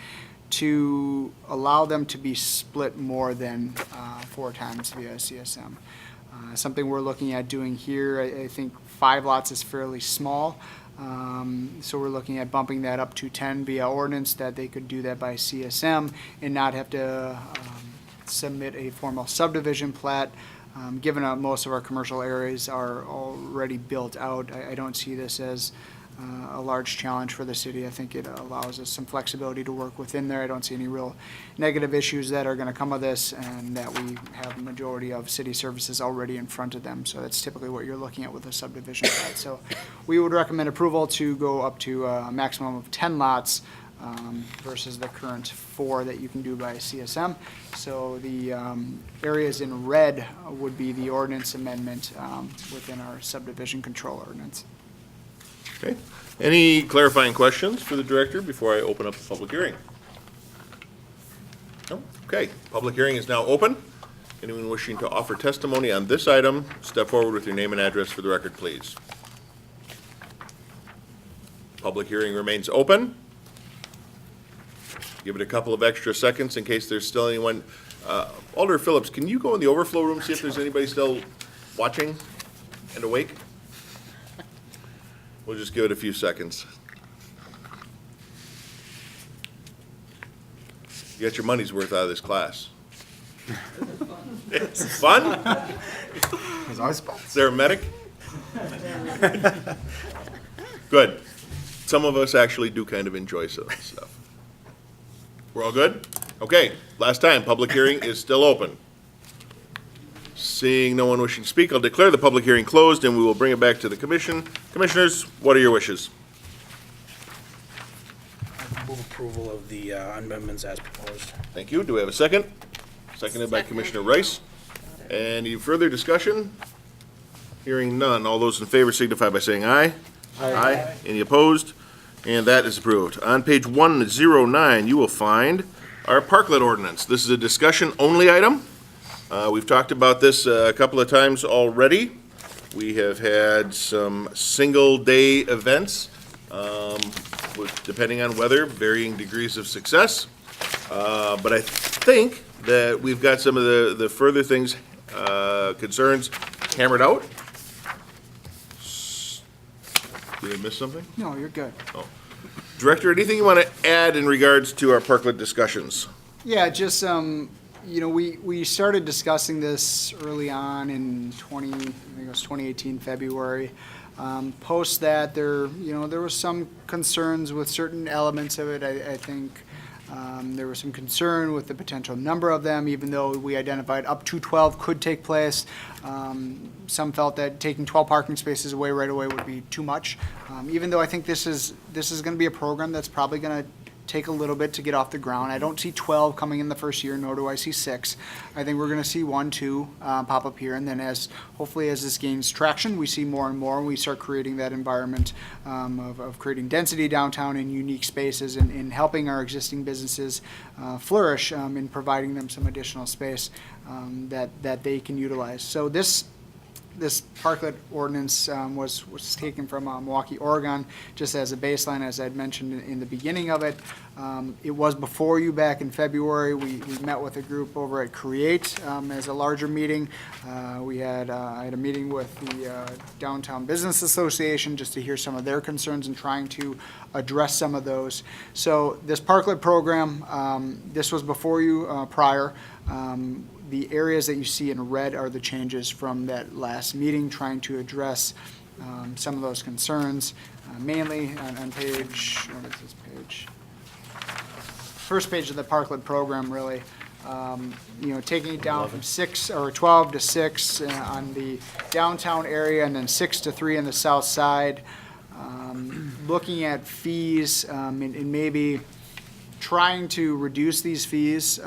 C: to allow them to be split more than 4 times via CSM. Something we're looking at doing here, I think 5 lots is fairly small. So we're looking at bumping that up to 10 via ordinance, that they could do that by CSM and not have to submit a formal subdivision plat. Given most of our commercial areas are already built out, I don't see this as a large challenge for the city. I think it allows us some flexibility to work within there. I don't see any real negative issues that are going to come of this, and that we have a majority of city services already in front of them. So that's typically what you're looking at with a subdivision plat. So we would recommend approval to go up to a maximum of 10 lots versus the current 4 that you can do by CSM. So the areas in red would be the ordinance amendment within our subdivision control ordinance.
B: Okay. Any clarifying questions for the director before I open up the public hearing? No? Okay. Public hearing is now open. Anyone wishing to offer testimony on this item, step forward with your name and address for the record, please. Public hearing remains open. Give it a couple of extra seconds in case there's still anyone. Alder Phillips, can you go in the overflow room, see if there's anybody still watching and awake? We'll just give it a few seconds. You got your money's worth out of this class. It's fun?
J: It's always fun.
B: Is there a medic? Good. Some of us actually do kind of enjoy some of this stuff. We're all good? Okay, last time, public hearing is still open. Seeing no one wishing to speak, I'll declare the public hearing closed, and we will bring it back to the commission. Commissioners, what are your wishes?
L: Move approval of the amendments as proposed.
B: Thank you. Do we have a second? Seconded by Commissioner Rice. Any further discussion? Hearing none. All those in favor signify by saying aye. Aye. Any opposed? And that is approved. On page 109, you will find our parklet ordinance. This is a discussion-only item. We've talked about this a couple of times already. We have had some single-day events, with, depending on weather, varying degrees of success. But I think that we've got some of the further things, concerns hammered out. Did I miss something?
C: No, you're good.
B: Oh. Director, anything you want to add in regards to our parklet discussions?
C: Yeah, just, we started discussing this early on in I think it was 2018, February. Post that, there was some concerns with certain elements of it. I think there was some concern with the potential number of them, even though we identified up to 12 could take place. Some felt that taking 12 parking spaces away right away would be too much. Even though I think this is going to be a program that's probably going to take a little bit to get off the ground. I don't see 12 coming in the first year, nor do I see 6. I think we're going to see 1, 2 pop up here, and then hopefully as this gains traction, we see more and more, and we start creating that environment of creating density downtown in unique spaces and helping our existing businesses flourish in providing them some additional space that they can utilize. So this parklet ordinance was taken from Milwaukee, Oregon, just as a baseline, as I'd mentioned in the beginning of it. It was before you back in February. We met with a group over at Create as a larger meeting. I had a meeting with the Downtown Business Association just to hear some of their concerns and trying to address some of those. So this parklet program, this was before you prior. The areas that you see in red are the changes from that last meeting, trying to address some of those concerns, mainly on page, what is this page? First page of the parklet program, really. Taking it down from 6 or 12 to 6 on the downtown area, and then 6 to 3 on the south side. Looking at fees and maybe trying to reduce these fees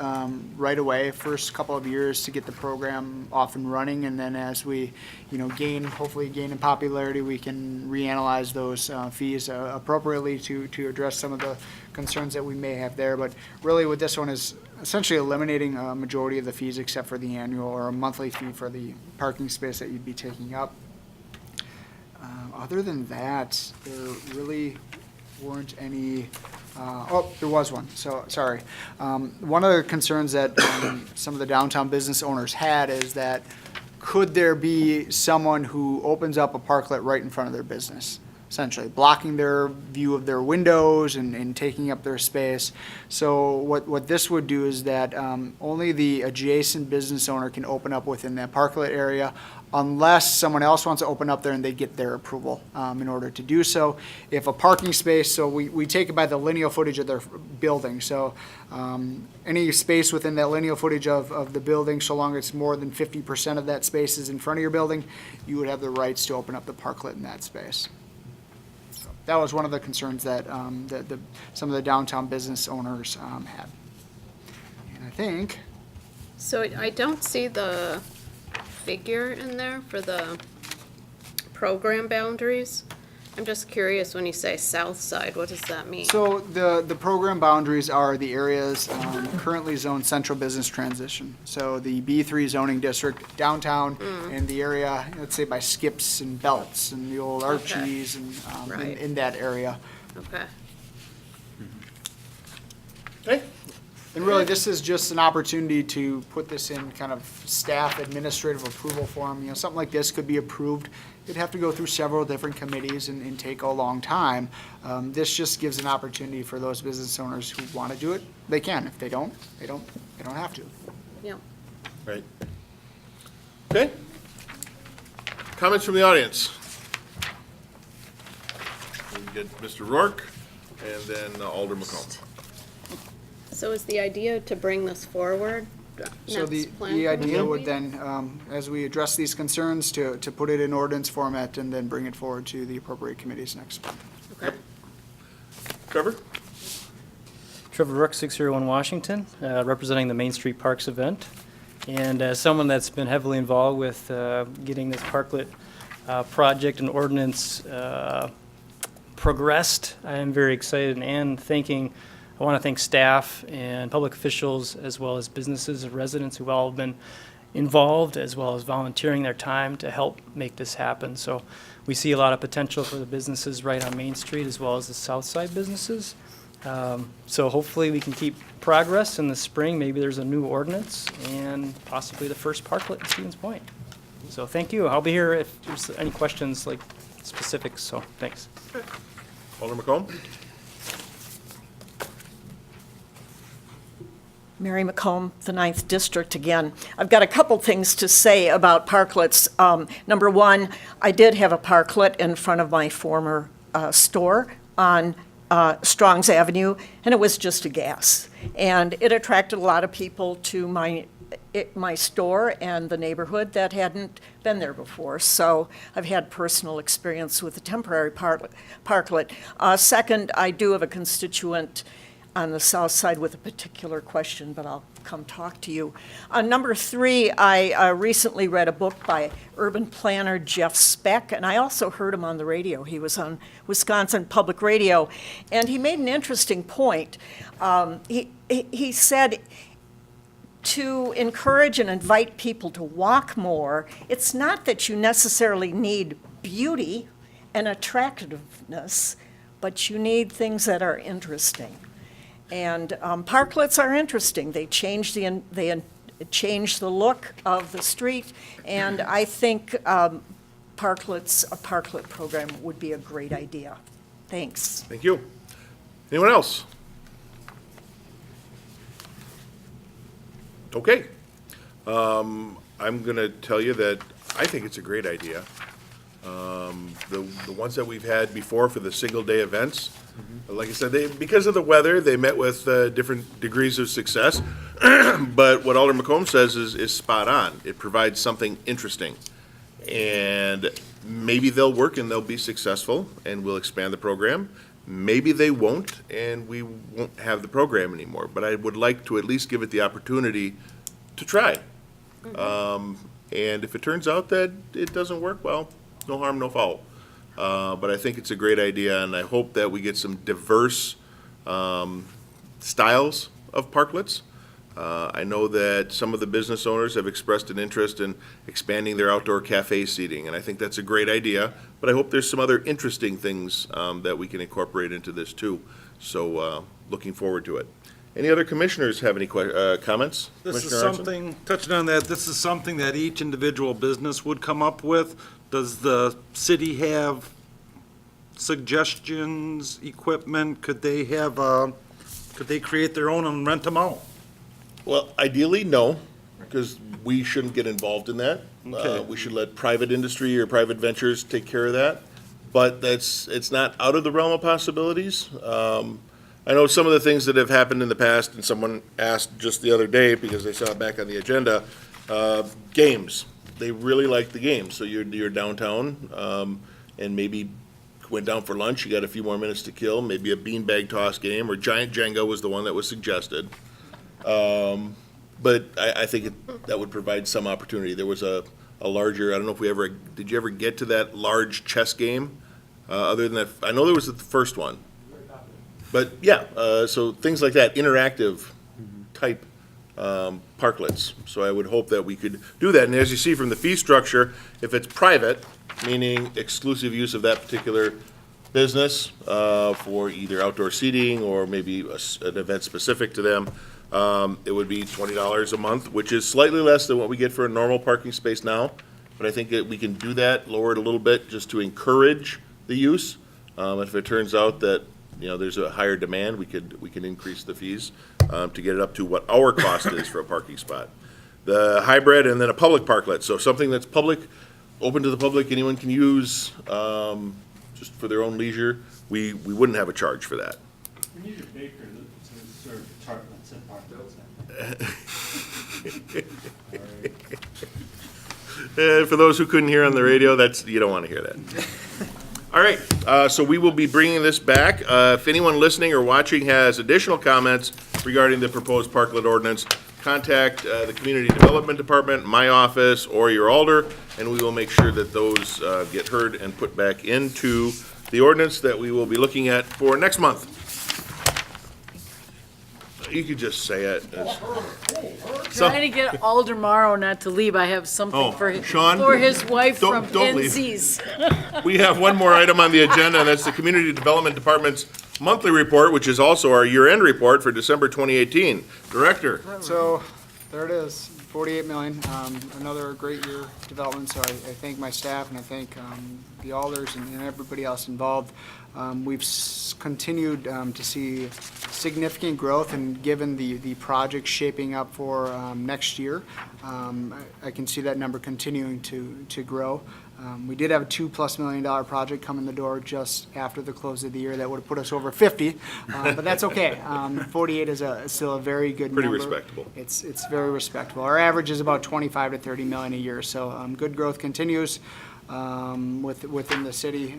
C: right away, first couple of years to get the program off and running, and then as we, hopefully gain in popularity, we can reanalyze those fees appropriately to address some of the concerns that we may have there. But really what this one is essentially eliminating a majority of the fees except for the annual or a monthly fee for the parking space that you'd be taking up. Other than that, there really weren't any. There was one. So sorry. One of the concerns that some of the downtown business owners had is that could there be someone who opens up a parklet right in front of their business? essentially blocking their view of their windows and taking up their space. So what this would do is that only the adjacent business owner can open up within that parklet area unless someone else wants to open up there and they get their approval in order to do so. If a parking space, so we take it by the lineal footage of their building. So any space within that lineal footage of the building, so long as it's more than 50% of that space is in front of your building, you would have the rights to open up the parklet in that space. So that was one of the concerns that some of the downtown business owners had. And I think,
Q: So I don't see the figure in there for the program boundaries. I'm just curious, when you say south side, what does that mean?
C: so the program boundaries are the areas currently zoned central business transition. So the B3 zoning district downtown and the area, let's say by Skips and Belts and the old Archies and
Q: Right.
C: in that area.
Q: Okay.
B: Okay.
C: And really, this is just an opportunity to put this in kind of staff administrative approval form. You know, something like this could be approved. It'd have to go through several different committees and take a long time. This just gives an opportunity for those business owners who want to do it. They can. If they don't, they don't have to.
Q: Yeah.
B: Right. Okay. Comments from the audience? We get Mr. Rourke and then Alder McComb.
Q: So is the idea to bring this forward?
C: So the
Q: next plan
C: idea
Q: commission
C: would
Q: meeting?
C: then, as we address these concerns, to put it in ordinance format and then bring it forward to the appropriate committees next month.
Q: Okay.
B: Trevor?
X: Trevor Rook, 601 Washington, representing the Main Street Parks event. And as someone that's been heavily involved with getting this parklet project and ordinance progressed, I am very excited and I want to thank staff and public officials as well as businesses and residents who've all been involved as well as volunteering their time to help make this happen. So we see a lot of potential for the businesses right on Main Street as well as the south side businesses. So hopefully we can keep progress in the spring. Maybe there's a new ordinance and possibly the first parklet in Stevens Point. So thank you. I'll be here if there's any questions like specifics, so thanks.
B: Alder McComb?
E: Mary McComb, the 9th District again. I've got a couple things to say about parklets. Number one, I did have a parklet in front of my former store on Strong's Avenue, and it was just a gas. And it attracted a lot of people to my store and the neighborhood that hadn't been there before. So I've had personal experience with a temporary parklet. Second, I do have a constituent on the south side with a particular question, but I'll come talk to you. Number three, I recently read a book by urban planner Jeff Speck, and I also heard him on the radio. He was on Wisconsin Public Radio, and he made an interesting point. He said to encourage and invite people to walk more, it's not that you necessarily need beauty and attractiveness, but you need things that are interesting. And parklets are interesting. They change the look of the street, and I think a parklet program would be a great idea. Thanks.
B: Thank you. Anyone else? Okay. I'm going to tell you that I think it's a great idea. The ones that we've had before for the single-day events, like I said, because of the weather, they met with different degrees of success. But what Alder McComb says is spot on. It provides something interesting. And maybe they'll work and they'll be successful, and we'll expand the program. Maybe they won't, and we won't have the program anymore. But I would like to at least give it the opportunity to try. And if it turns out that it doesn't work, well, no harm, no foul. But I think it's a great idea, and I hope that we get some diverse styles of parklets. I know that some of the business owners have expressed an interest in expanding their outdoor cafe seating, and I think that's a great idea. But I hope there's some other interesting things that we can incorporate into this too. So looking forward to it. Any other commissioners have any comments?
I: This is
B: Commissioner Arnson?
I: something, touching on that, this is something that each individual business would come up with. Does the city have suggestions, equipment? Could they have, could they create their own and rent them out?
B: Well, ideally, no, because we shouldn't get involved in that.
I: Okay.
B: We should let private industry or private ventures take care of that. But it's not out of the realm of possibilities. I know some of the things that have happened in the past, and someone asked just the other day, because they saw it back on the agenda, games. They really like the games. So you're downtown, and maybe went down for lunch, you got a few more minutes to kill, maybe a beanbag toss game, or Giant Jenga was the one that was suggested. But I think that would provide some opportunity. There was a larger, I don't know if did you ever get to that large chess game? Other than that, I know there was the first one. But yeah, so things like that, interactive type parklets. So I would hope that we could do that. And as you see from the fee structure, if it's private, meaning exclusive use of that particular business for either outdoor seating or maybe an event specific to them, it would be $20 a month, which is slightly less than what we get for a normal parking space now. But I think that we can do that, lower it a little bit, just to encourage the use. If it turns out that there's a higher demand, we can increase the fees to get it up to what our cost is for a parking spot. The hybrid and then a public parklet, so something that's public, open to the public, anyone can use just for their own leisure. We wouldn't have a charge for that.
K: We need a baker to serve tartlets and parklets.
B: For those who couldn't hear on the radio, you don't want to hear that. All right, so we will be bringing this back. If anyone listening or watching has additional comments regarding the proposed parklet ordinance, contact the Community Development Department, my office, or your alder, and we will make sure that those get heard and put back into the ordinance that we will be looking at for next month. You could just say it.
H: Trying to get Alder Morrow not to leave. I have something for his wife from
B: don't leave.
H: NC's.
B: We have one more item on the agenda, and that's the Community Development Department's monthly report, which is also our year-end report for December 2018. Director.
C: So, there it is, 48 million, another great year of development, so I thank my staff and I thank the alders and everybody else involved. We've continued to see significant growth, and given the project shaping up for next year, I can see that number continuing to grow. We did have a $2+ million project come in the door just after the close of the year that would have put us over 50, but that's okay. 48 is still a very good number.
B: Pretty respectable.
C: It's very respectable. Our average is about 25 to 30 million a year, so good growth continues within the city.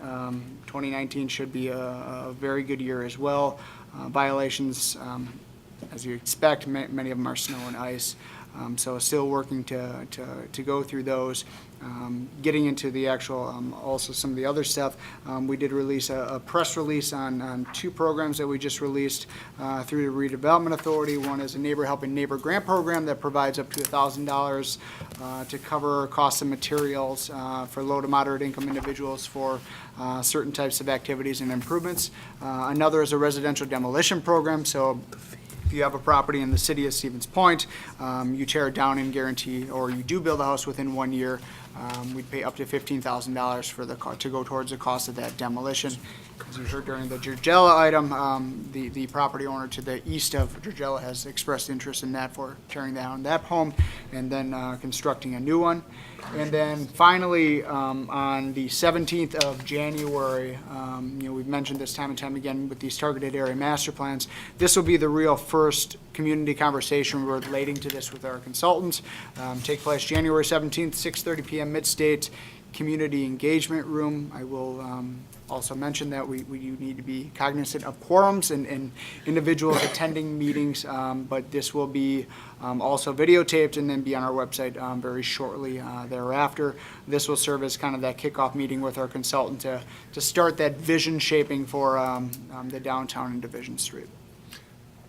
C: 2019 should be a very good year as well. Violations, as you expect, many of them are snow and ice. So still working to go through those. Getting into the actual, also some of the other stuff, we did release a press release on two programs that we just released through the Redevelopment Authority. One is a Neighbor Helping Neighbor grant program that provides up to $1,000 to cover costs of materials for low to moderate income individuals for certain types of activities and improvements. Another is a residential demolition program. So if you have a property in the city of Stevens Point, you tear it down and guarantee, or you do build a house within 1 year, we'd pay up to $15,000 to go towards the cost of that demolition. As you heard during the Georgella item, the property owner to the east of Georgella has expressed interest in that for tearing down that home and then constructing a new one. And then finally, on the 17th of January, we've mentioned this time and time again with these targeted area master plans. This will be the real first community conversation relating to this with our consultants. Take place January 17th, 6:30 p.m. Midstate Community Engagement Room. I will also mention that we need to be cognizant of quorums and individuals attending meetings, but this will be also videotaped and then be on our website very shortly thereafter. This will serve as kind of that kickoff meeting with our consultant to start that vision shaping for the downtown and Division Street.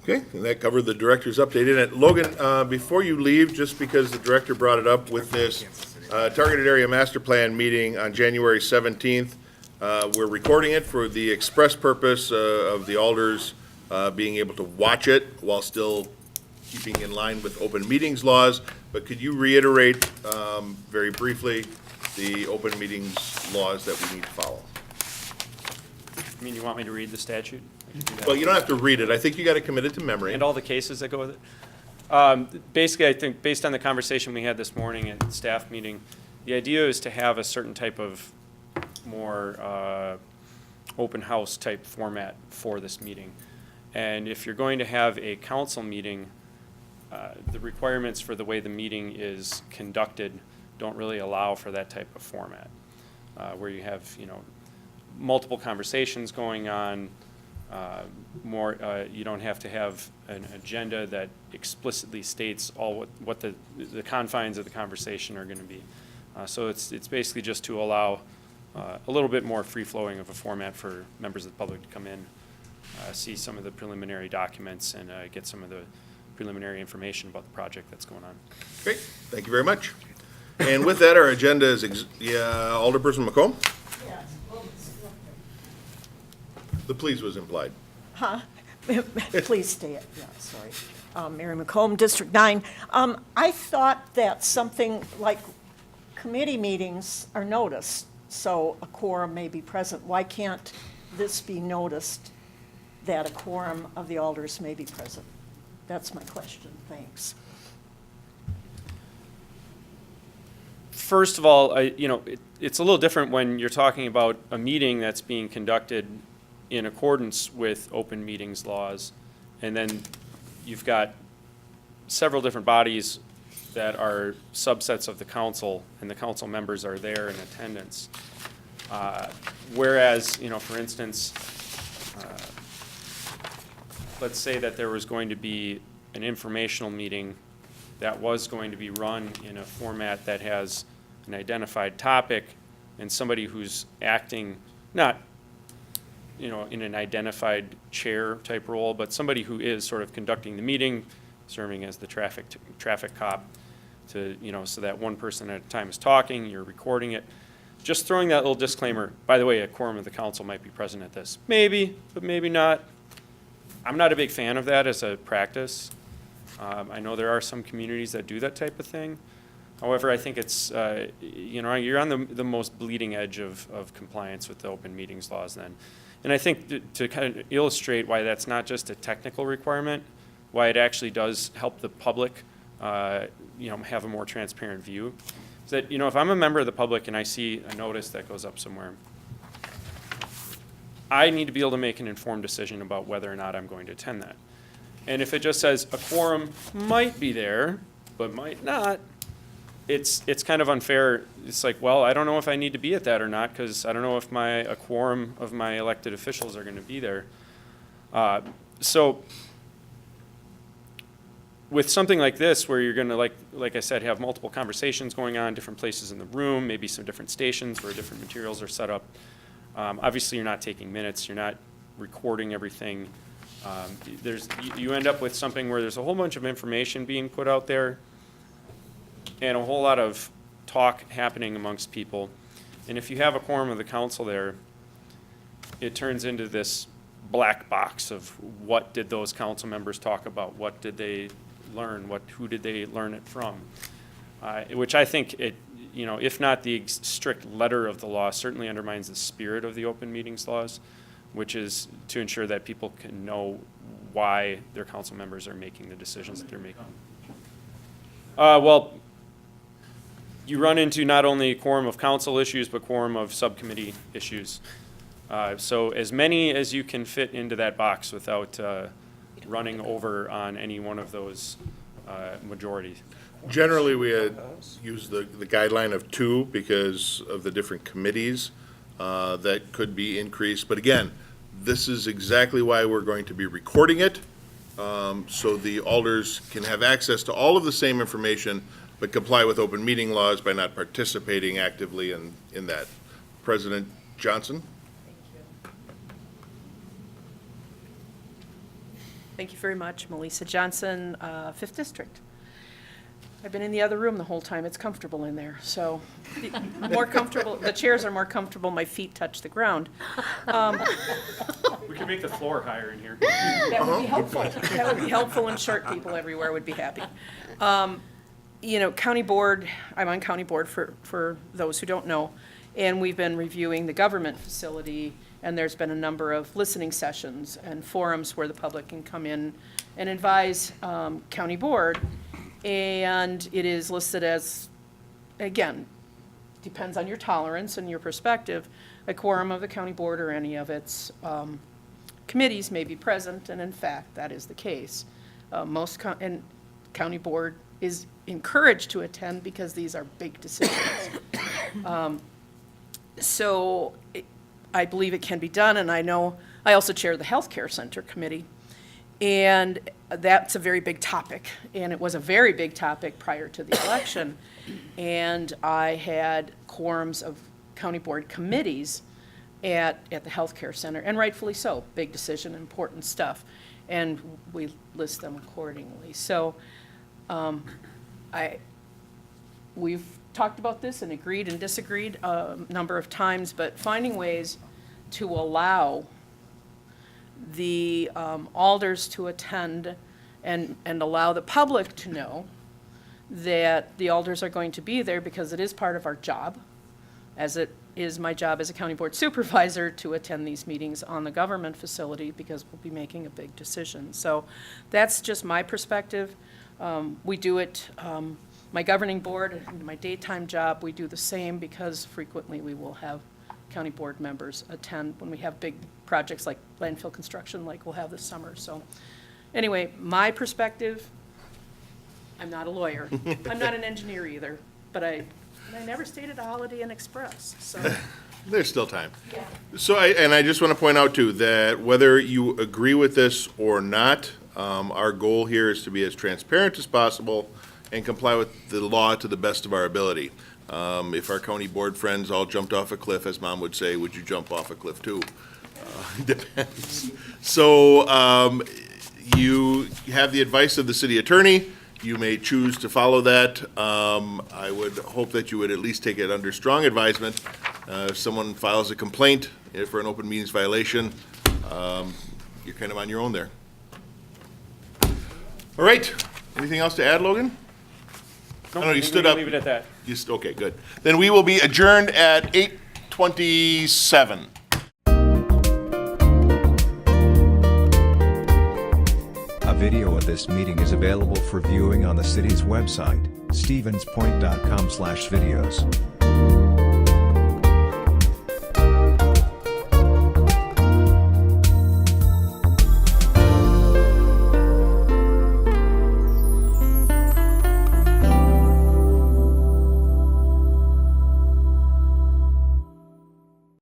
B: Okay, and that covered the director's update in it. Logan, before you leave, just because the director brought it up with this targeted area master plan meeting on January 17th, we're recording it for the express purpose of the alders being able to watch it while still keeping in line with open meetings laws. But could you reiterate very briefly the open meetings laws that we need to follow?
W: I mean, you want me to read the statute? I can do that.
B: Well, you don't have to read it. I think you got to commit it to memory.
W: And all the cases that go with it? Basically, I think, based on the conversation we had this morning at the staff meeting, the idea is to have a certain type of more open house type format for this meeting. And if you're going to have a council meeting, the requirements for the way the meeting is conducted don't really allow for that type of format, where you have, multiple conversations going on, you don't have to have an agenda that explicitly states all what the confines of the conversation are going to be. So it's basically just to allow a little bit more free-flowing of a format for members of the public to come in, see some of the preliminary documents, and get some of the preliminary information about the project that's going on.
B: Great, thank you very much. And with that, our agenda is, Alderperson McComb? The please was implied.
E: Huh? Please stay it, yeah, sorry. Mary McComb, District 9. I thought that something like committee meetings are noticed, so a quorum may be present. Why can't this be noticed that a quorum of the alders may be present? That's my question, thanks.
W: First of all, it's a little different when you're talking about a meeting that's being conducted in accordance with open meetings laws, and then you've got several different bodies that are subsets of the council, and the council members are there in attendance. Whereas, for instance, let's say that there was going to be an informational meeting that was going to be run in a format that has an identified topic and somebody who's acting, not in an identified chair type role, but somebody who is sort of conducting the meeting, serving as the traffic cop to, so that one person at a time is talking, you're recording it. Just throwing that little disclaimer, by the way, a quorum of the council might be present at this. Maybe, but maybe not. I'm not a big fan of that as a practice. I know there are some communities that do that type of thing. However, I think it's, you're on the most bleeding edge of compliance with the open meetings laws then. And I think to kind of illustrate why that's not just a technical requirement, why it actually does help the public, have a more transparent view, is that, if I'm a member of the public and I see a notice that goes up somewhere, I need to be able to make an informed decision about whether or not I'm going to attend that. And if it just says a quorum might be there, but might not, it's kind of unfair. It's like, well, I don't know if I need to be at that or not, because I don't know if a quorum of my elected officials are going to be there. So with something like this, where you're going to, like I said, have multiple conversations going on, different places in the room, maybe some different stations where different materials are set up. Obviously, you're not taking minutes. You're not recording everything. You end up with something where there's a whole bunch of information being put out there and a whole lot of talk happening amongst people. And if you have a quorum of the council there, it turns into this black box of what did those council members talk about? What did they learn? Who did they learn it from? Which I think if not the strict letter of the law, certainly undermines the spirit of the open meetings laws, which is to ensure that people can know why their council members are making the decisions that they're making. Well, you run into not only quorum of council issues, but quorum of subcommittee issues. So as many as you can fit into that box without running over on any one of those majorities.
B: Generally, we had used the guideline of 2 because of the different committees that could be increased. But again, this is exactly why we're going to be recording it, so the alders can have access to all of the same information, but comply with open meeting laws by not participating actively in that. President Johnson?
M: Thank you very much. Melissa Johnson, 5th District. I've been in the other room the whole time. It's comfortable in there, so more comfortable. The chairs are more comfortable. My feet touch the ground.
W: We could make the floor higher in here.
M: That would be helpful. That would be helpful, and short people everywhere would be happy. County board, I'm on county board for those who don't know, and we've been reviewing the government facility And there's been a number of listening sessions and forums where the public can come in and advise county board. And it is listed as, again, depends on your tolerance and your perspective, a quorum of the county board or any of its committees may be present, and in fact, that is the case. And county board is encouraged to attend because these are big decisions. So I believe it can be done, and I know, I also chair the healthcare center committee, and that's a very big topic, and it was a very big topic prior to the election. And I had quorums of county board committees at the healthcare center, and rightfully so, big decision, important stuff, and we list them accordingly. So we've talked about this and agreed and disagreed a number of times, but finding ways to allow the alders to attend and allow the public to know that the alders are going to be there, because it is part of our job, as it is my job as a county board supervisor to attend these meetings on the government facility, because we'll be making a big decision. So that's just my perspective. We do it, my governing board, and my daytime job, we do the same, because frequently we will have county board members attend when we have big projects like landfill construction, like we'll have this summer. So anyway, my perspective, I'm not a lawyer. I'm not an engineer either, but I never stayed at a Holiday Inn Express, so.
B: There's still time.
M: Yeah.
B: So I just want to point out too, that whether you agree with this or not, our goal here is to be as transparent as possible and comply with the law to the best of our ability. If our county board friends all jumped off a cliff, as Mom would say, would you jump off a cliff too? Depends. So you have the advice of the city attorney. You may choose to follow that. I would hope that you would at least take it under strong advisement. If someone files a complaint for an open meetings violation, you're kind of on your own there. All right. Anything else to add, Logan?
W: No,
B: I know you
W: I think
B: stood
W: we can
B: up.
W: leave it at that.
B: Okay, good. Then we will be adjourned at 8:27.
N: A video of this meeting is available for viewing on the city's website, stevenspoint.com/videos.